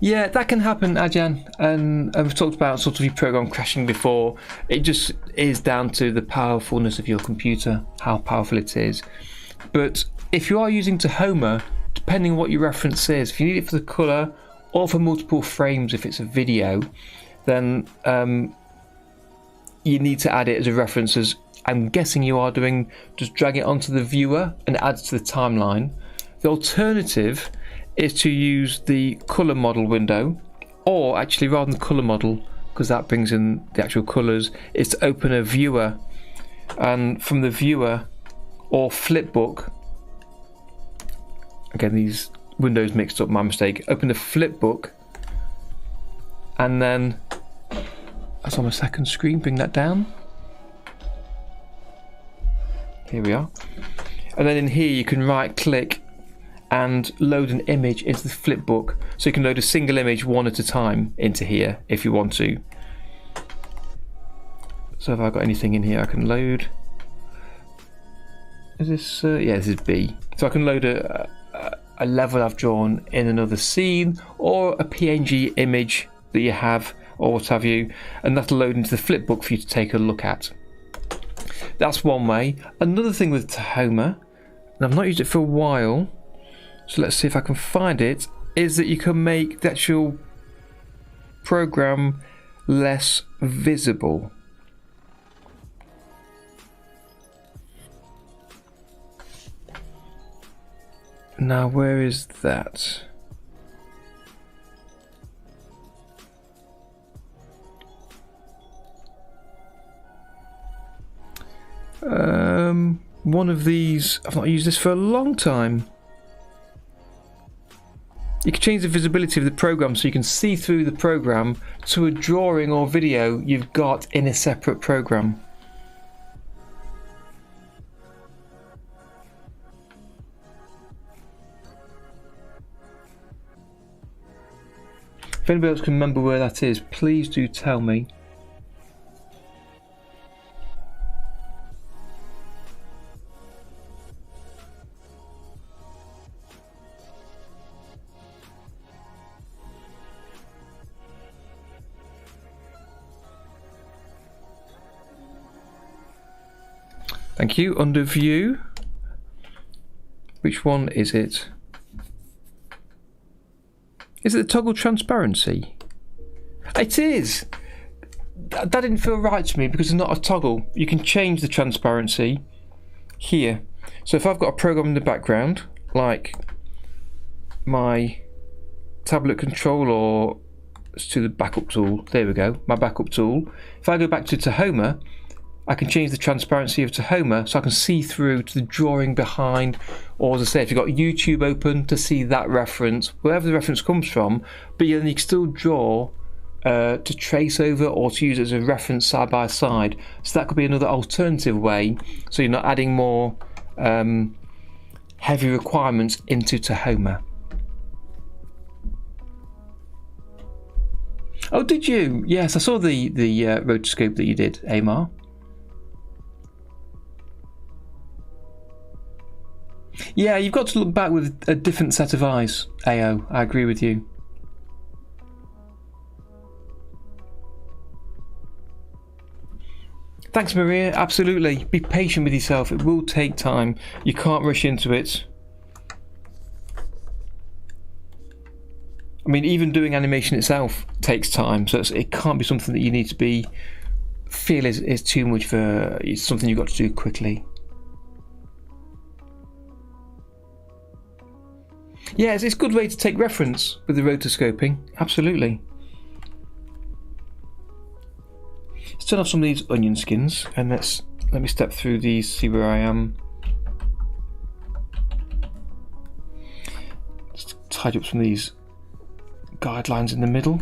A: Yeah, that can happen, Ajahn, and I've talked about sort of your program crashing before. It just is down to the powerfulness of your computer, how powerful it is. But if you are using Tahoma, depending on what your reference is, if you need it for the colour or for multiple frames if it's a video, then you need to add it as a reference, as I'm guessing you are doing. Just drag it onto the viewer and add it to the timeline. The alternative is to use the colour model window, or actually rather than colour model, because that brings in the actual colours, is to open a viewer, and from the viewer or flipbook, again these windows mixed up, my mistake, open the flipbook, and then that's on my second screen, bring that down, here we are, and then in here you can right click and load an image into the flipbook, so you can load a single image one at a time into here if you want to. So have I got anything in here I can load? Is this yeah, this is B. So I can load a level I've drawn in another scene, or a PNG image that you have, or what have you, and that'll load into the flipbook for you to take a look at. That's one way. Another thing with Tahoma, and I've not used it for a while, so let's see if I can find it, is that you can make the actual program less visible. Now, where is that? One of these, I've not used this for a long time. You can change the visibility of the program so you can see through the program to a drawing or video you've got in a separate program. If anybody else can remember where that is, please do tell me. Thank you. Under view. Which one is it? Is it the toggle transparency? It is! That didn't feel right to me because it's not a toggle. You can change the transparency here. So if I've got a program in the background, like my tablet control, or let's do the backup tool. There we go, my backup tool. If I go back to Tahoma, I can change the transparency of Tahoma so I can see through to the drawing behind, or as I say, if you've got YouTube open, to see that reference, wherever the reference comes from, but then you can still draw to trace over or to use it as a reference side by side. So that could be another alternative way, so you're not adding more heavy requirements into Tahoma. Oh, did you? Yes, I saw the rotoscope that you did, Amar. Yeah, you've got to look back with a different set of eyes, AO. I agree with you. Thanks, Maria. Absolutely. Be patient with yourself. It will take time. You can't rush into it. I mean, even doing animation itself takes time, so it can't be something that you need to feel is too much for. It's something you've got to do quickly. Yeah, it's a good way to take reference with the rotoscoping. Absolutely. Let's turn off some of these onion skins and let me step through these, see where I am. Just tidy up some of these guidelines in the middle.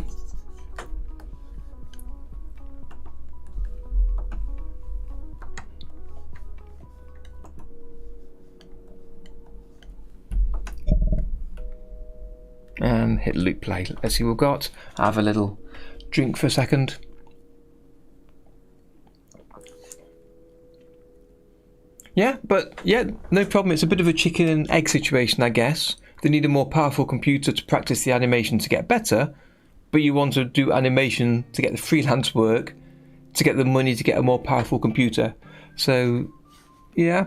A: And hit loop play. Let's see what we've got. I'll have a little drink for a second. Yeah, but yeah, no problem. It's a bit of a chicken and egg situation, I guess. They need a more powerful computer to practice the animation to get better, but you want to do animation to get the freelance work, to get the money to get a more powerful computer. So, yeah.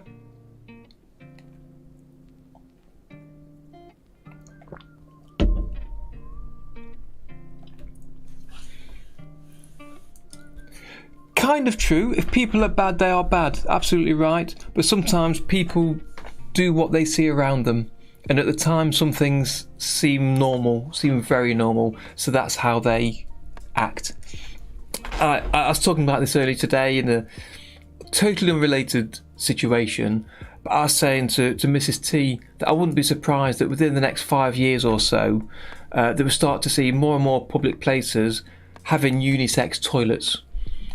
A: Kind of true. If people are bad, they are bad. Absolutely right. But sometimes people do what they see around them. And at the time, some things seem normal, seem very normal. So that's how they act. I was talking about this earlier today in a totally unrelated situation. But I was saying to Mrs. T that I wouldn't be surprised that within the next 5 years or so, they would start to see more and more public places having unisex toilets.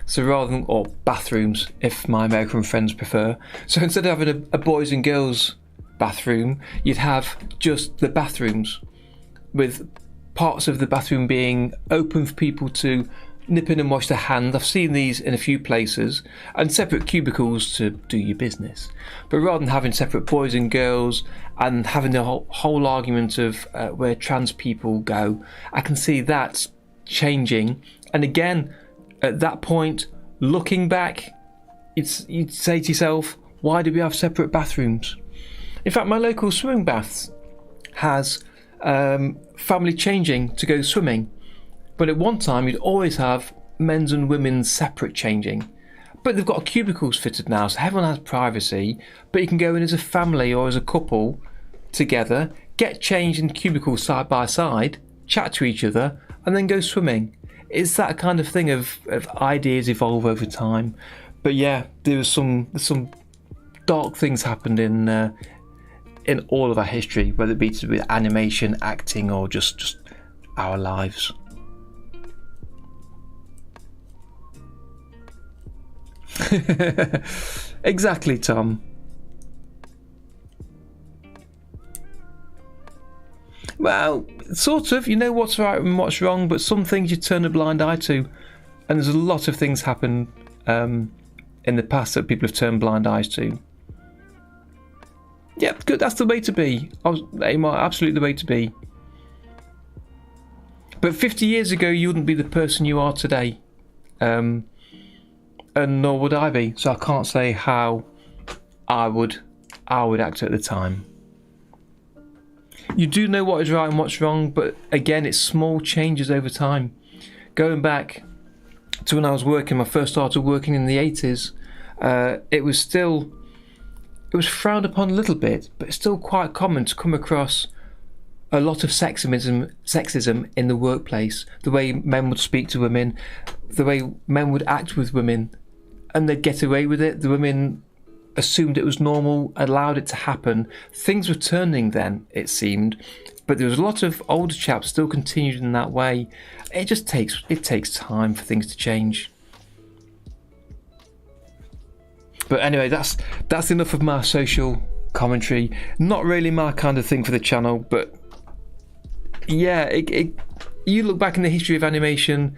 A: So rather than, or bathrooms, if my American friends prefer. So instead of having a boys and girls bathroom, you'd have just the bathrooms, with parts of the bathroom being open for people to nip in and wash their hands. I've seen these in a few places, and separate cubicles to do your business. But rather than having separate boys and girls and having the whole argument of where trans people go, I can see that changing. And again, at that point, looking back, you'd say to yourself, why do we have separate bathrooms? In fact, my local swimming baths has family changing to go swimming. But at one time, you'd always have men's and women's separate changing. But they've got cubicles fitted now, so everyone has privacy. But you can go in as a family or as a couple together, get changed in cubicles side by side, chat to each other, and then go swimming. It's that kind of thing of ideas evolve over time. But yeah, there's some dark things happened in all of our history, whether it be to do with animation, acting, or just our lives. Exactly, Tom. Well, sort of. You know what's right and what's wrong, but some things you turn a blind eye to, and there's a lot of things happen in the past that people have turned blind eyes to. Yep, good. That's the way to be. Absolutely the way to be. But 50 years ago, you wouldn't be the person you are today, and nor would I be. So I can't say how I would act at the time. You do know what is right and what's wrong, but again, it's small changes over time. Going back to when I was working, I first started working in the 80s. It was frowned upon a little bit, but it's still quite common to come across a lot of sexism in the workplace. The way men would speak to women, the way men would act with women, and they'd get away with it. The women assumed it was normal, allowed it to happen. Things were turning then, it seemed, but there was a lot of older chaps still continued in that way. It takes time for things to change. But anyway, that's enough of my social commentary. Not really my kind of thing for the channel, but yeah, you look back in the history of animation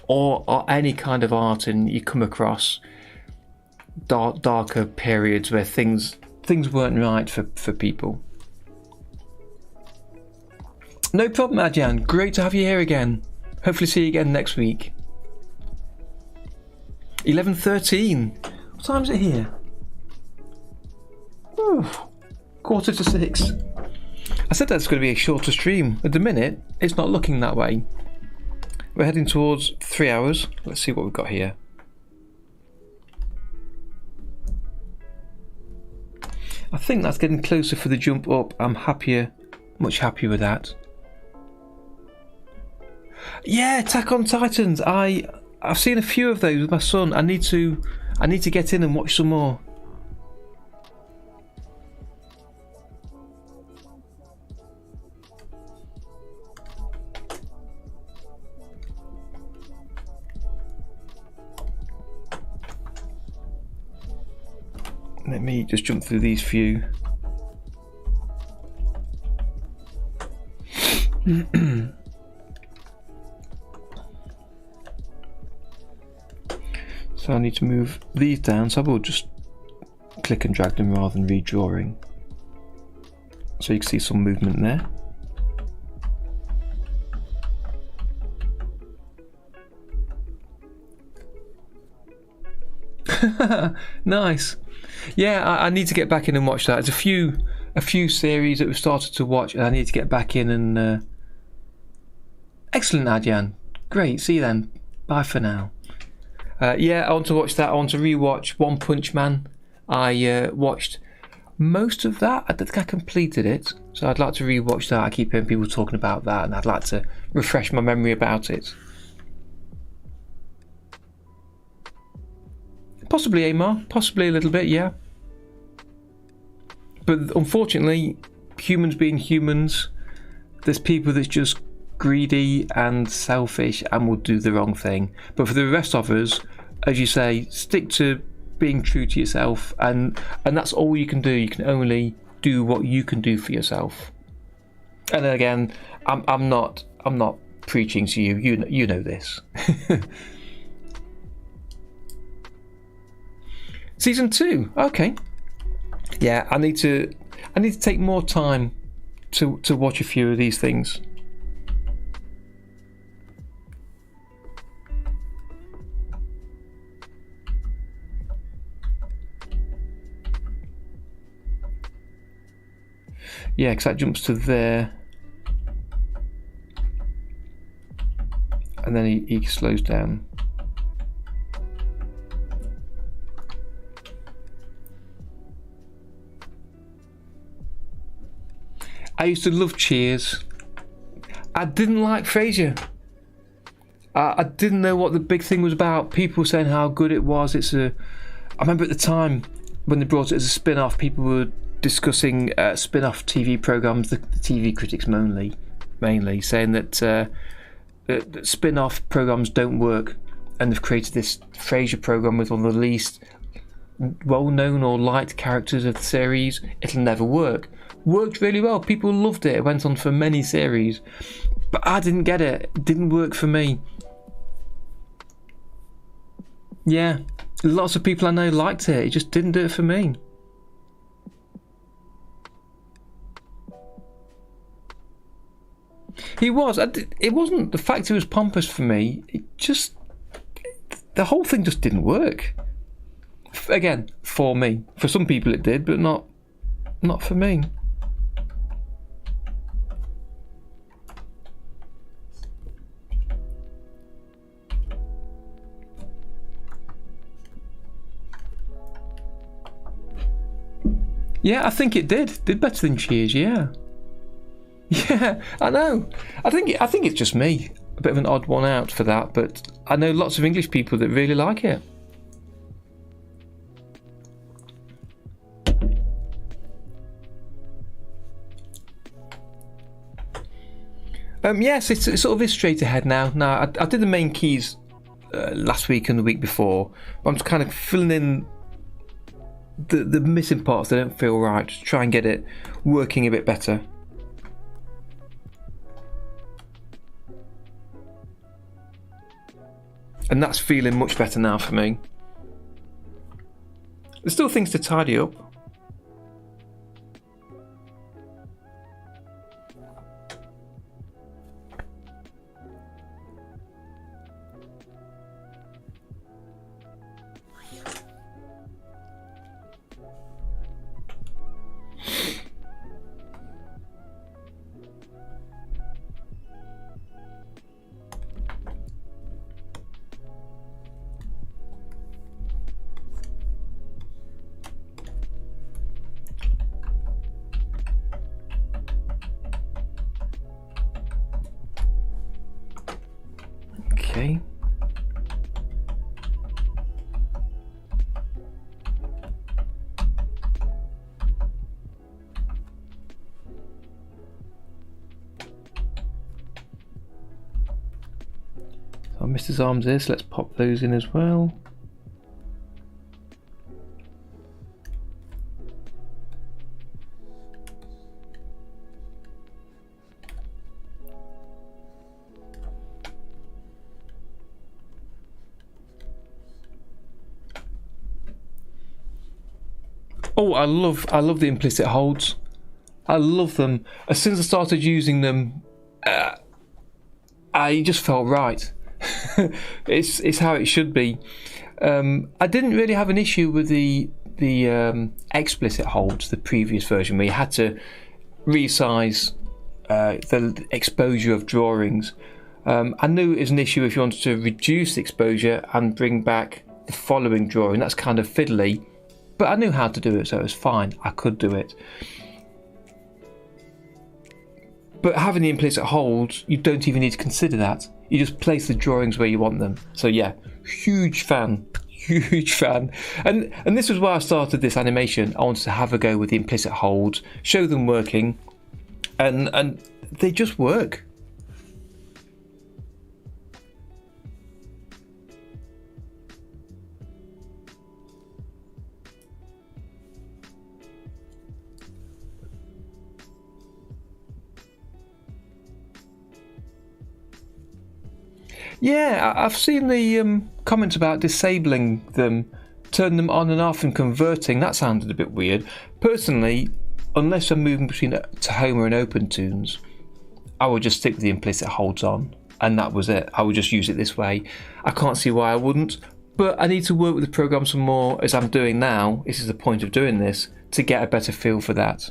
A: or any kind of art, and you come across darker periods where things weren't right for people. No problem, Adjan. Great to have you here again. Hopefully see you again next week. 11:13. What time is it here? Ooh, 5:45. I said that's going to be a shorter stream. At the minute, it's not looking that way. We're heading towards 3 hours. Let's see what we've got here. I think that's getting closer for the jump up. I'm happier, much happier with that. Yeah, Attack on Titans. I've seen a few of those with my son. I need to get in and watch some more. Let me just jump through these few. So I need to move these down, so I will just click and drag them rather than redrawing. So you can see some movement there. Nice. Yeah, I need to get back in and watch that. There's a few series that we've started to watch, and I need to get back in and. Excellent, Adjan. Great. See you then. Bye for now. Yeah, I want to watch that. I want to rewatch One Punch Man. I watched most of that. I don't think I completed it, so I'd like to rewatch that. I keep hearing people talking about that, and I'd like to refresh my memory about it. Possibly Amar, possibly a little bit, yeah. But unfortunately, humans being humans, there's people that's just greedy and selfish and will do the wrong thing. But for the rest of us, as you say, stick to being true to yourself, and that's all you can do. You can only do what you can do for yourself. And again, I'm not preaching to you. You know this. Season 2, okay. Yeah, I need to take more time to watch a few of these things. Yeah, because that jumps to there, and then he slows down. I used to love Cheers. I didn't like Frasier. I didn't know what the big thing was about. People were saying how good it was. I remember at the time when they brought it as a spin-off, people were discussing spin-off TV programs, the TV critics mainly saying that spin-off programs don't work, and they've created this Frasier program with one of the least well-known or liked characters of the series. It'll never work. Worked really well. People loved it. It went on for many series, but I didn't get it. It didn't work for me. Yeah, lots of people I know liked it. It just didn't do it for me. He was. It wasn't the fact he was pompous for me. The whole thing just didn't work. Again, for me. For some people it did, but not for me. Yeah, I think it did. Did better than Cheers, yeah. Yeah, I know. I think it's just me. A bit of an odd one out for that, but I know lots of English people that really like it. Yes, it sort of is straight ahead now. Now, I did the main keys last week and the week before. I'm just kind of filling in the missing parts that don't feel right, to try and get it working a bit better. And that's feeling much better now for me. There's still things to tidy up. Okay. So I missed his arms there, so let's pop those in as well. Oh, I love the implicit holds. I love them. As soon as I started using them, I just felt right. It's how it should be. I didn't really have an issue with the explicit holds, the previous version, where you had to resize the exposure of drawings. I knew it was an issue if you wanted to reduce the exposure and bring back the following drawing. That's kind of fiddly. But I knew how to do it, so it was fine. I could do it. But having the implicit holds, you don't even need to consider that. You just place the drawings where you want them. So yeah, huge fan. And this was why I started this animation. I wanted to have a go with the implicit holds, show them working, and they just work. Yeah, I've seen the comments about disabling them, turn them on and off and converting. That sounded a bit weird. Personally, unless I'm moving between Tahoma and OpenToonz, I would just stick with the implicit holds on, and that was it. I would just use it this way. I can't see why I wouldn't, but I need to work with the program some more, as I'm doing now. This is the point of doing this, to get a better feel for that.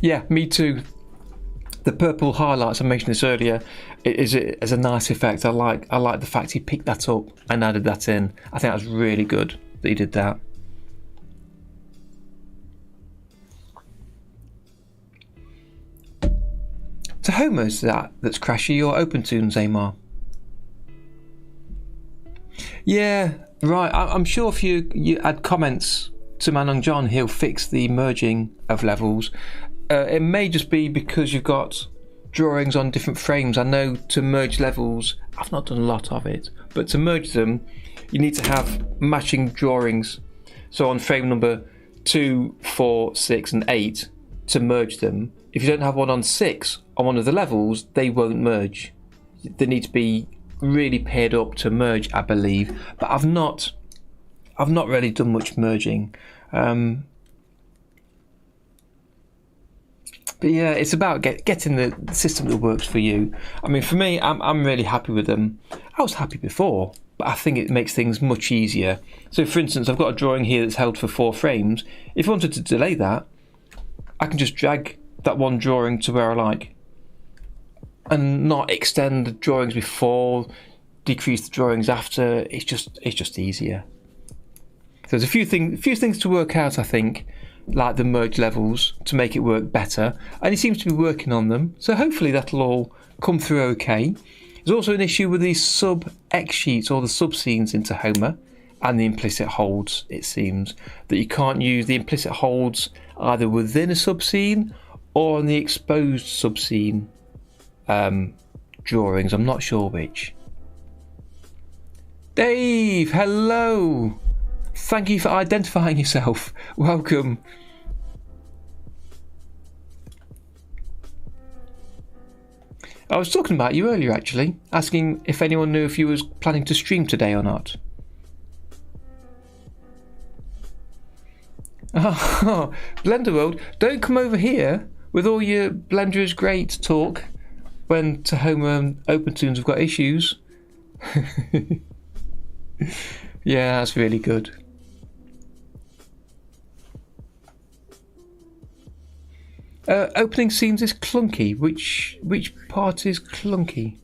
A: Yeah, me too. The purple highlights, I mentioned this earlier, is a nice effect. I like the fact he picked that up and added that in. I think that was really good that he did that. Tahoma's that's crashy, or OpenToonz, Amar? Yeah, right. I'm sure if you add comments to Manong John, he'll fix the merging of levels. It may just be because you've got drawings on different frames. I know to merge levels, I've not done a lot of it, but to merge them, you need to have matching drawings. So on frame number 2, 4, 6 and 8, to merge them, if you don't have one on 6 on one of the levels, they won't merge. They need to be really paired up to merge, I believe, but I've not really done much merging. But yeah, it's about getting the system that works for you. I mean, for me, I'm really happy with them. I was happy before, but I think it makes things much easier. So for instance, I've got a drawing here that's held for 4 frames. If I wanted to delay that, I can just drag that one drawing to where I like and not extend the drawings before, decrease the drawings after. It's just easier. So there's a few things to work out, I think, like the merge levels, to make it work better, and he seems to be working on them, so hopefully that'll all come through okay. There's also an issue with these sub X sheets, or the sub scenes in Tahoma, and the implicit holds. It seems that you can't use the implicit holds either within a sub scene or on the exposed sub scene drawings. I'm not sure which. Dave, hello. Thank you for identifying yourself. Welcome. I was talking about you earlier, actually, asking if anyone knew if you was planning to stream today or not. Oh, Blender World, don't come over here with all your Blender is great talk when Tahoma and OpenToonz have got issues. Yeah, that's really good. Opening scenes is clunky. Which part is clunky?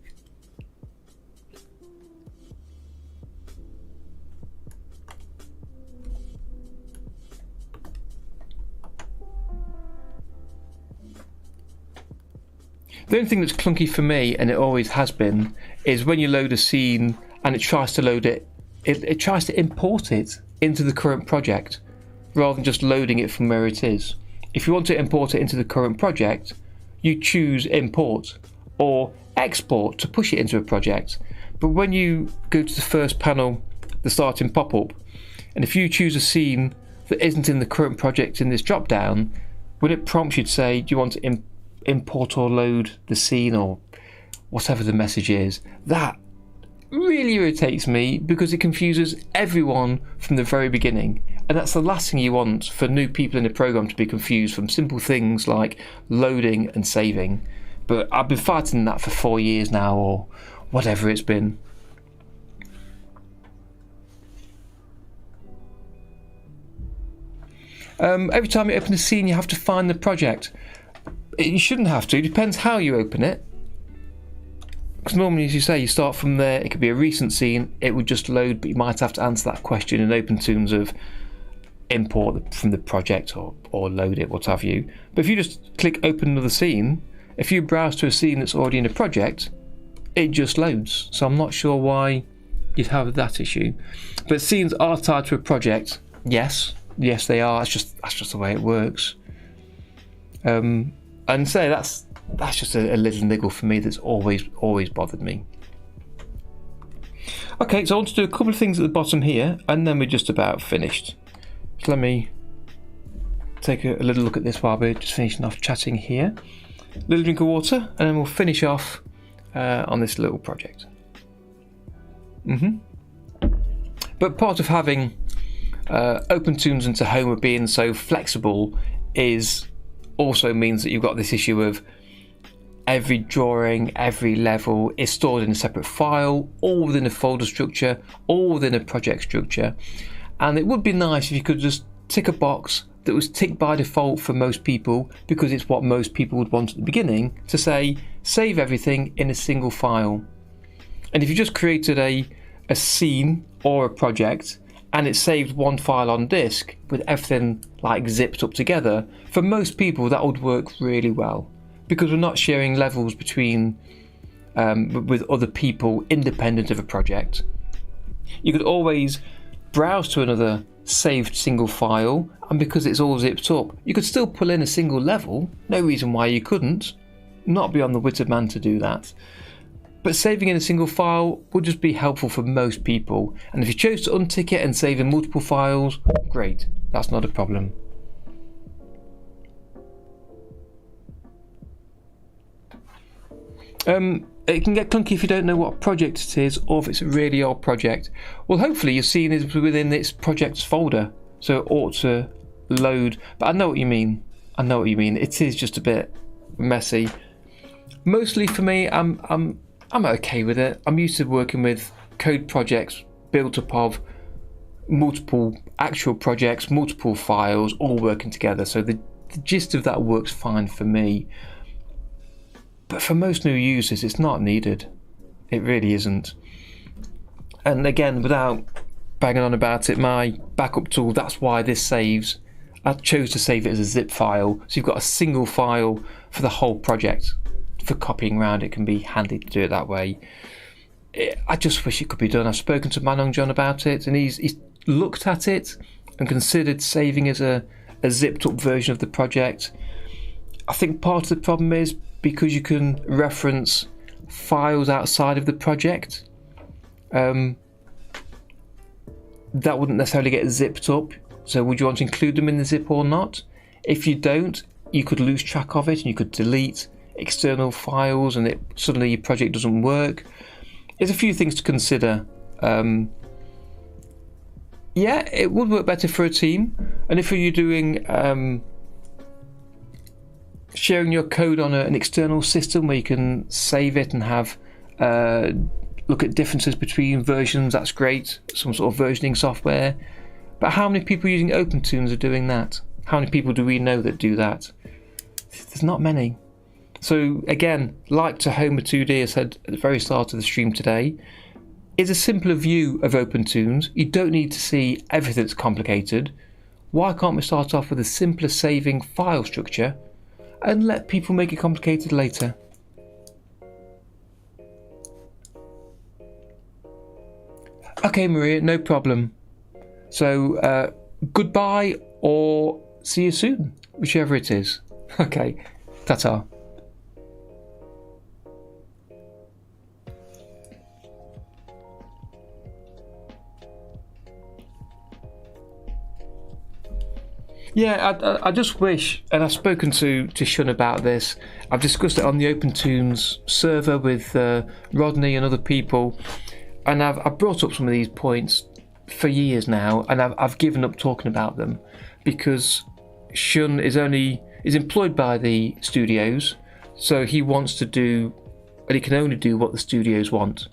A: The only thing that's clunky for me, and it always has been, is when you load a scene and it tries to load it, it tries to import it into the current project rather than just loading it from where it is. If you want to import it into the current project, you choose import or export to push it into a project. But when you go to the first panel, the starting pop-up, and if you choose a scene that isn't in the current project in this drop down, when it prompts you to say, do you want to import or load the scene or whatever the message is, that really irritates me because it confuses everyone from the very beginning. And that's the last thing you want for new people in the program, to be confused from simple things like loading and saving. But I've been fighting that for 4 years now, or whatever it's been. Every time you open a scene, you have to find the project. You shouldn't have to. It depends how you open it. Because normally, as you say, you start from there. It could be a recent scene. It would just load, but you might have to answer that question in OpenToonz of import from the project or load it, what have you. But if you just click open another scene, if you browse to a scene that's already in a project, it just loads. So I'm not sure why you'd have that issue. But scenes are tied to a project. Yes they are. That's just the way it works. And so that's just a little niggle for me that's always bothered me. Okay, so I want to do a couple of things at the bottom here, and then we're just about finished. So let me take a little look at this while we're just finishing off chatting here. A little drink of water, and then we'll finish off on this little project. But part of having OpenToonz and Tahoma being so flexible also means that you've got this issue of every drawing, every level is stored in a separate file, all within a folder structure, all within a project structure. And it would be nice if you could just tick a box that was ticked by default for most people, because it's what most people would want at the beginning, to say save everything in a single file. And if you just created a scene or a project and it saved one file on disk with everything like zipped up together, for most people that would work really well. because we're not sharing levels between with other people independent of a project. You could always browse to another saved single file, and because it's all zipped up, you could still pull in a single level. No reason why you couldn't. Not beyond the wit of man to do that. But saving in a single file would just be helpful for most people, and if you chose to untick it and save in multiple files, great, that's not a problem. It can get clunky if you don't know what project it is, or if it's a really old project. Well, hopefully you're seeing it within its projects folder, so it ought to load. But I know what you mean. I know what you mean. It is just a bit messy. Mostly for me, I'm okay with it. I'm used to working with code projects built up of multiple actual projects, multiple files, all working together. So the gist of that works fine for me. But for most new users, it's not needed. It really isn't. And again, without banging on about it, my backup tool, that's why this saves. I chose to save it as a zip file, so you've got a single file for the whole project. For copying around, it can be handy to do it that way. I just wish it could be done. I've spoken to Manong John about it, and he's looked at it and considered saving as a zipped up version of the project. I think part of the problem is because you can reference files outside of the project, that wouldn't necessarily get zipped up. So would you want to include them in the zip or not? If you don't, you could lose track of it and you could delete external files and suddenly your project doesn't work. There's a few things to consider. Yeah, it would work better for a team. And if you're doing sharing your code on an external system where you can save it and have look at differences between versions, that's great. Some sort of versioning software. But how many people using OpenToonz are doing that? How many people do we know that do that? There's not many. So again, like Tahoma2D has said at the very start of the stream today, is a simpler view of OpenToonz. You don't need to see everything that's complicated. Why can't we start off with a simpler saving file structure and let people make it complicated later? Okay, Maria, no problem. So goodbye or see you soon, whichever it is. Okay, ta-ta. Yeah, I just wish, and I've spoken to Shun about this, I've discussed it on the OpenToonz server with Rodney and other people, and I've brought up some of these points for years now, and I've given up talking about them because Shun is employed by the studios, so he wants to do, and he can only do what the studios want.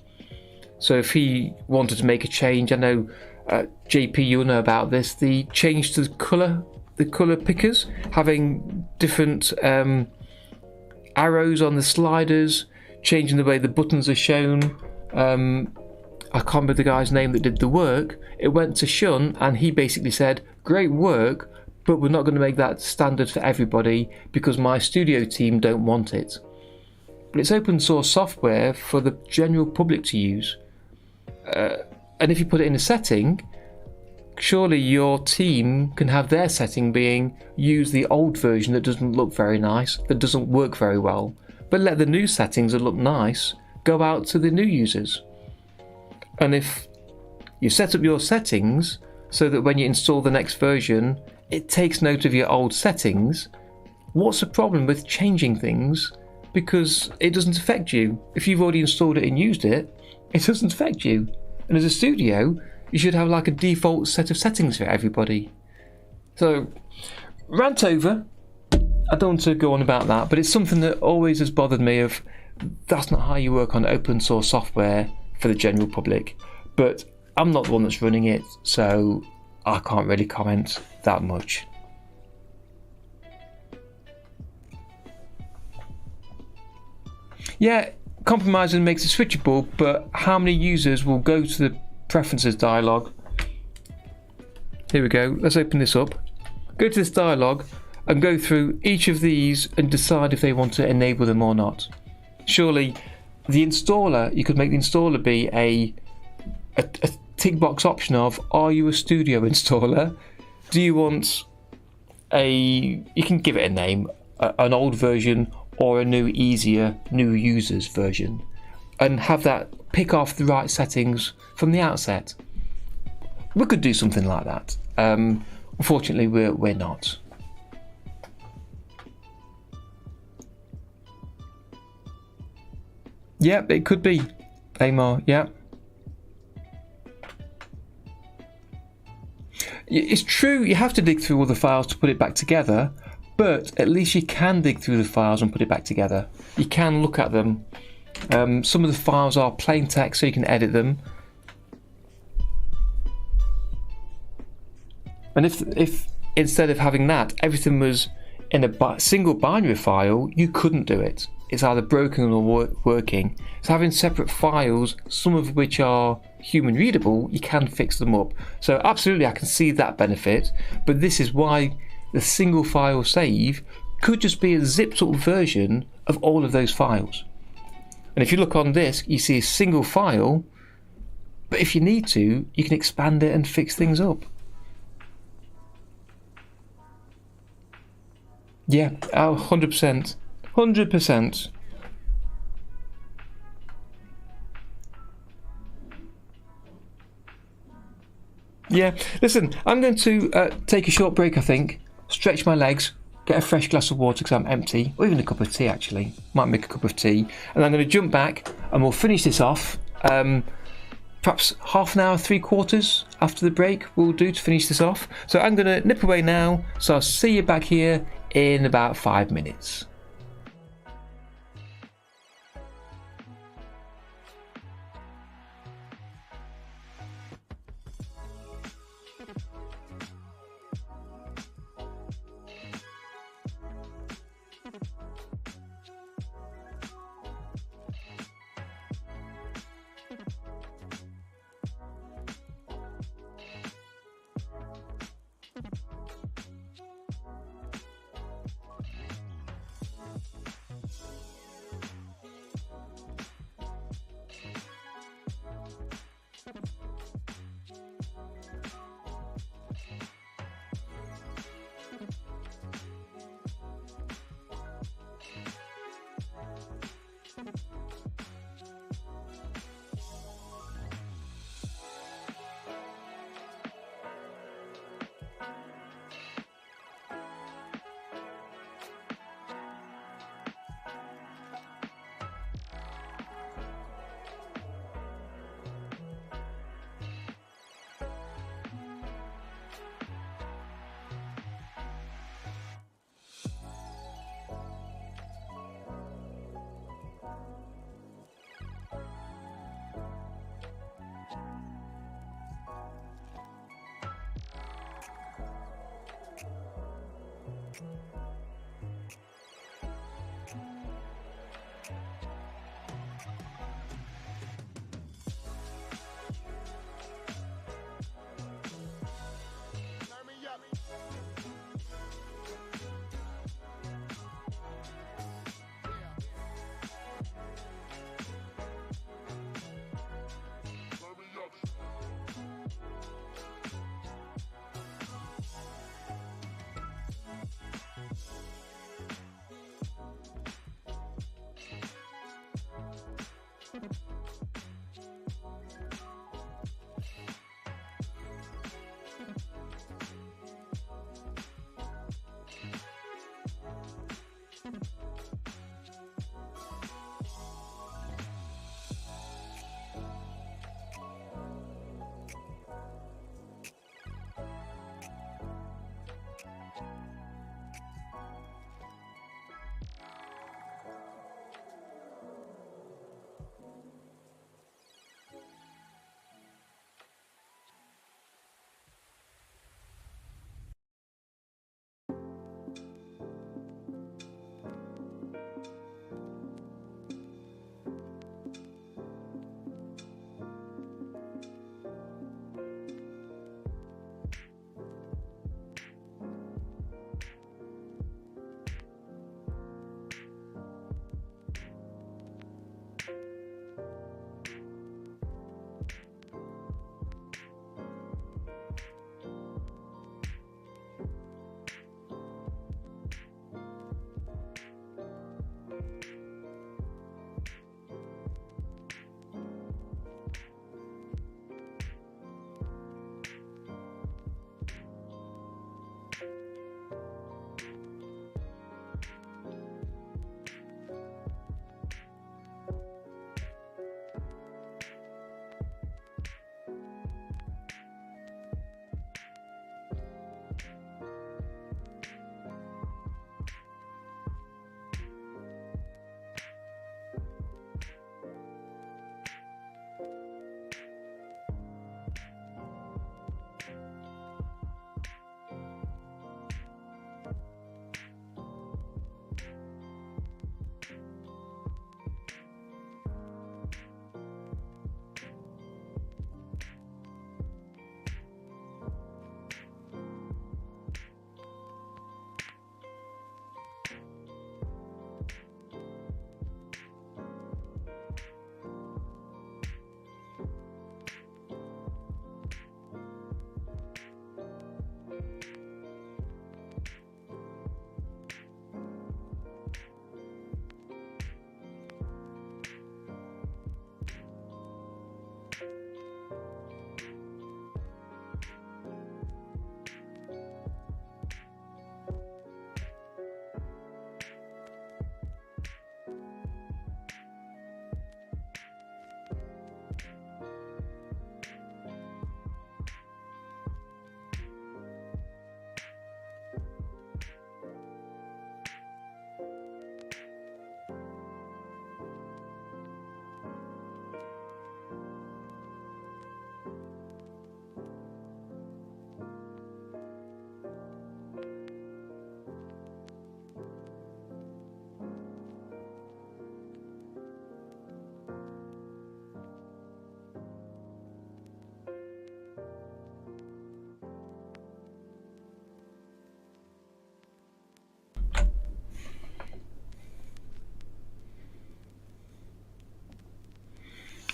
A: So if he wanted to make a change, I know JP, you'll know about this, the change to the colour pickers, having different arrows on the sliders, changing the way the buttons are shown. I can't remember the guy's name that did the work. It went to Shun and he basically said, great work, but we're not going to make that standard for everybody because my studio team don't want it. But it's open source software for the general public to use. And if you put it in a setting, surely your team can have their setting being use the old version that doesn't look very nice, that doesn't work very well, but let the new settings that look nice go out to the new users. And if you set up your settings so that when you install the next version, it takes note of your old settings, what's the problem with changing things? Because it doesn't affect you. If you've already installed it and used it, it doesn't affect you. And as a studio, you should have like a default set of settings for everybody. So, rant over. I don't want to go on about that, but it's something that always has bothered me of that's not how you work on open source software for the general public. But I'm not the one that's running it, so I can't really comment that much. Yeah, compromising makes it switchable, but how many users will go to the preferences dialog? Here we go, let's open this up. Go to this dialog and go through each of these and decide if they want to enable them or not. Surely the installer, you could make the installer be a tick box option of, are you a studio installer? Do you want you can give it a name, an old version or a new, easier, new users version, and have that pick off the right settings from the outset. We could do something like that. Unfortunately, we're not. Yep, it could be. Amar, yeah. It's true, you have to dig through all the files to put it back together, but at least you can dig through the files and put it back together. You can look at them. Some of the files are plain text, so you can edit them. And if instead of having that, everything was in a single binary file, you couldn't do it. It's either broken or working. So having separate files, some of which are human readable, you can fix them up. So absolutely, I can see that benefit, but this is why the single file save could just be a zipped up version of all of those files. And if you look on disk, you see a single file, but if you need to, you can expand it and fix things up. Yeah, 100%. 100%. Yeah, listen, I'm going to take a short break, I think, stretch my legs, get a fresh glass of water because I'm empty, or even a cup of tea actually. Might make a cup of tea. And I'm going to jump back and we'll finish this off. Perhaps half an hour, 3/4 after the break will do to finish this off. So I'm going to nip away now, so I'll see you back here in about 5 minutes.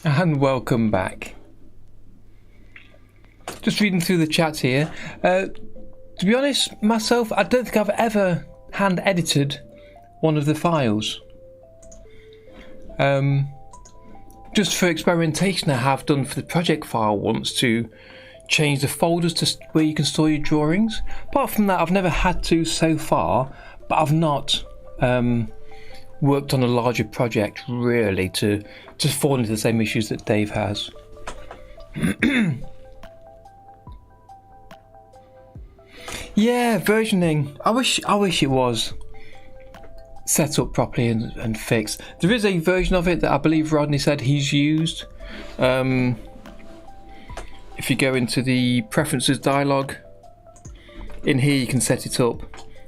A: And welcome back. Just reading through the chat here. To be honest, myself, I don't think I've ever hand edited one of the files. Just for experimentation, I have done for the project file once to change the folders to where you can store your drawings. Apart from that, I've never had to so far, but I've not worked on a larger project really to fall into the same issues that Dave has. Yeah, versioning. I wish it was set up properly and fixed. There is a version of it that I believe Rodney said he's used. If you go into the preferences dialog, in here you can set it up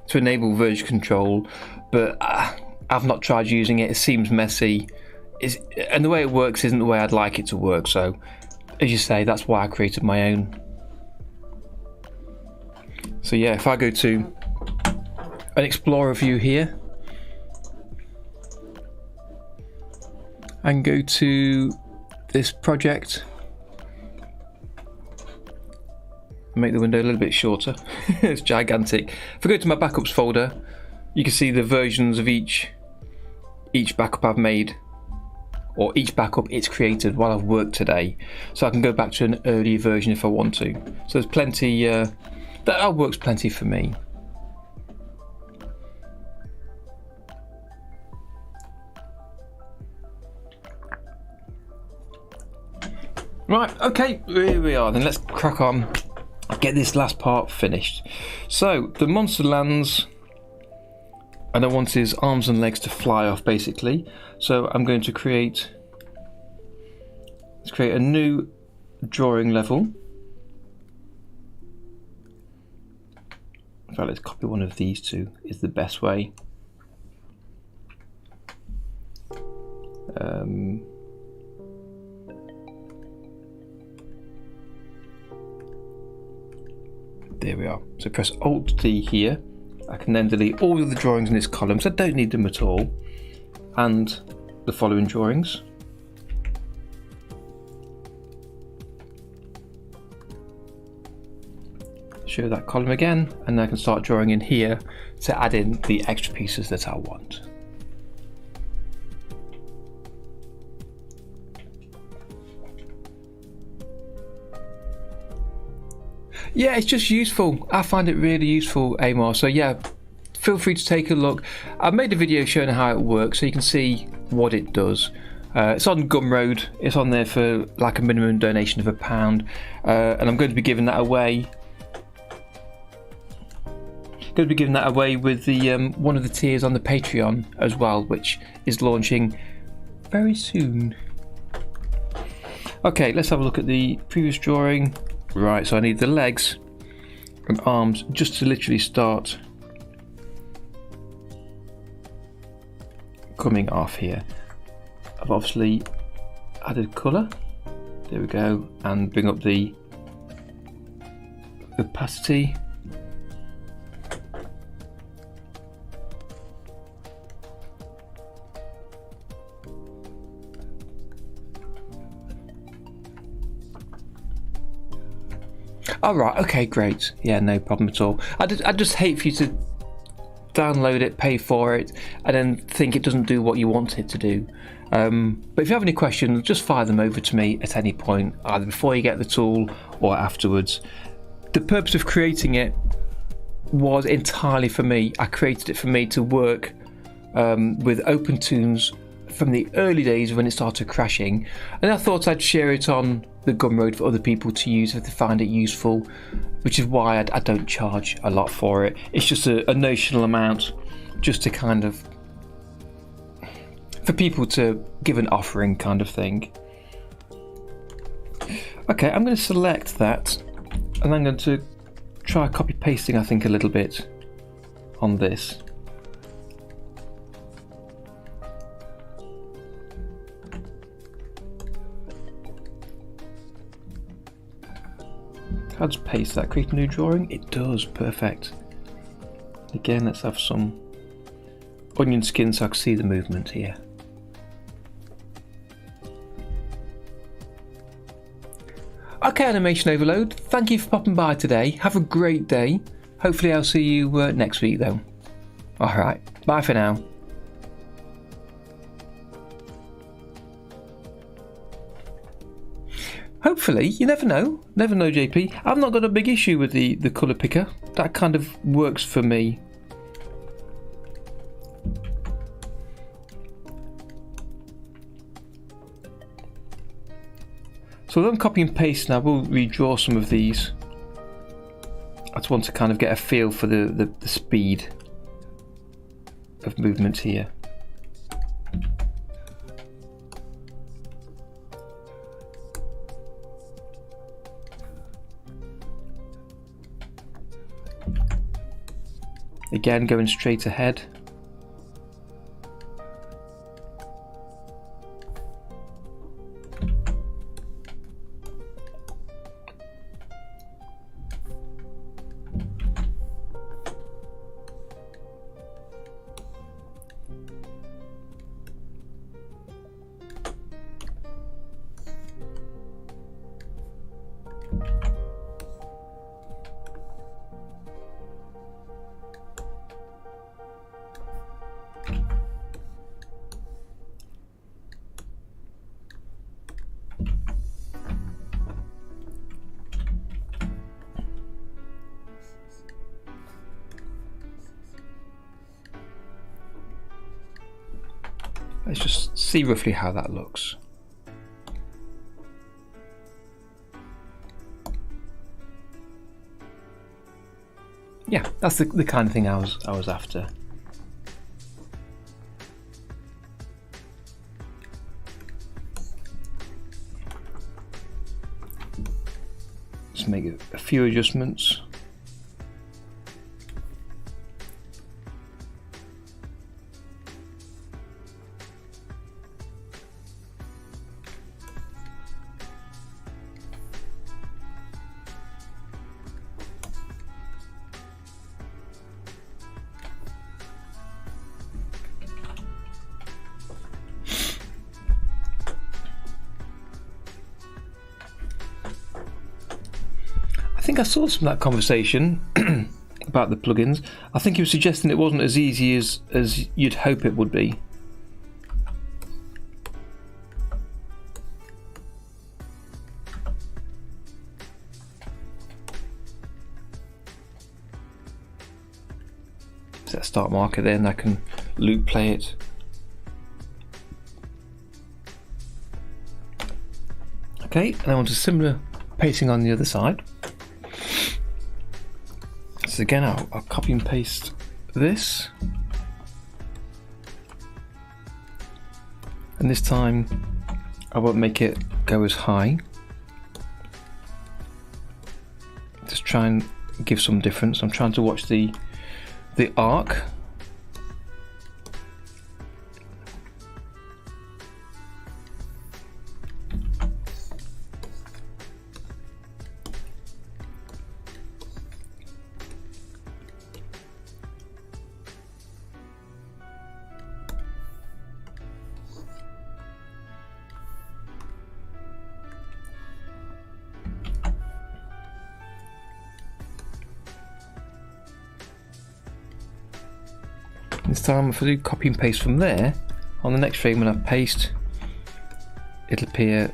A: to enable version control, but I've not tried using it. It seems messy, and the way it works isn't the way I'd like it to work. So, as you say, that's why I created my own. So yeah, if I go to an Explorer view here and go to this project, make the window a little bit shorter. It's gigantic. If I go to my backups folder, you can see the versions of each backup I've made, or each backup it's created while I've worked today. So I can go back to an earlier version if I want to. So there's plenty, that works plenty for me. Right, okay, here we are then. Let's crack on, get this last part finished. So the monster lands and I want his arms and legs to fly off basically. So I'm going to create a new drawing level. In fact, let's copy one of these two, is the best way. There we are. So press Alt-D here. I can then delete all of the drawings in this column, so I don't need them at all. And the following drawings. Show that column again, and then I can start drawing in here to add in the extra pieces that I want. Yeah, it's just useful. I find it really useful, Amor. So yeah, feel free to take a look. I've made a video showing how it works so you can see what it does. It's on Gumroad. It's on there for like a minimum donation of £1, and I'm going to be giving that away. Going to be giving that away with the one of the tiers on the Patreon as well, which is launching very soon. Okay, let's have a look at the previous drawing. Right, so I need the legs and arms just to literally start coming off here. I've obviously added colour. There we go, and bring up the opacity. Oh right, okay, great. Yeah, no problem at all. I just hate for you to download it, pay for it, and then think it doesn't do what you want it to do. But if you have any questions, just fire them over to me at any point, either before you get the tool or afterwards. The purpose of creating it was entirely for me. I created it for me to work with OpenToonz from the early days when it started crashing, and I thought I'd share it on the Gumroad for other people to use if they find it useful, which is why I don't charge a lot for it. It's just a notional amount, just to kind of, for people to give an offering kind of thing. Okay, I'm going to select that, and I'm going to try copy pasting, I think, a little bit on this. I'll just paste that, create a new drawing. It does, perfect. Again, let's have some onion skin so I can see the movement here. Okay, Animation Overload, thank you for popping by today. Have a great day. Hopefully I'll see you next week though. Alright, bye for now. Hopefully, you never know. Never know, JP. I've not got a big issue with the colour picker. That kind of works for me. So I'm copy and paste now. We'll redraw some of these. I just want to kind of get a feel for the speed of movement here. Again, going straight ahead. Let's just see roughly how that looks. Yeah, that's the kind of thing I was after. Just make a few adjustments. I think I saw some of that conversation about the plugins. I think he was suggesting it wasn't as easy as you'd hope it would be. Set a start marker there and I can loop play it. Okay, and I want a similar pacing on the other side. So again, I'll copy and paste this, and this time I won't make it go as high. Just try and give some difference. I'm trying to watch the arc. This time if I do copy and paste from there, on the next frame when I paste, it'll appear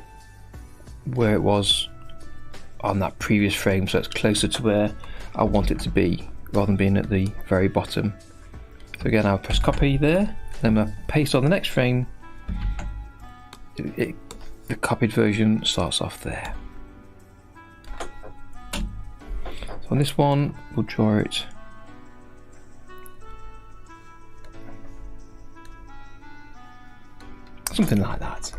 A: where it was on that previous frame, so it's closer to where I want it to be, rather than being at the very bottom. So again, I'll press copy there, then when I paste on the next frame, the copied version starts off there. So on this one, we'll draw it something like that.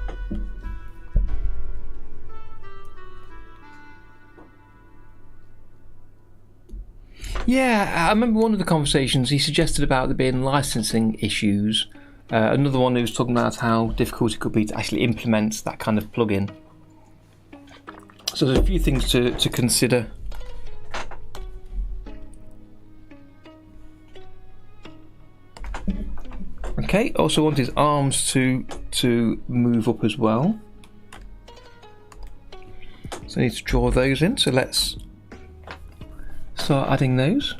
A: Yeah, I remember one of the conversations he suggested about there being licensing issues. Another one who was talking about how difficult it could be to actually implement that kind of plugin. So there's a few things to consider. Okay, also want his arms to move up as well. So I need to draw those in, so let's start adding those.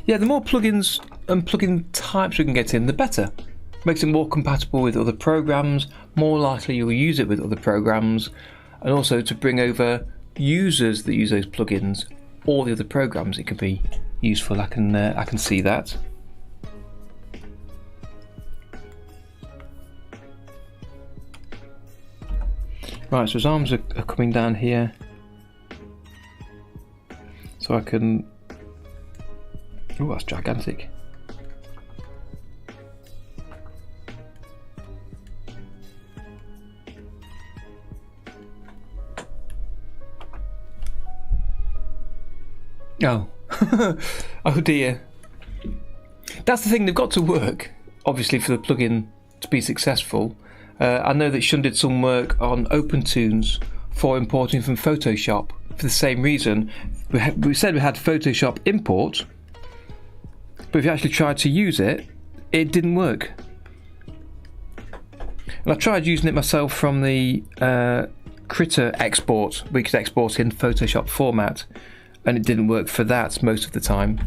A: Yeah, the more plugins and plugin types we can get in, the better. Makes it more compatible with other programs, more likely you'll use it with other programs, and also to bring over users that use those plugins or the other programs it can be useful. I can see that. Right, so his arms are coming down here, so I can. Oh, that's gigantic. Oh, oh dear. That's the thing, they've got to work, obviously, for the plugin to be successful. I know that Shun did some work on OpenToonz for importing from Photoshop for the same reason. We said we had Photoshop import, but if you actually tried to use it, it didn't work. And I tried using it myself from the Critter export. We could export in Photoshop format, and it didn't work for that most of the time,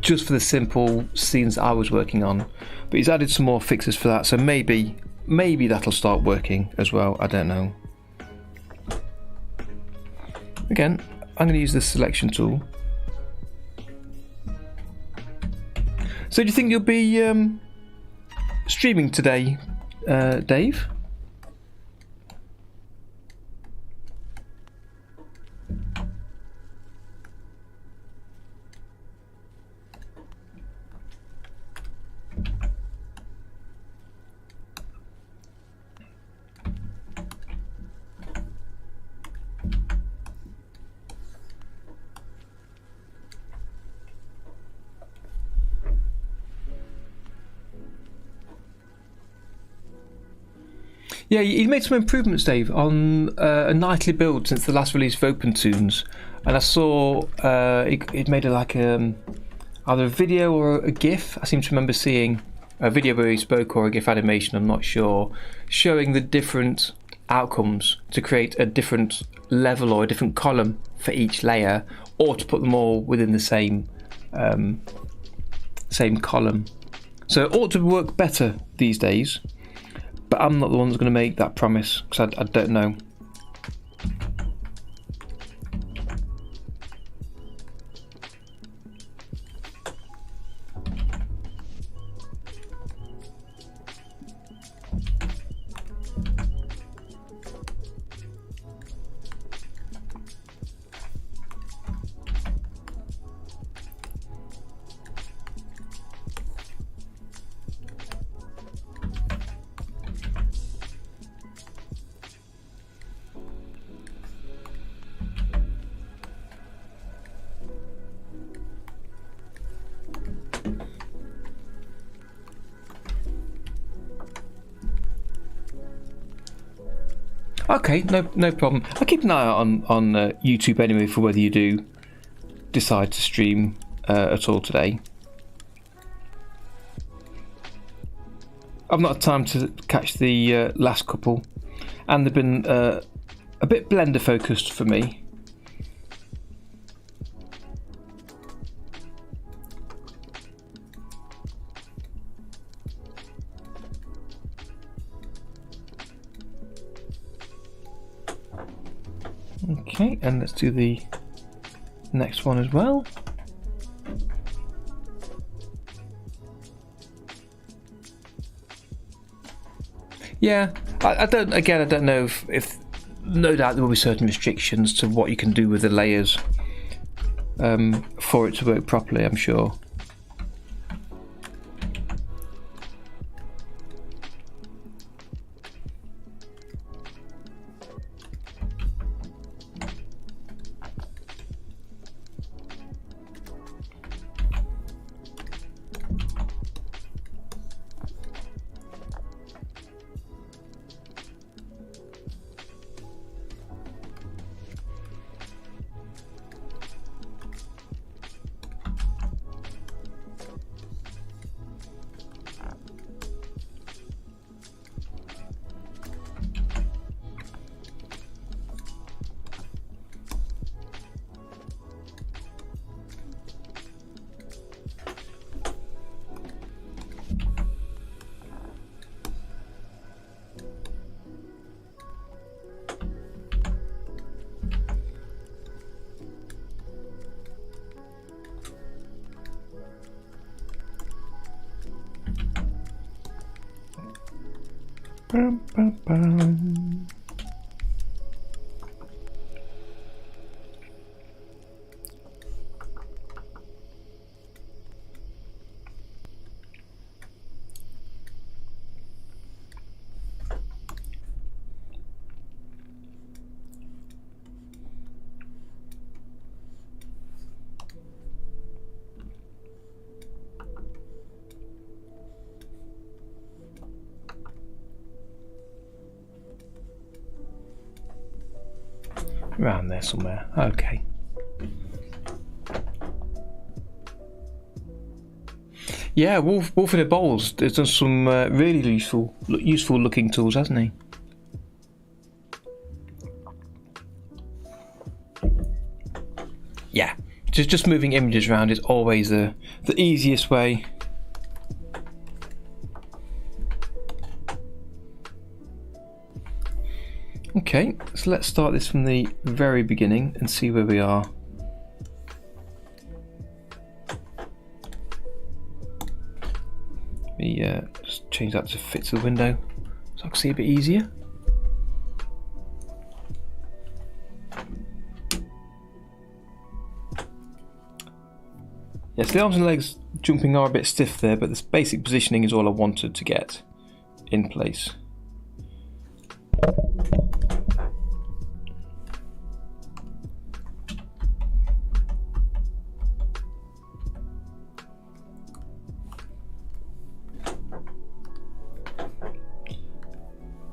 A: just for the simple scenes I was working on. But he's added some more fixes for that, so maybe that'll start working as well, I don't know. Again, I'm going to use the selection tool. So do you think you'll be streaming today, Dave? Yeah, he made some improvements, Dave, on a nightly build since the last release of OpenToonz, and I saw it made either a video or a GIF. I seem to remember seeing a video where he spoke or a GIF animation, I'm not sure, showing the different outcomes to create a different level or a different column for each layer, or to put them all within the same column. So it ought to work better these days. But I'm not the one that's going to make that promise, because I don't know. Okay, no problem. I'll keep an eye out on YouTube anyway for whether you do decide to stream at all today. I've not had time to catch the last couple, and they've been a bit Blender focused for me. Okay, and let's do the next one as well. Yeah, I don't know if no doubt there will be certain restrictions to what you can do with the layers for it to work properly, I'm sure. Bum, bum, bum. Around there somewhere. Okay. Yeah, Wolf in a Bowls has done some really useful looking tools, hasn't he? Yeah, just moving images around is always the easiest way. Okay, so let's start this from the very beginning and see where we are. Let me just change that to fit to the window so I can see a bit easier. Yes, the arms and legs jumping are a bit stiff there, but this basic positioning is all I wanted to get in place.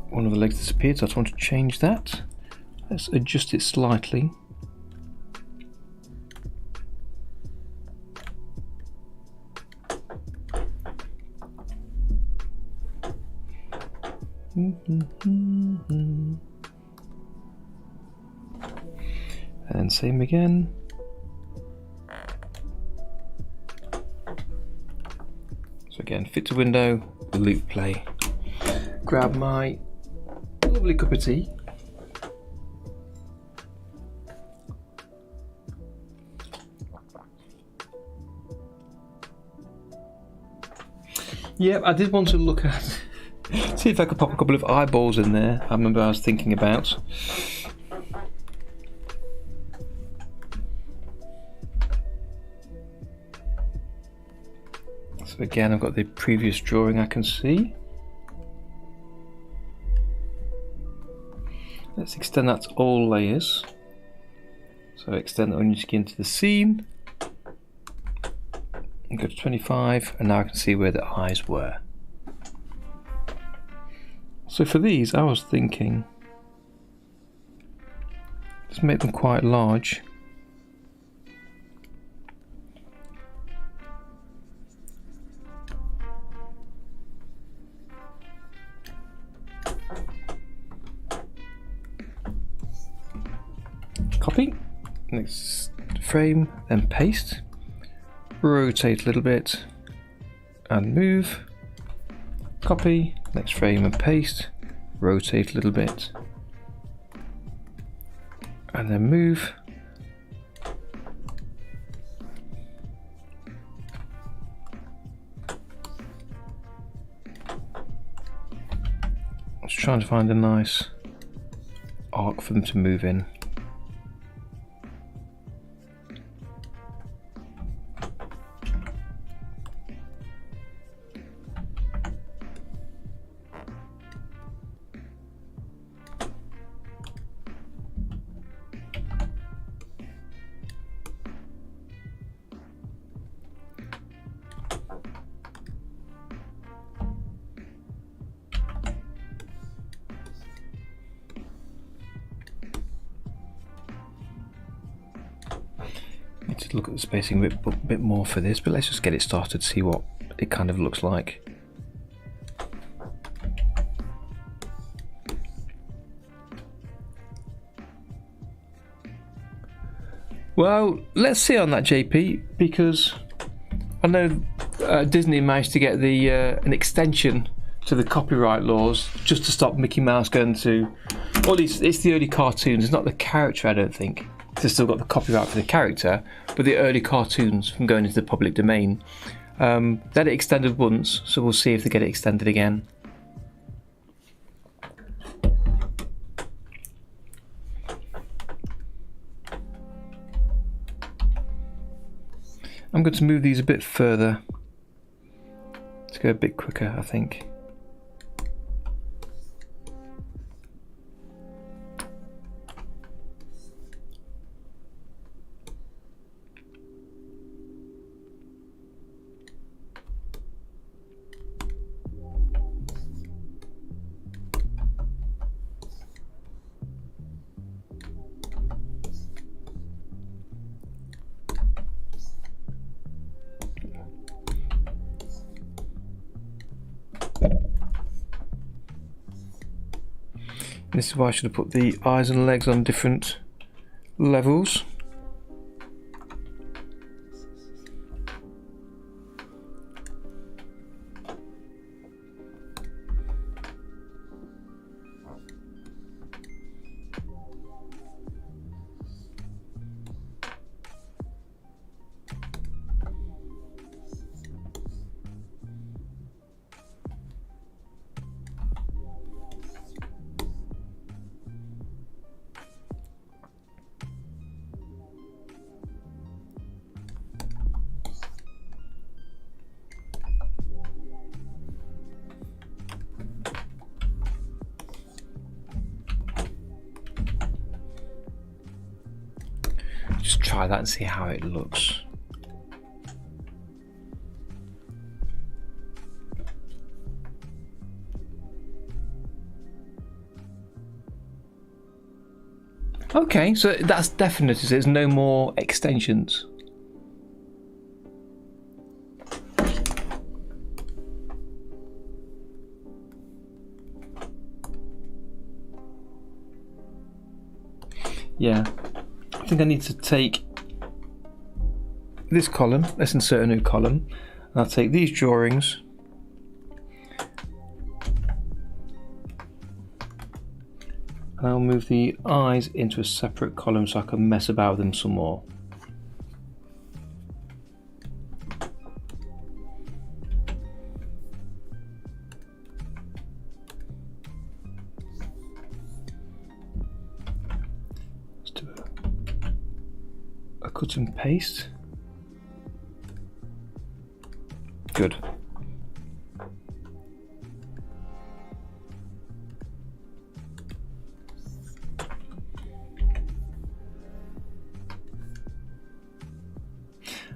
A: One of the legs disappeared, so I just want to change that. Let's adjust it slightly. And same again. So again, fit to window, loop play. Grab my lovely cup of tea. Yep, I did want to look at, see if I could pop a couple of eyeballs in there. I remember I was thinking about. So again, I've got the previous drawing I can see. Let's extend that to all layers. So extend the onion skin to the scene. And go to 25, and now I can see where the eyes were. So for these, I was thinking, just make them quite large. Copy, next frame, then paste, rotate a little bit and move, copy, next frame and paste, rotate a little bit and then move, I was trying to find a nice arc for them to move in. Need to look at the spacing a bit more for this, but let's just get it started, see what it kind of looks like. Well, let's see on that, JP, because I know Disney managed to get the an extension to the copyright laws just to stop Mickey Mouse going to, well, it's the early cartoons, it's not the character, I don't think. They've still got the copyright for the character, but the early cartoons from going into the public domain. They had it extended once, so we'll see if they get it extended again. I'm going to move these a bit further to go a bit quicker, I think. This is why I should have put the eyes and legs on different levels. Just try that and see how it looks. Okay, so that's definite. There's no more extensions. Yeah. I think I need to take this column, let's insert a new column, and I'll take these drawings and I'll move the eyes into a separate column so I can mess about with them some more. Cut and paste. Good.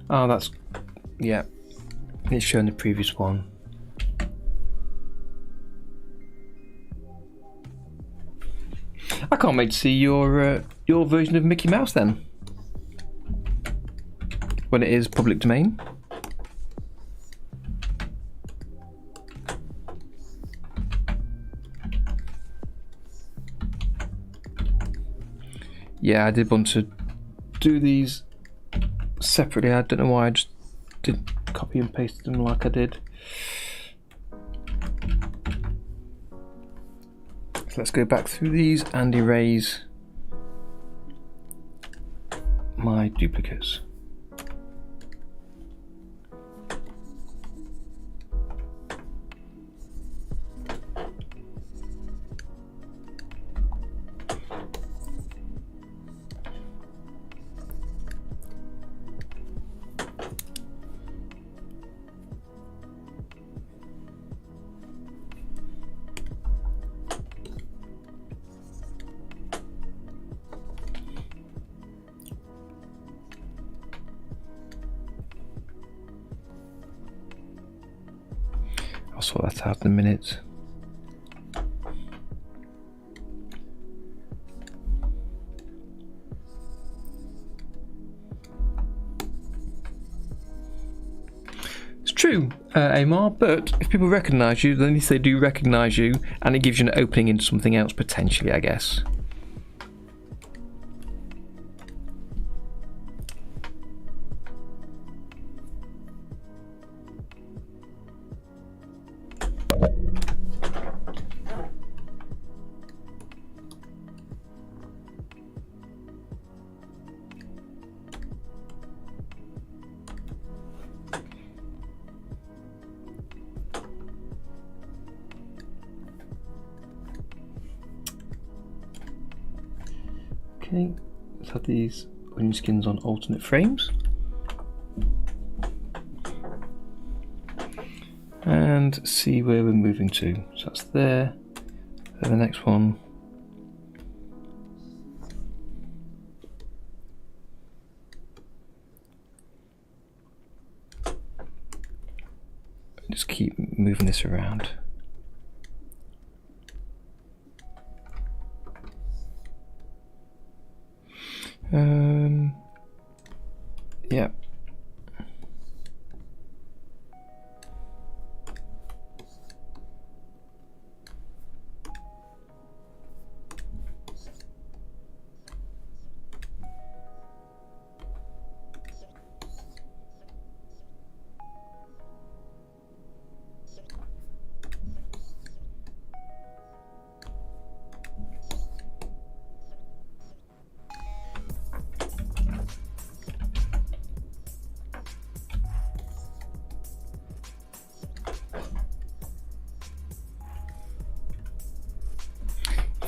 A: Oh, that's, yeah, it's shown the previous one. I can't wait to see your version of Mickey Mouse then, when it is public domain. Yeah, I did want to do these separately. I don't know why I just didn't copy and paste them like I did. So let's go back through these and erase my duplicates. I'll sort that out in a minute. It's true, Amar, but if people recognise you, then at least they do recognise you, and it gives you an opening into something else potentially, I guess. Okay, let's have these onion skins on alternate frames. and see where we're moving to. So that's there, and the next one. Just keep moving this around. Yeah.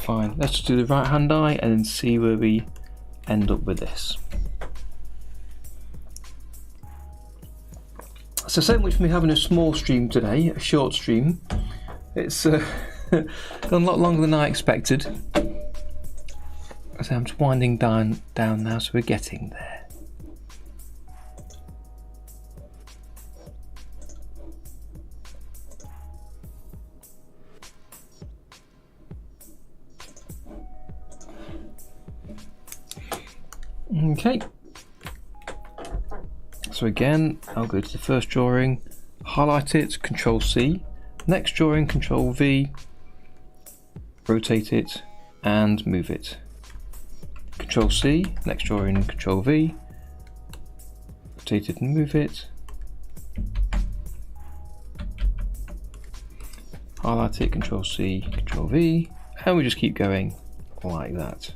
A: Fine, let's just do the right hand eye and then see where we end up with this. So much for me having a small stream today, a short stream. It's gone a lot longer than I expected. So I'm just winding down now, so we're getting there. Okay, so again, I'll go to the first drawing, highlight it, Control C, next drawing, Control V, rotate it and move it. Control C, next drawing, Control V, rotate it and move it. Highlight it, Control C, Control V, and we just keep going like that.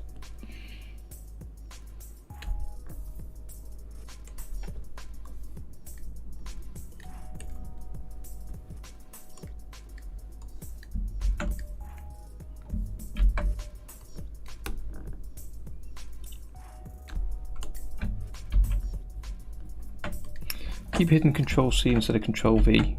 A: Keep hitting Control C instead of Control V.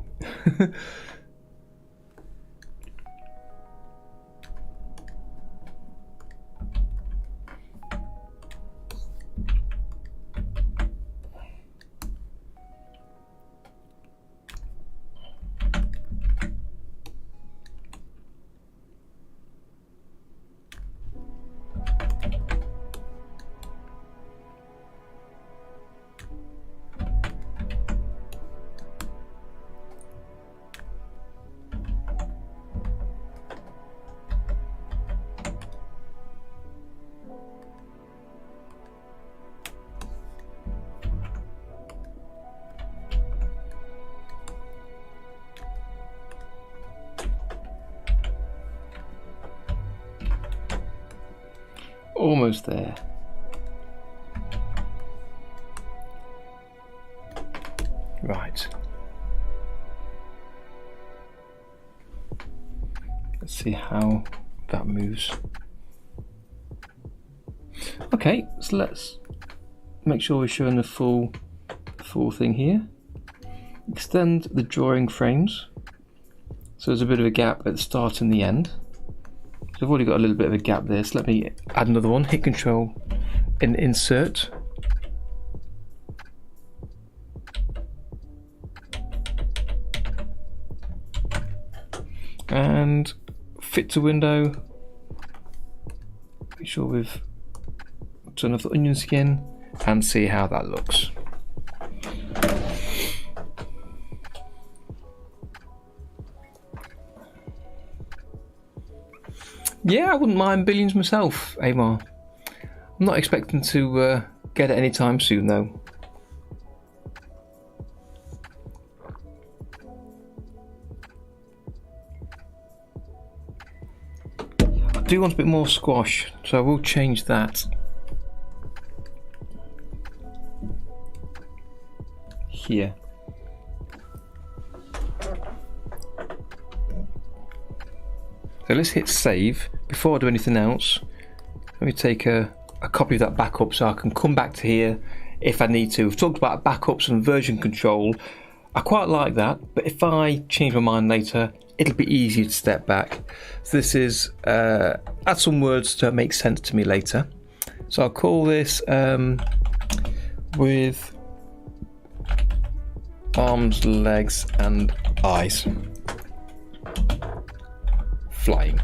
A: Almost there. Right. Let's see how that moves. Okay, so let's make sure we're showing the full thing here. Extend the drawing frames. So there's a bit of a gap at the start and the end. So I've already got a little bit of a gap there, so let me add another one. Hit Control and Insert. And fit to window. Make sure we've turned off the onion skin and see how that looks. Yeah, I wouldn't mind billions myself, Amar. I'm not expecting to get it anytime soon, though. I do want a bit more squash, so I will change that. Here. So let's hit save. Before I do anything else, let me take a copy of that backup so I can come back to here if I need to. We've talked about backups and version control. I quite like that, but if I change my mind later, it'll be easier to step back. So this is add some words that make sense to me later. So I'll call this with arms, legs and eyes. Flying.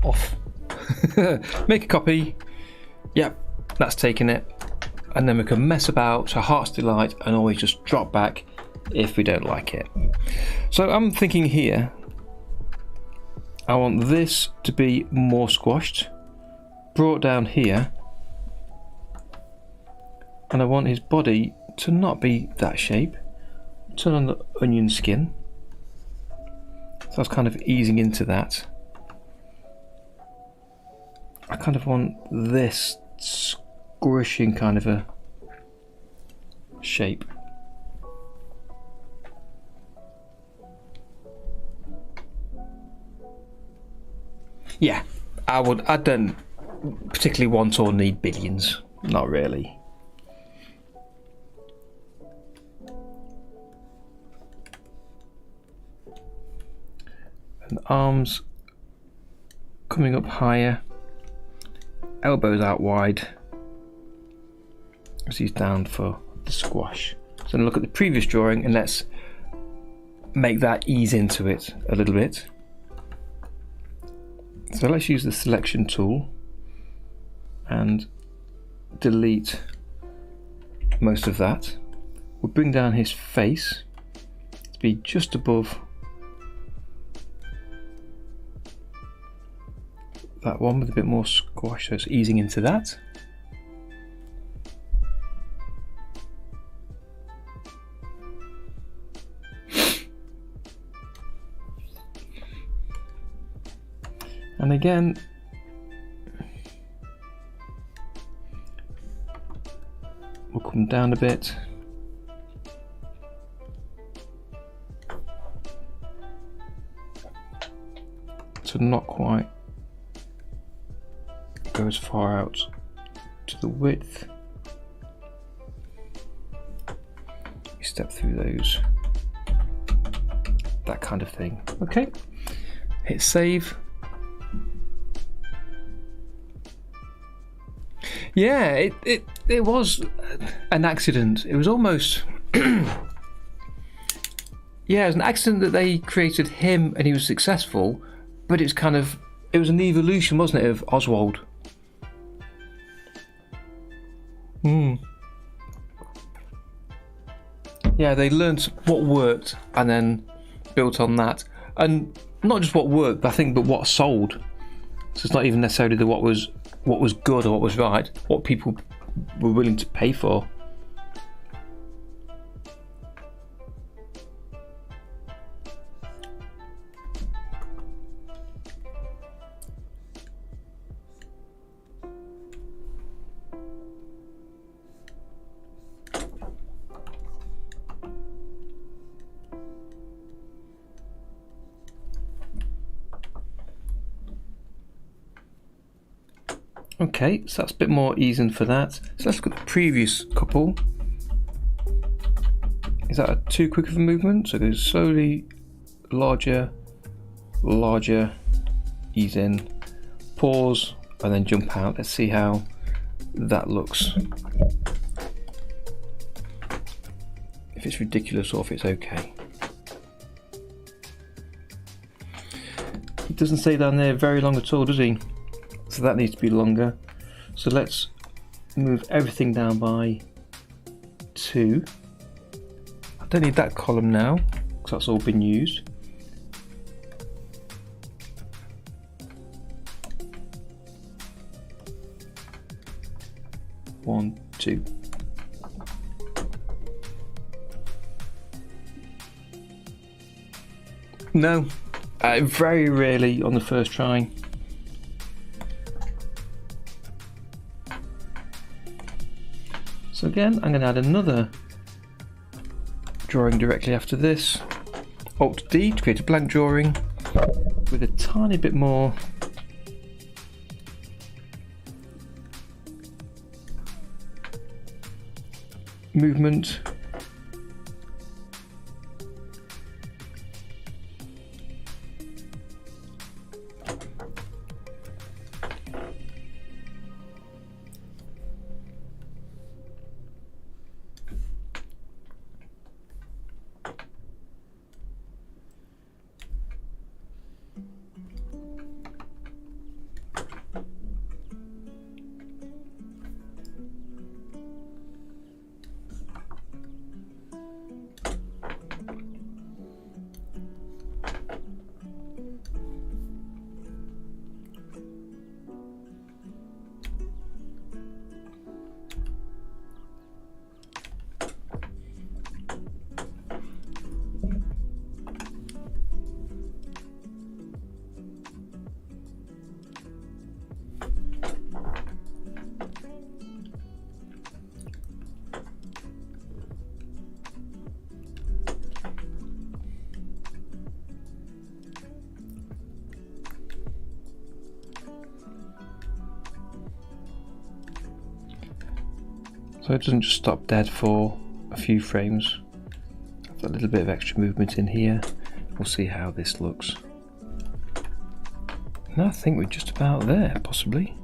A: Off. Make a copy. Yep, that's taken it. And then we can mess about to heart's delight and always just drop back if we don't like it. So I'm thinking here, I want this to be more squashed, brought down here, and I want his body to not be that shape. Turn on the onion skin. So I was kind of easing into that. I kind of want this squishing kind of a shape. Yeah, I don't particularly want or need billions, not really. And arms coming up higher, elbows out wide as he's down for the squash. So look at the previous drawing and let's make that ease into it a little bit. So let's use the selection tool and delete most of that. We'll bring down his face to be just above that one with a bit more squash, so it's easing into that. And again, we'll come down a bit. To not quite go as far out to the width. You step through those, that kind of thing. Okay, hit save. Yeah, it was an accident. It was almost yeah, it was an accident that they created him and he was successful, but it was an evolution, wasn't it, of Oswald? Yeah, they learned what worked and then built on that, and not just what worked, I think, but what sold. So it's not even necessarily what was good or what was right, what people were willing to pay for. Okay, so that's a bit more easing for that. So let's look at the previous couple. Is that too quick of a movement? So it goes slowly, larger, larger, ease in, pause, and then jump out. Let's see how that looks. If it's ridiculous or if it's okay. He doesn't say down there very long at all, does he? So that needs to be longer. So let's move everything down by 2. I don't need that column now because that's all been used. One, 2. No, very rarely on the first try. So again, I'm going to add another drawing directly after this. Alt D to create a blank drawing with a tiny bit more movement. So it doesn't just stop dead for a few frames. Have a little bit of extra movement in here. We'll see how this looks. And I think we're just about there, possibly.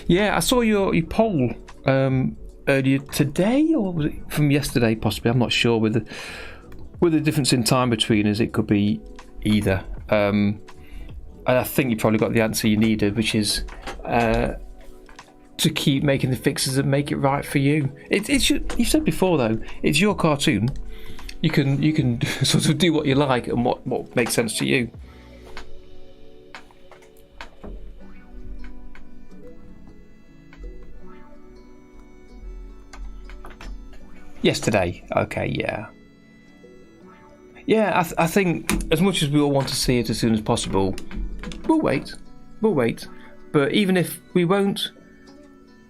A: Yeah, I saw your poll earlier today, or was it from yesterday? Possibly, I'm not sure. With the difference in time between us, it could be either. And I think you probably got the answer you needed, which is to keep making the fixes and make it right for you. It should. You said before though, it's your cartoon. You can sort of do what you like and what makes sense to you. Yesterday, okay, yeah. Yeah, I think as much as we all want to see it as soon as possible, we'll wait. But even if we won't,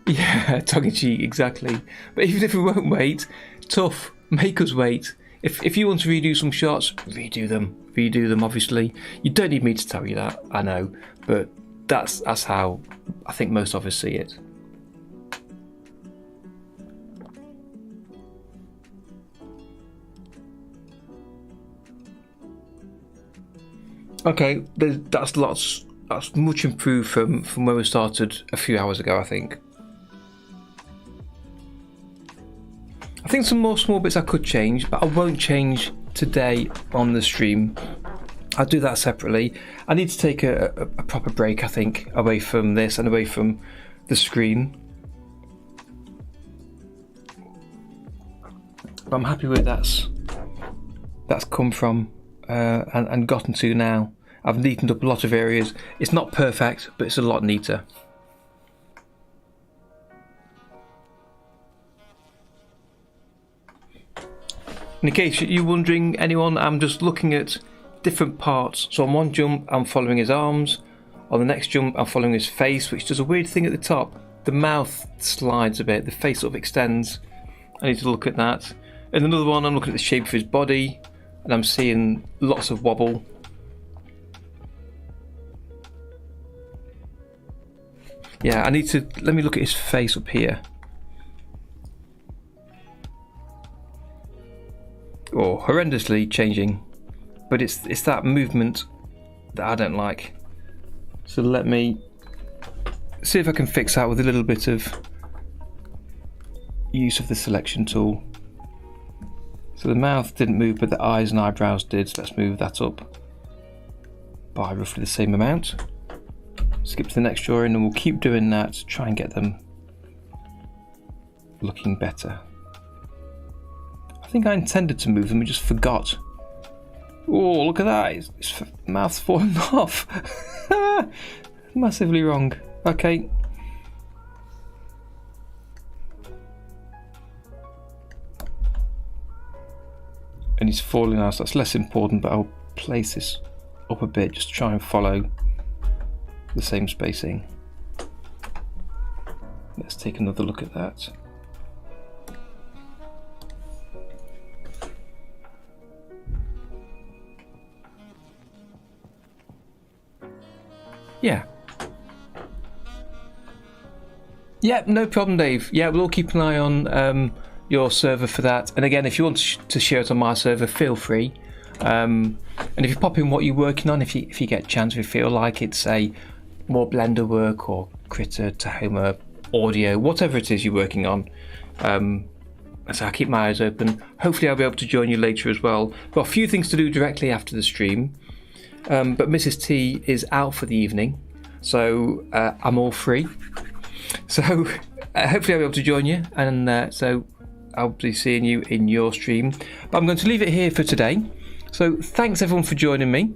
A: yeah, tongue-in-cheek, exactly. But even if we won't wait, tough, make us wait. If you want to redo some shots, redo them, obviously. You don't need me to tell you that, I know, but that's how I think most of us see it. Okay, that's much improved from when we started a few hours ago, I think. I think some more small bits I could change, but I won't change today on the stream. I'll do that separately. I need to take a proper break, I think, away from this and away from the screen. But I'm happy with that's come from and gotten to now. I've neatened up a lot of areas. It's not perfect, but it's a lot neater. In case you're wondering, anyone, I'm just looking at different parts. So on one jump, I'm following his arms. On the next jump, I'm following his face, which does a weird thing at the top. The mouth slides a bit, the face sort of extends. I need to look at that. In another one, I'm looking at the shape of his body, and I'm seeing lots of wobble. Yeah, let me look at his face up here. Oh, horrendously changing. But it's that movement that I don't like. So let me see if I can fix that with a little bit of use of the selection tool. So the mouth didn't move, but the eyes and eyebrows did. So let's move that up by roughly the same amount. Skip to the next drawing and we'll keep doing that to try and get them looking better. I think I intended to move them, I just forgot. Oh, look at that, his mouth's fallen off. Massively wrong. Okay. And he's falling out, so that's less important, but I'll place this up a bit just to try and follow the same spacing. Let's take another look at that. Yeah. Yeah, no problem, Dave. Yeah, we'll all keep an eye on your server for that. And again, if you want to share it on my server, feel free. And if you pop in what you're working on, if you get a chance, if you feel like it's more Blender work or Critter, Tahoma, audio, whatever it is you're working on. So I'll keep my eyes open. Hopefully I'll be able to join you later as well. Got a few things to do directly after the stream. But Mrs. T is out for the evening, so I'm all free. So hopefully I'll be able to join you, and so I'll be seeing you in your stream. But I'm going to leave it here for today. So thanks everyone for joining me.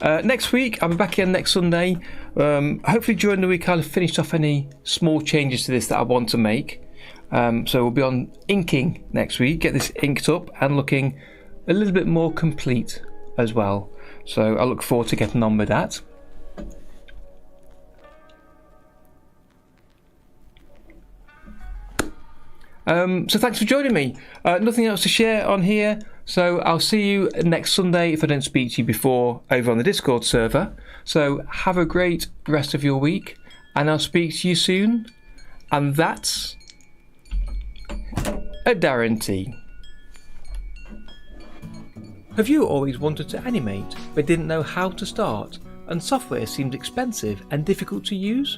A: Next week, I'll be back again next Sunday. Hopefully during the week I'll have finished off any small changes to this that I want to make. So we'll be on inking next week, get this inked up and looking a little bit more complete as well. So I look forward to getting on with that. So thanks for joining me. Nothing else to share on here, so I'll see you next Sunday if I don't speak to you before over on the Discord server. So have a great rest of your week, and I'll speak to you soon. And that's a Darren Tea. Have you always wanted to animate but didn't know how to start, and software seemed expensive and difficult to use?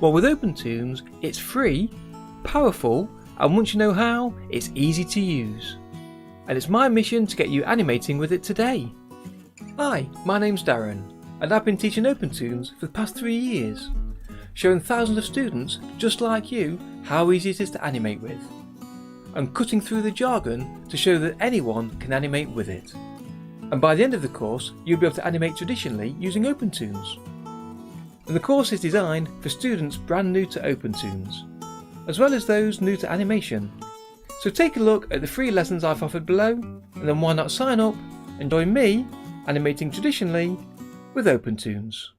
A: Well, with OpenToonz, it's free, powerful, and once you know how, it's easy to use. And it's my mission to get you animating with it today. Hi, my name's Darren, and I've been teaching OpenToonz for the past 3 years, showing thousands of students just like you how easy it is to animate with, and cutting through the jargon to show that anyone can animate with it. And by the end of the course, you'll be able to animate traditionally using OpenToonz. And the course is designed for students brand new to OpenToonz, as well as those new to animation. So take a look at the free lessons I've offered below, and then why not sign up and join me animating traditionally with OpenToonz.